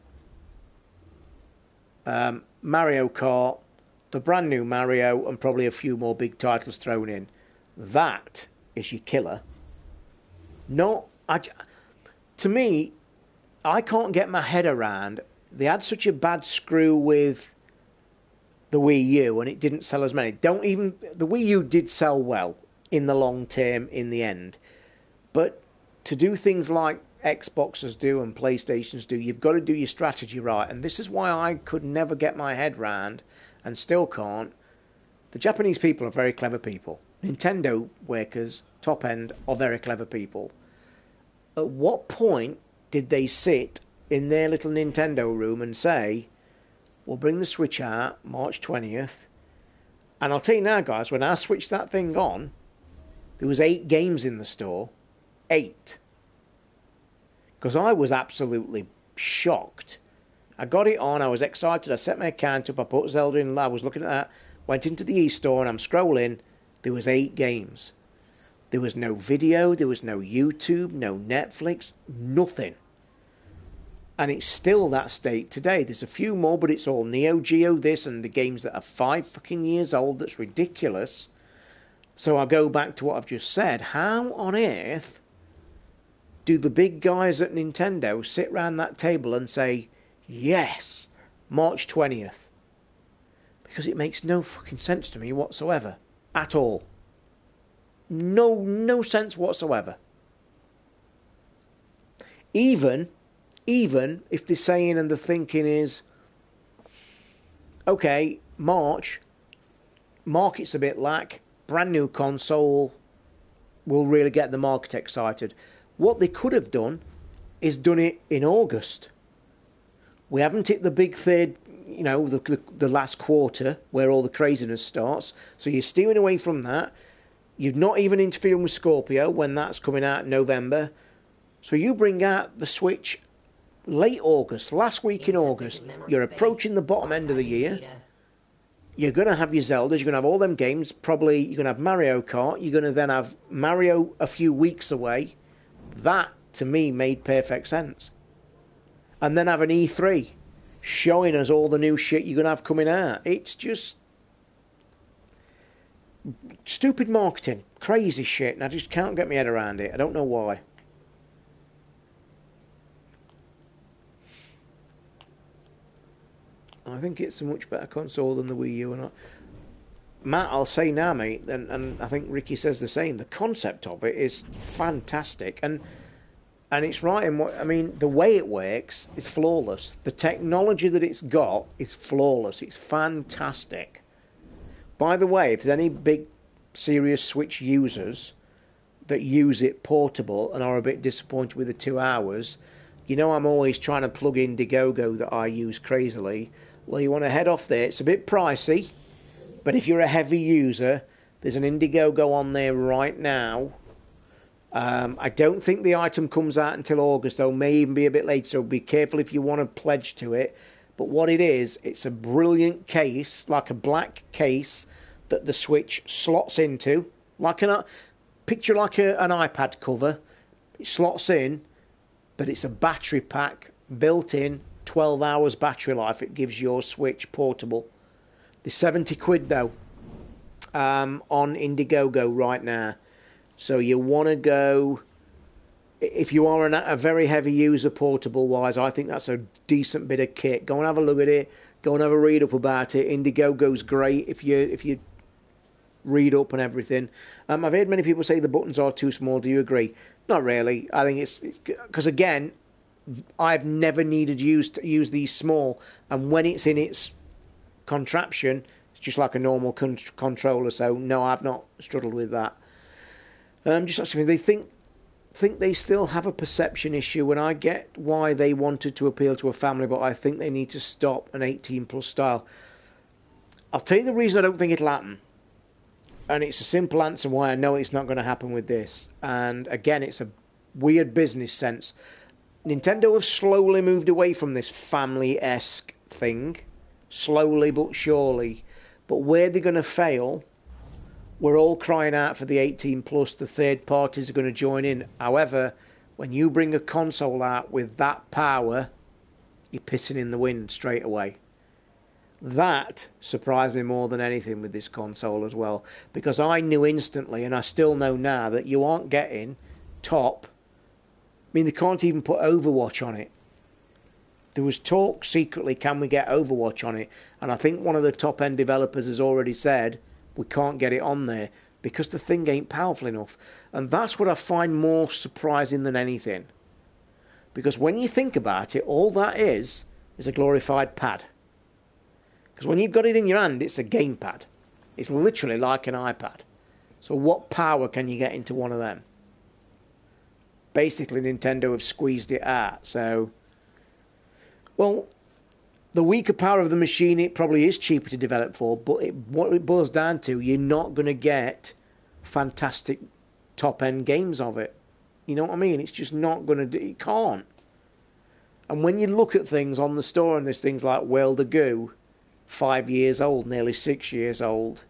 Mario Kart, the brand new Mario, and probably a few more big titles thrown in. That is your killer. To me, I can't get my head around. They had such a bad screw with the Wii U, and it didn't sell as many. The Wii U did sell well in the long term, in the end. But to do things like Xboxes do and PlayStations do, you've got to do your strategy right. And this is why I could never get my head round, and still can't. The Japanese people are very clever people. Nintendo workers, top end, are very clever people. At what point did they sit in their little Nintendo room and say, we'll bring the Switch out March 20th. And I'll tell you now, guys, when I switched that thing on, there was 8 games in the store. 8. Because I was absolutely shocked. I got it on, I was excited, I set my account up, I put Zelda in, I was looking at that, went into the eStore and I'm scrolling, there was 8 games. There was no video, there was no YouTube, no Netflix, nothing. And it's still that state today. There's a few more, but it's all Neo Geo this and the games that are 5 fucking years old. That's ridiculous. So I go back to what I've just said. How on earth do the big guys at Nintendo sit round that table and say, yes, March 20th? Because it makes no fucking sense to me whatsoever. At all. No sense whatsoever. Even if they're saying and the thinking is, okay, March, market's a bit lack, brand new console will really get the market excited. What they could have done is done it in August. We haven't hit the big third, you know, the last quarter where all the craziness starts. So you're steering away from that. You're not even interfering with Scorpio when that's coming out in November. So you bring out the Switch late August, last week in August. You're approaching the bottom end of the year. You're going to have your Zeldas. You're going to have all them games. Probably you're going to have Mario Kart. You're going to then have Mario a few weeks away. That, to me, made perfect sense. And then have an E3 showing us all the new shit you're going to have coming out. It's just stupid marketing. Crazy shit. And I just can't get my head around it. I don't know why. I think it's a much better console than the Wii U. And Matt, I'll say now, mate, and I think Ricky says the same. The concept of it is fantastic, and it's right in what I mean. The way it works is flawless. The technology that it's got is flawless. It's fantastic. By the way, if there's any big, serious Switch users that use it portable and are a bit disappointed with the 2 hours, you know I'm always trying to plug in Indiegogo that I use crazily. Well, you want to head off there. It's a bit pricey, but if you're a heavy user, there's an Indiegogo on there right now. I don't think the item comes out until August, though. May even be a bit late, so be careful if you want to pledge to it. But what it is, it's a brilliant case, like a black case that the Switch slots into. Picture like an iPad cover. It slots in, but it's a battery pack built in. 12 hours battery life it gives your Switch portable. The 70 quid though on Indiegogo right now. So you want to go, if you are a very heavy user portable wise, I think that's a decent bit of kit. Go and have a look at it. Go and have a read up about it. Indiegogo's great if you read up and everything. I've heard many people say the buttons are too small. Do you agree? Not really. I think it's because again, I've never needed to use these small, and when it's in its contraption, it's just like a normal controller. So no, I've not struggled with that. Just asking, they think they still have a perception issue, and I get why they wanted to appeal to a family, but I think they need to stop an 18+ style. I'll tell you the reason I don't think it'll happen, and it's a simple answer why I know it's not going to happen with this. And again, it's a weird business sense. Nintendo have slowly moved away from this family-esque thing, slowly but surely. But where they're going to fail, we're all crying out for the 18+, the third parties are going to join in. However, when you bring a console out with that power, you're pissing in the wind straight away. That surprised me more than anything with this console as well, because I knew instantly, and I still know now, that you aren't getting top. I mean, they can't even put Overwatch on it. There was talk secretly, can we get Overwatch on it? And I think one of the top-end developers has already said, we can't get it on there because the thing ain't powerful enough. And that's what I find more surprising than anything. Because when you think about it, all that is a glorified pad. Because when you've got it in your hand, it's a gamepad. It's literally like an iPad. So what power can you get into one of them? Basically, Nintendo have squeezed it out. So, well, the weaker power of the machine, it probably is cheaper to develop for. But what it boils down to, you're not going to get fantastic top-end games of it. You know what I mean? It's just not going to do. It can't. And when you look at things on the store, and there's things like World of Goo, 5 years old, nearly 6 years old.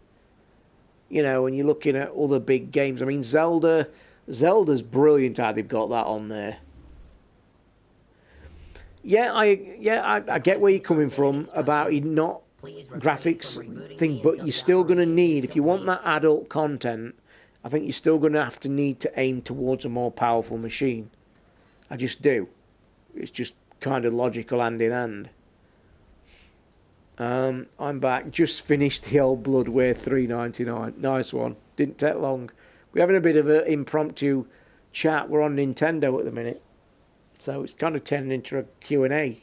You know, and you're looking at other big games. I mean, Zelda's brilliant how they've got that on there. I get where you're coming from about it not graphics thing, but you're still going to need, if you want that adult content, I think you're still going to have to need to aim towards a more powerful machine. I just do. It's just kind of logical hand in hand. I'm back. Just finished the old Bloodware $3.99. Nice one. Didn't take long. We're having a bit of an impromptu chat. We're on Nintendo at the minute. So it's kind of turning into a Q&A,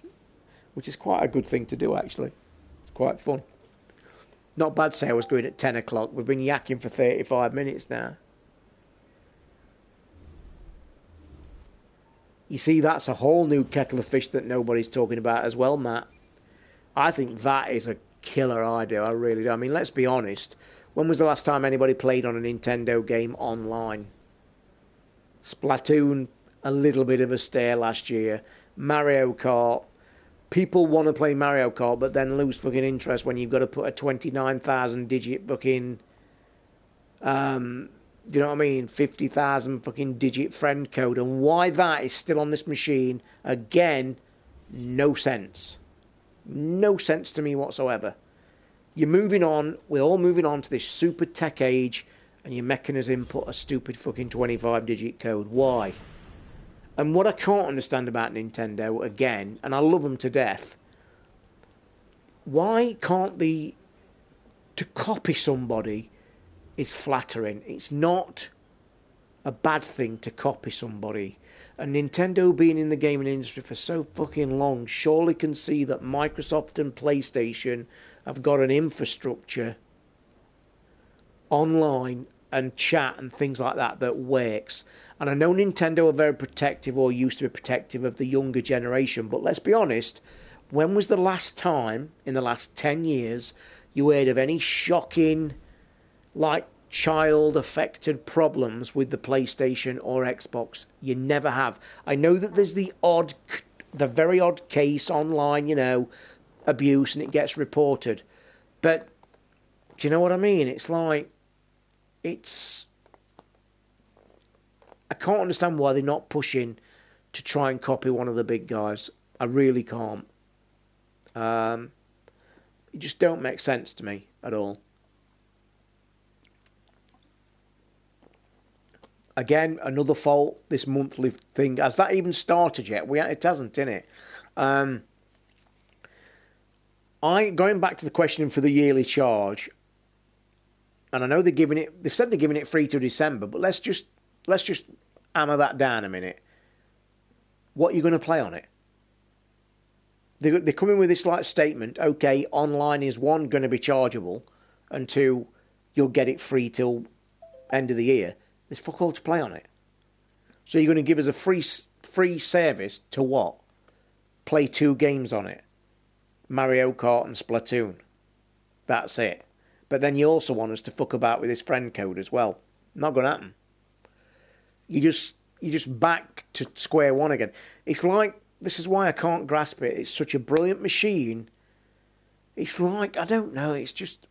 which is quite a good thing to do, actually. It's quite fun. Not bad to say I was going at 10 o'clock. We've been yakking for 35 minutes now. You see, that's a whole new kettle of fish that nobody's talking about as well, Matt. I think that is a killer idea. I really do. I mean, let's be honest. When was the last time anybody played on a Nintendo game online? Splatoon, a little bit of a stare last year. Mario Kart. People want to play Mario Kart, but then lose fucking interest when you've got to put a 29,000 digit fucking, do you know what I mean? 50,000 fucking digit friend code. And why that is still on this machine, again, no sense. No sense to me whatsoever. You're moving on, we're all moving on to this super tech age, and your mechanism put a stupid fucking 25 digit code. Why? And what I can't understand about Nintendo, again, and I love them to death, why can't to copy somebody is flattering. It's not a bad thing to copy somebody. And Nintendo, being in the gaming industry for so fucking long, surely can see that Microsoft and PlayStation have got an infrastructure online and chat and things like that works. And I know Nintendo are very protective, or used to be protective, of the younger generation, but let's be honest, when was the last time in the last 10 years you heard of any shocking, like, child affected problems with the PlayStation or Xbox? You never have. I know that there's the very odd case online, you know, abuse, and it gets reported, but do you know what I mean? It's like, I can't understand why they're not pushing to try and copy one of the big guys. I really can't. It just don't make sense to me at all. Again, another fault, this monthly thing. Has that even started yet? It hasn't, innit? Going back to the question for the yearly charge, and I know they've said they're giving it free till December, but let's just hammer that down a minute. What are you going to play on it? They're coming with this like statement, okay, online is 1, going to be chargeable, and 2, you'll get it free till end of the year. There's fuck all to play on it. So you're going to give us a free service to what? Play 2 games on it. Mario Kart and Splatoon. That's it. But then you also want us to fuck about with this friend code as well. Not going to happen. You just back to square one again. It's like, this is why I can't grasp it. It's such a brilliant machine. It's like, I don't know, it's just,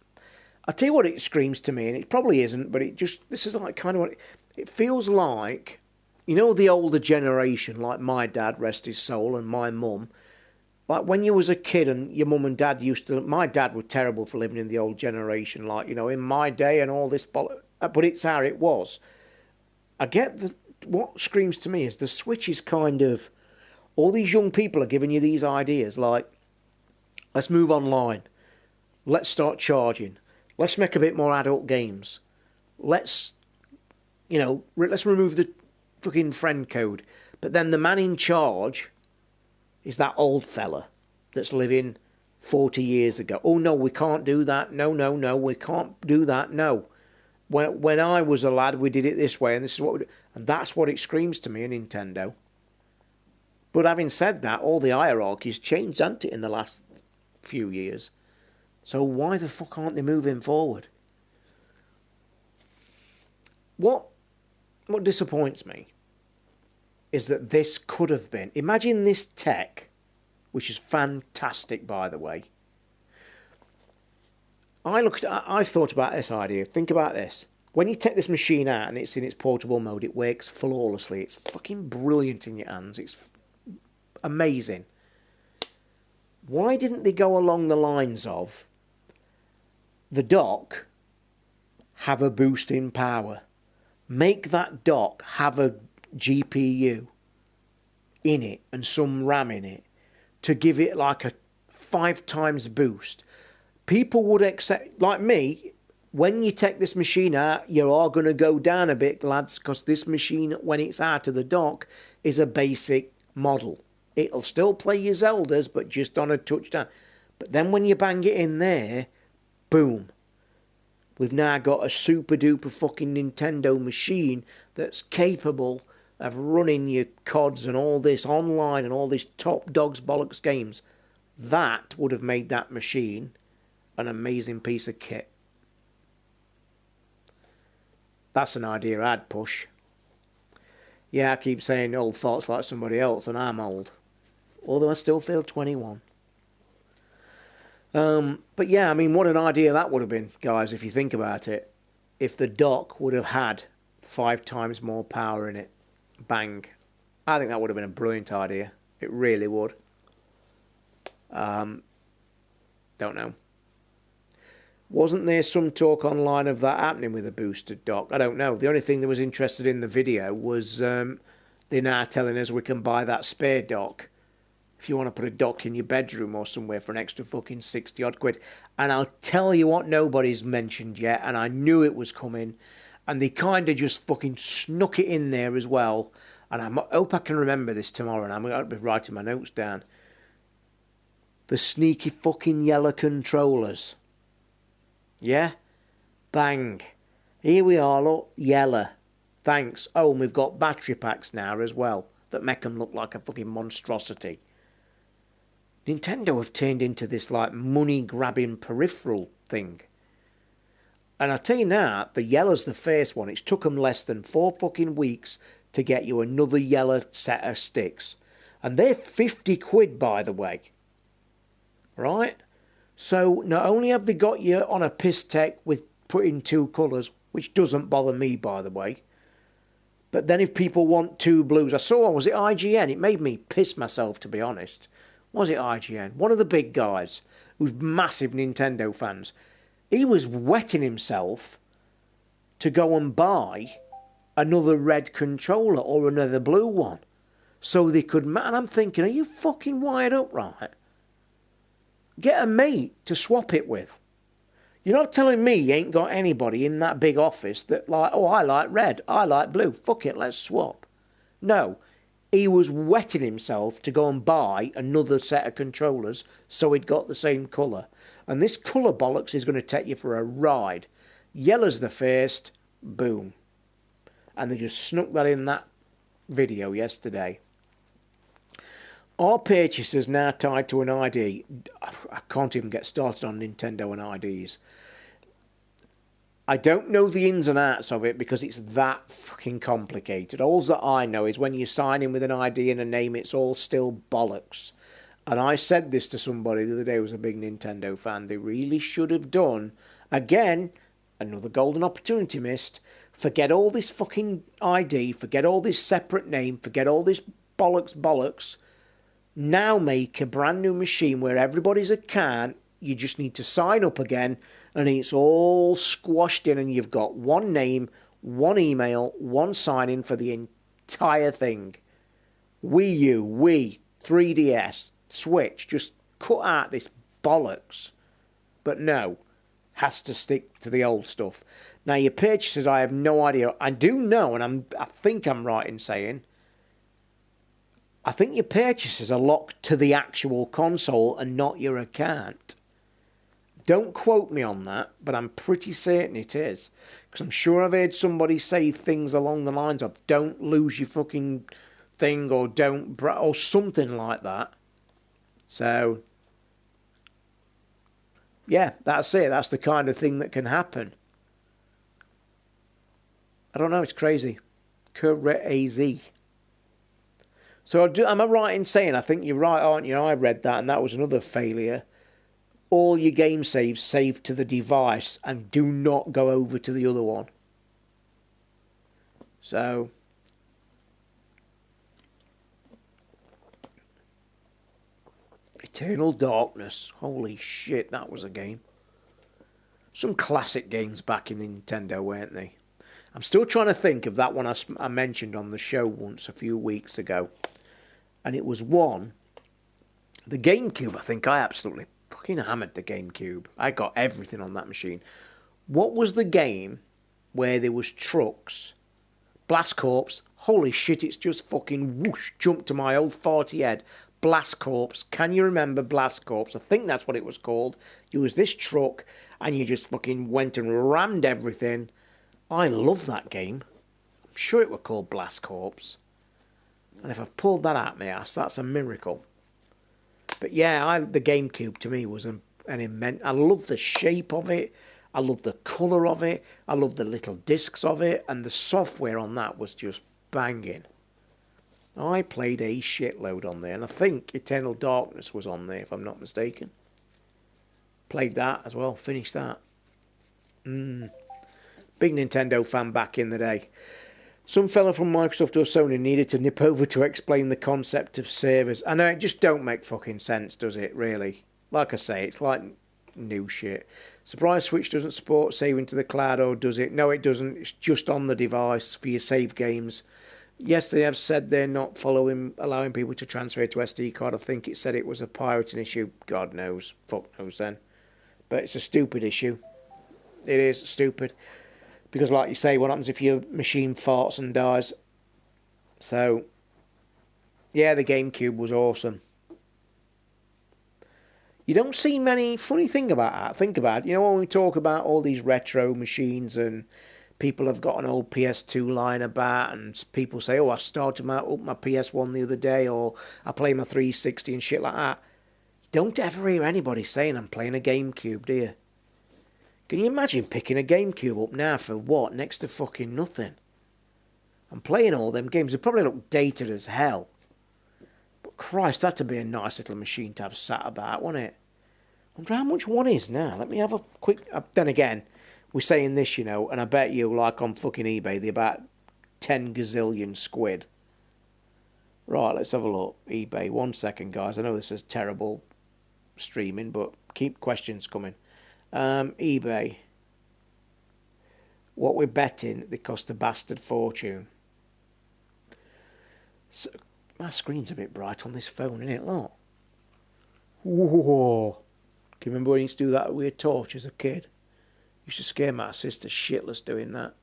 I'll tell you what it screams to me, and it probably isn't, but this is like kind of what, it feels like, you know, the older generation, like my dad, rest his soul, and my mum, like when you was a kid and your mum and dad my dad was terrible for living in the old generation, like, you know, in my day and all this, but it's how it was. I get what screams to me is the Switch is kind of, all these young people are giving you these ideas like, let's move online, let's start charging, let's make a bit more adult games, let's remove the fucking friend code. But then the man in charge is that old fella that's living 40 years ago. Oh no, we can't do that. No, we can't do that. No. When I was a lad, we did it this way, and this is what we do. And that's what it screams to me in Nintendo. But having said that, all the hierarchies changed, haven't it, in the last few years? So why the fuck aren't they moving forward? What disappoints me is that this could have been... Imagine this tech, which is fantastic, by the way. I've thought about this idea. Think about this. When you take this machine out and it's in its portable mode, it works flawlessly. It's fucking brilliant in your hands. It's amazing. Why didn't they go along the lines of the dock have a boost in power? Make that dock have a GPU in it and some RAM in it to give it like a 5 times boost. People would accept, like me, when you take this machine out, you are going to go down a bit, lads, because this machine, when it's out of the dock, is a basic model. It'll still play your Zeldas, but just on a touchdown. But then when you bang it in there, boom. We've now got a super duper fucking Nintendo machine that's capable of running your CODs and all this online and all this top dogs bollocks games. That would have made that machine an amazing piece of kit. That's an idea I'd push. Yeah, I keep saying old thoughts like somebody else, and I'm old. Although I still feel 21. But yeah, I mean, what an idea that would have been, guys, if you think about it. If the dock would have had 5 times more power in it. Bang. I think that would have been a brilliant idea. It really would. Don't know. Wasn't there some talk online of that happening with a boosted dock? I don't know. The only thing that was interested in the video was they're now telling us we can buy that spare dock if you want to put a dock in your bedroom or somewhere for an extra fucking 60 odd quid. And I'll tell you what nobody's mentioned yet, and I knew it was coming, and they kind of just fucking snuck it in there as well. And I hope I can remember this tomorrow, and I'm going to be writing my notes down. The sneaky fucking yellow controllers. Yeah? Bang. Here we are, look. Yellow. Thanks. Oh, and we've got battery packs now as well that make them look like a fucking monstrosity. Nintendo have turned into this, like, money-grabbing peripheral thing. And I tell you now, the yellow's the first one. It's took them less than 4 fucking weeks to get you another yellow set of sticks. And they're 50 quid, by the way. Right? So, not only have they got you on a piss tech with putting 2 colours, which doesn't bother me, by the way, but then if people want 2 blues... I saw, was it IGN? It made me piss myself, to be honest. Was it IGN? One of the big guys, who's massive Nintendo fans, he was wetting himself to go and buy another red controller or another blue one. So they could... And I'm thinking, are you fucking wired up, right? Get a mate to swap it with. You're not telling me you ain't got anybody in that big office that like, oh, I like red, I like blue, fuck it, let's swap. No, he was wetting himself to go and buy another set of controllers so he'd got the same colour. And this colour bollocks is going to take you for a ride. Yellow's the first, boom. And they just snuck that in that video yesterday. Are purchases now tied to an ID? I can't even get started on Nintendo and IDs. I don't know the ins and outs of it because it's that fucking complicated. All that I know is when you sign in with an ID and a name, it's all still bollocks. And I said this to somebody the other day who was a big Nintendo fan. They really should have done, again, another golden opportunity missed. Forget all this fucking ID, forget all this separate name, forget all this bollocks. Now make a brand new machine where everybody's account, you just need to sign up again, and it's all squashed in, and you've got one name, one email, one sign-in for the entire thing. Wii U, Wii, 3DS, Switch, just cut out this bollocks. But no, has to stick to the old stuff. Now, your purchases, I have no idea. I do know, and I think I'm right in saying, I think your purchases are locked to the actual console and not your account. Don't quote me on that, but I'm pretty certain it is. Because I'm sure I've heard somebody say things along the lines of, don't lose your fucking thing, or don't, or something like that. So, yeah, that's it. That's the kind of thing that can happen. I don't know, it's crazy. Crazy. So am I right in saying, I think you're right, aren't you? I read that, and that was another failure. All your game saves save to the device, and do not go over to the other one. So, Eternal Darkness. Holy shit, that was a game. Some classic games back in Nintendo, weren't they? I'm still trying to think of that one I mentioned on the show once a few weeks ago. And it was one, the GameCube. I think I absolutely fucking hammered the GameCube. I got everything on that machine. What was the game where there was trucks? Blast Corps. Holy shit, it's just fucking whoosh, jumped to my old farty head. Blast Corps. Can you remember Blast Corps? I think that's what it was called. You was this truck, and you just fucking went and rammed everything. I love that game. I'm sure it was called Blast Corps. And if I've pulled that out my ass, that's a miracle. But yeah, the GameCube to me was an immense... I love the shape of it. I love the colour of it. I love the little discs of it. And the software on that was just banging. I played a shitload on there. And I think Eternal Darkness was on there, if I'm not mistaken. Played that as well. Finished that. Big Nintendo fan back in the day. Some fella from Microsoft or Sony needed to nip over to explain the concept of servers. I know, it just don't make fucking sense, does it, really? Like I say, it's like new shit. Surprise Switch doesn't support saving to the cloud, or does it? No, it doesn't. It's just on the device for your save games. Yes, they have said they're not allowing people to transfer to SD card. I think it said it was a pirating issue. God knows. Fuck knows then. But it's a stupid issue. It is stupid. Because like you say, what happens if your machine farts and dies? So, yeah, the GameCube was awesome. You don't see many... Funny thing about that, think about it. You know, when we talk about all these retro machines and people have got an old PS2 lying about, and people say, oh, I started up my PS1 the other day, or I play my 360 and shit like that. You don't ever hear anybody saying I'm playing a GameCube, do you? Can you imagine picking a GameCube up now for what? Next to fucking nothing. I'm playing all them games. They probably look dated as hell. But Christ, that'd be a nice little machine to have sat about, wouldn't it? I wonder how much one is now. Let me have a quick... Then again, we're saying this, you know, and I bet you, like on fucking eBay, they're about 10 gazillion squid. Right, let's have a look. eBay. 1 second, guys. I know this is terrible streaming, but keep questions coming. eBay. What we're betting, they cost a bastard fortune. So, my screen's a bit bright on this phone, isn't it? Look. Whoa. Can you remember when I used to do that with a torch as a kid? Used to scare my sister shitless doing that.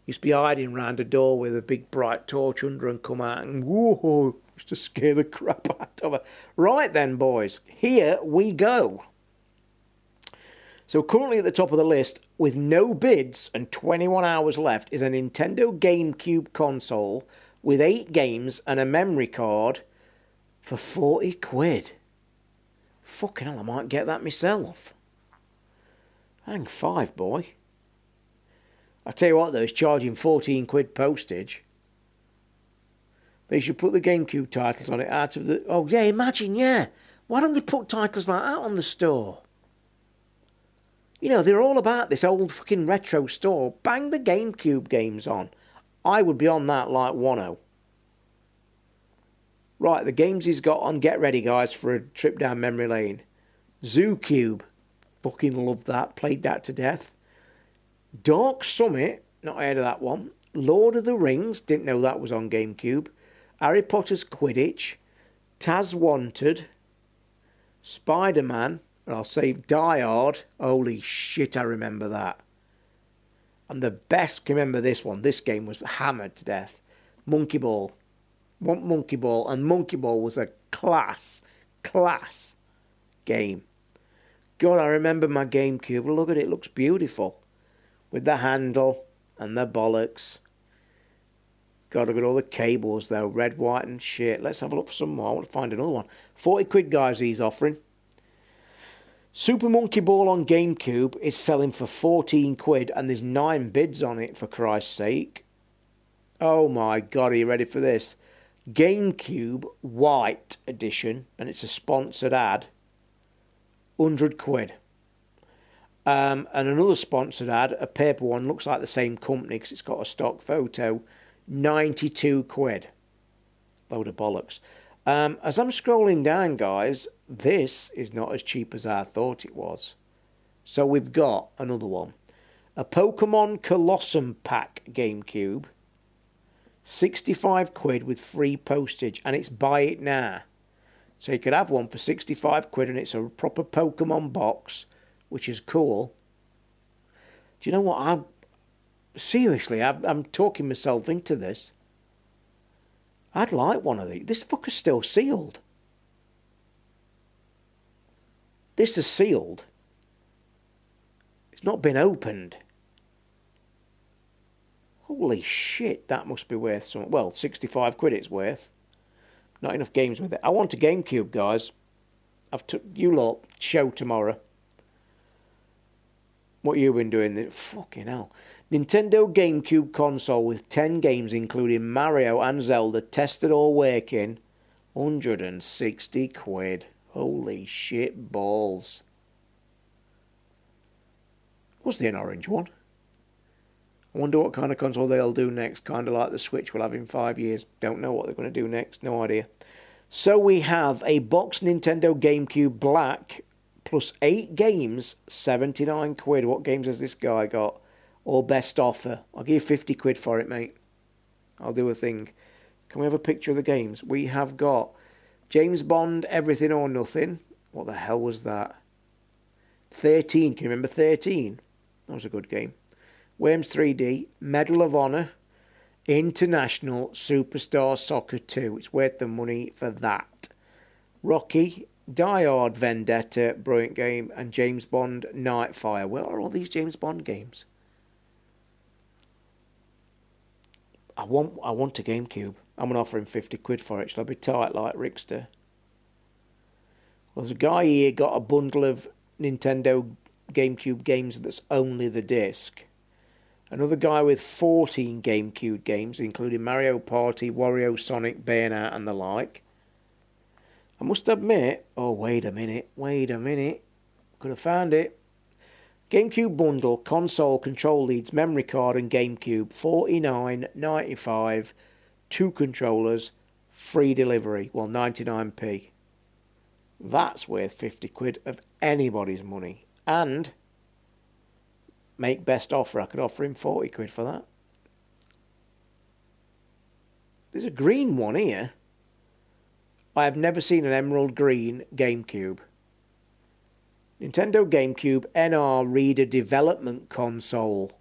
Used to be hiding round a door with a big bright torch under and come out and whoa, used to scare the crap out of her. Right then, boys, here we go. So currently at the top of the list, with no bids and 21 hours left, is a Nintendo GameCube console with 8 games and a memory card for 40 quid. Fucking hell, I might get that myself. Hang 5, boy. I tell you what though, it's charging 14 quid postage. They should put the GameCube titles on it out of the... Oh yeah, imagine, yeah. Why don't they put titles like that on the store? You know, they're all about this old fucking retro store. Bang the GameCube games on. I would be on that like 1-0. Right, the games he's got on. Get ready, guys, for a trip down memory lane. Zoo Cube. Fucking loved that. Played that to death. Dark Summit. Not heard of that one. Lord of the Rings. Didn't know that was on GameCube. Harry Potter's Quidditch. Taz Wanted. Spider-Man. I'll say Die Hard. Holy shit, I remember that. And the best, remember this one. This game was hammered to death. Monkey Ball. Want Monkey Ball. And Monkey Ball was a class game. God, I remember my GameCube. Look at it. It looks beautiful. With the handle and the bollocks. God, look at all the cables though. Red, white and shit. Let's have a look for some more. I want to find another one. 40 quid, guys, he's offering. Super Monkey Ball on GameCube is selling for 14 quid and there's 9 bids on it, for Christ's sake. Oh my God, are you ready for this? GameCube White Edition, and it's a sponsored ad, 100 quid. And another sponsored ad, a paper one, looks like the same company because it's got a stock photo, 92 quid. Load of bollocks. As I'm scrolling down, guys, this is not as cheap as I thought it was. So we've got another one. A Pokemon Colossum Pack GameCube. 65 quid with free postage. And it's buy it now. So you could have one for 65 quid and it's a proper Pokemon box, which is cool. Do you know what? I'm talking myself into this. I'd like one of these. This fucker's still sealed. This is sealed. It's not been opened. Holy shit, that must be worth something. Well, 65 quid it's worth. Not enough games with it. I want a GameCube, guys. I've took you lot show tomorrow. What you been doing? Fucking hell. Nintendo GameCube console with 10 games including Mario and Zelda tested all working. 160 quid. Holy shit balls. Was there an orange one? I wonder what kind of console they'll do next. Kind of like the Switch we'll have in 5 years. Don't know what they're going to do next. No idea. So we have a box Nintendo GameCube Black plus 8 games, 79 quid. What games has this guy got? Or best offer? I'll give you 50 quid for it, mate. I'll do a thing. Can we have a picture of the games? We have got James Bond, Everything or Nothing. What the hell was that? 13. Can you remember 13? That was a good game. Worms 3D, Medal of Honor, International Superstar Soccer 2. It's worth the money for that. Rocky, Die Hard Vendetta, brilliant game, and James Bond Nightfire. Where are all these James Bond games? I want a GameCube. I'm going to offer him 50 quid for it. Shall I be tight like Rickster? Well, there's a guy here got a bundle of Nintendo GameCube games that's only the disc. Another guy with 14 GameCube games, including Mario Party, Wario, Sonic, Bayonetta, and the like. I must admit... Oh, wait a minute. Could have found it. GameCube bundle, console, control leads, memory card, and GameCube. $49.95. 2 controllers. Free delivery. Well, 99p. That's worth 50 quid of anybody's money. And... make best offer. I could offer him 40 quid for that. There's a green one here. I have never seen an emerald green GameCube. Nintendo GameCube NR Reader Development Console.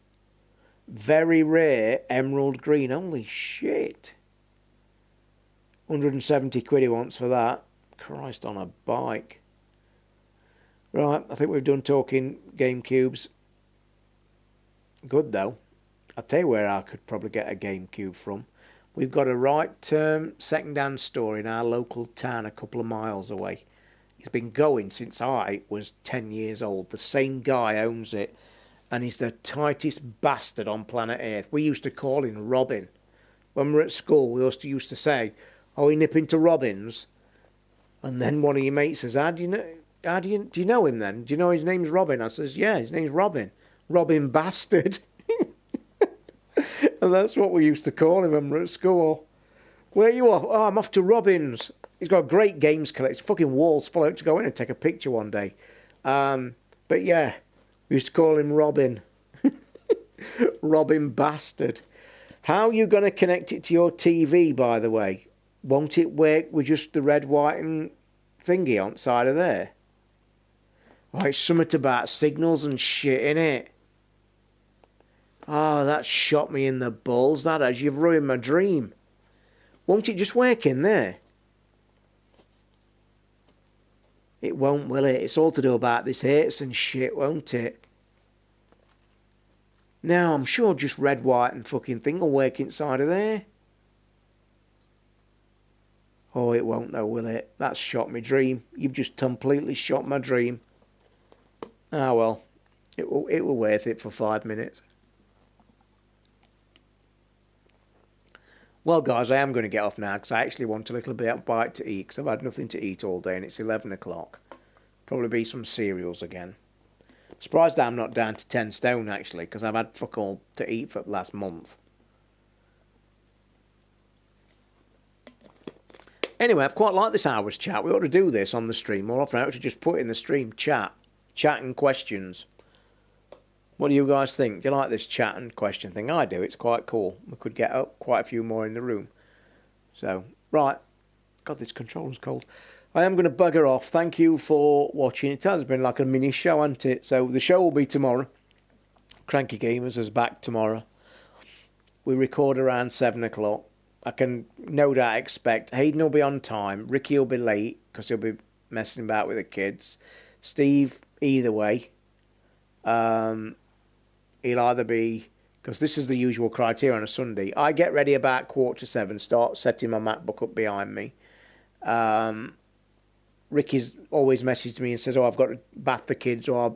Very rare emerald green. Holy shit. 170 quid he wants for that. Christ on a bike. Right, I think we've done talking GameCubes. Good though. I'll tell you where I could probably get a GameCube from. We've got a right second-hand store in our local town a couple of miles away. It's been going since I was 10 years old. The same guy owns it. And he's the tightest bastard on planet Earth. We used to call him Robin. When we were at school, we used to say, "Oh, we nip into Robin's." And then one of your mates says, do you know him then? Do you know his name's Robin? I says, yeah, his name's Robin. Robin Bastard. And that's what we used to call him when we were at school. Where are you off? Oh, I'm off to Robin's. He's got a great games collection. Fucking walls full out to go in and take a picture one day. But yeah, we used to call him Robin. Robin Bastard. How are you going to connect it to your TV, by the way? Won't it work with just the red, white and thingy on the side of there? Oh, it's something about signals and shit, innit? Oh, that shot me in the balls, that has. You've ruined my dream. Won't it just work in there? It won't, will it? It's all to do about this Hertz and shit, won't it? No, I'm sure just red, white and fucking thing will work inside of there. Oh, it won't though, will it? That's shot my dream. You've just completely shot my dream. Ah, well. It will worth it for 5 minutes. Well, guys, I am going to get off now because I actually want a little bit of bite to eat because I've had nothing to eat all day and it's 11 o'clock. Probably be some cereals again. Surprised that I'm not down to 10 stone, actually, because I've had fuck all to eat for the last month. Anyway, I've quite liked this hour's chat. We ought to do this on the stream more often. I ought to just put in the stream chat and questions. What do you guys think? Do you like this chat and question thing? I do. It's quite cool. We could get up quite a few more in the room. So, right. God, this controller's cold. I am going to bugger off. Thank you for watching. It has been like a mini show, hasn't it? So, the show will be tomorrow. Cranky Gamers is back tomorrow. We record around 7 o'clock. I can no doubt expect Hayden will be on time. Ricky will be late because he'll be messing about with the kids. Steve, either way, he'll either be, because this is the usual criteria on a Sunday. I get ready about 6:45, start setting my MacBook up behind me. Ricky's always messaged me and says, "Oh, I've got to bath the kids," or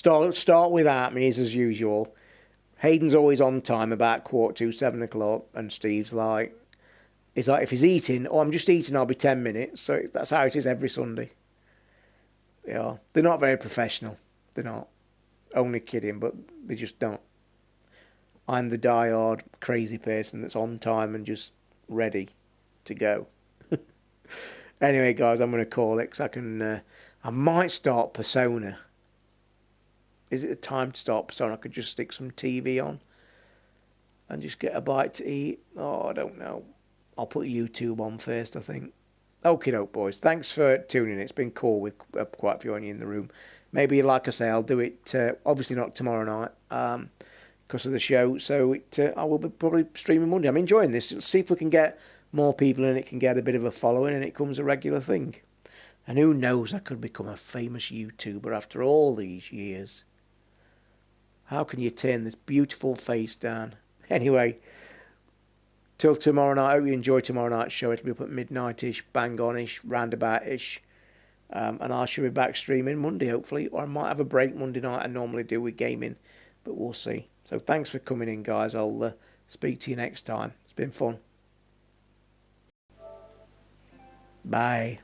I'll start without me as usual. Hayden's always on time about 6:45, 7 o'clock, and Steve's like, if he's eating, "Oh, I'm just eating, I'll be 10 minutes." So that's how it is every Sunday. Yeah, they're not very professional. They're not. Only kidding, but they just don't. I'm the die-hard crazy person that's on time and just ready to go. Anyway, guys, I'm going to call it, because I might start Persona. Is it the time to start Persona? I could just stick some TV on and just get a bite to eat. Oh, I don't know. I'll put YouTube on first, I think. Okie doke, boys. Thanks for tuning in. It's been cool with quite a few of you in the room. Maybe, like I say, I'll do it, obviously not tomorrow night, because of the show. So I will be probably streaming Monday. I'm enjoying this. Let's see if we can get more people in, it can get a bit of a following, and it becomes a regular thing. And who knows, I could become a famous YouTuber after all these years. How can you turn this beautiful face down? Anyway, till tomorrow night. I hope you enjoy tomorrow night's show. It'll be up at midnight-ish, bang-on-ish, roundabout-ish. And I shall be back streaming Monday, hopefully. Or I might have a break Monday night I normally do with gaming. But we'll see. So thanks for coming in, guys. I'll speak to you next time. It's been fun. Bye.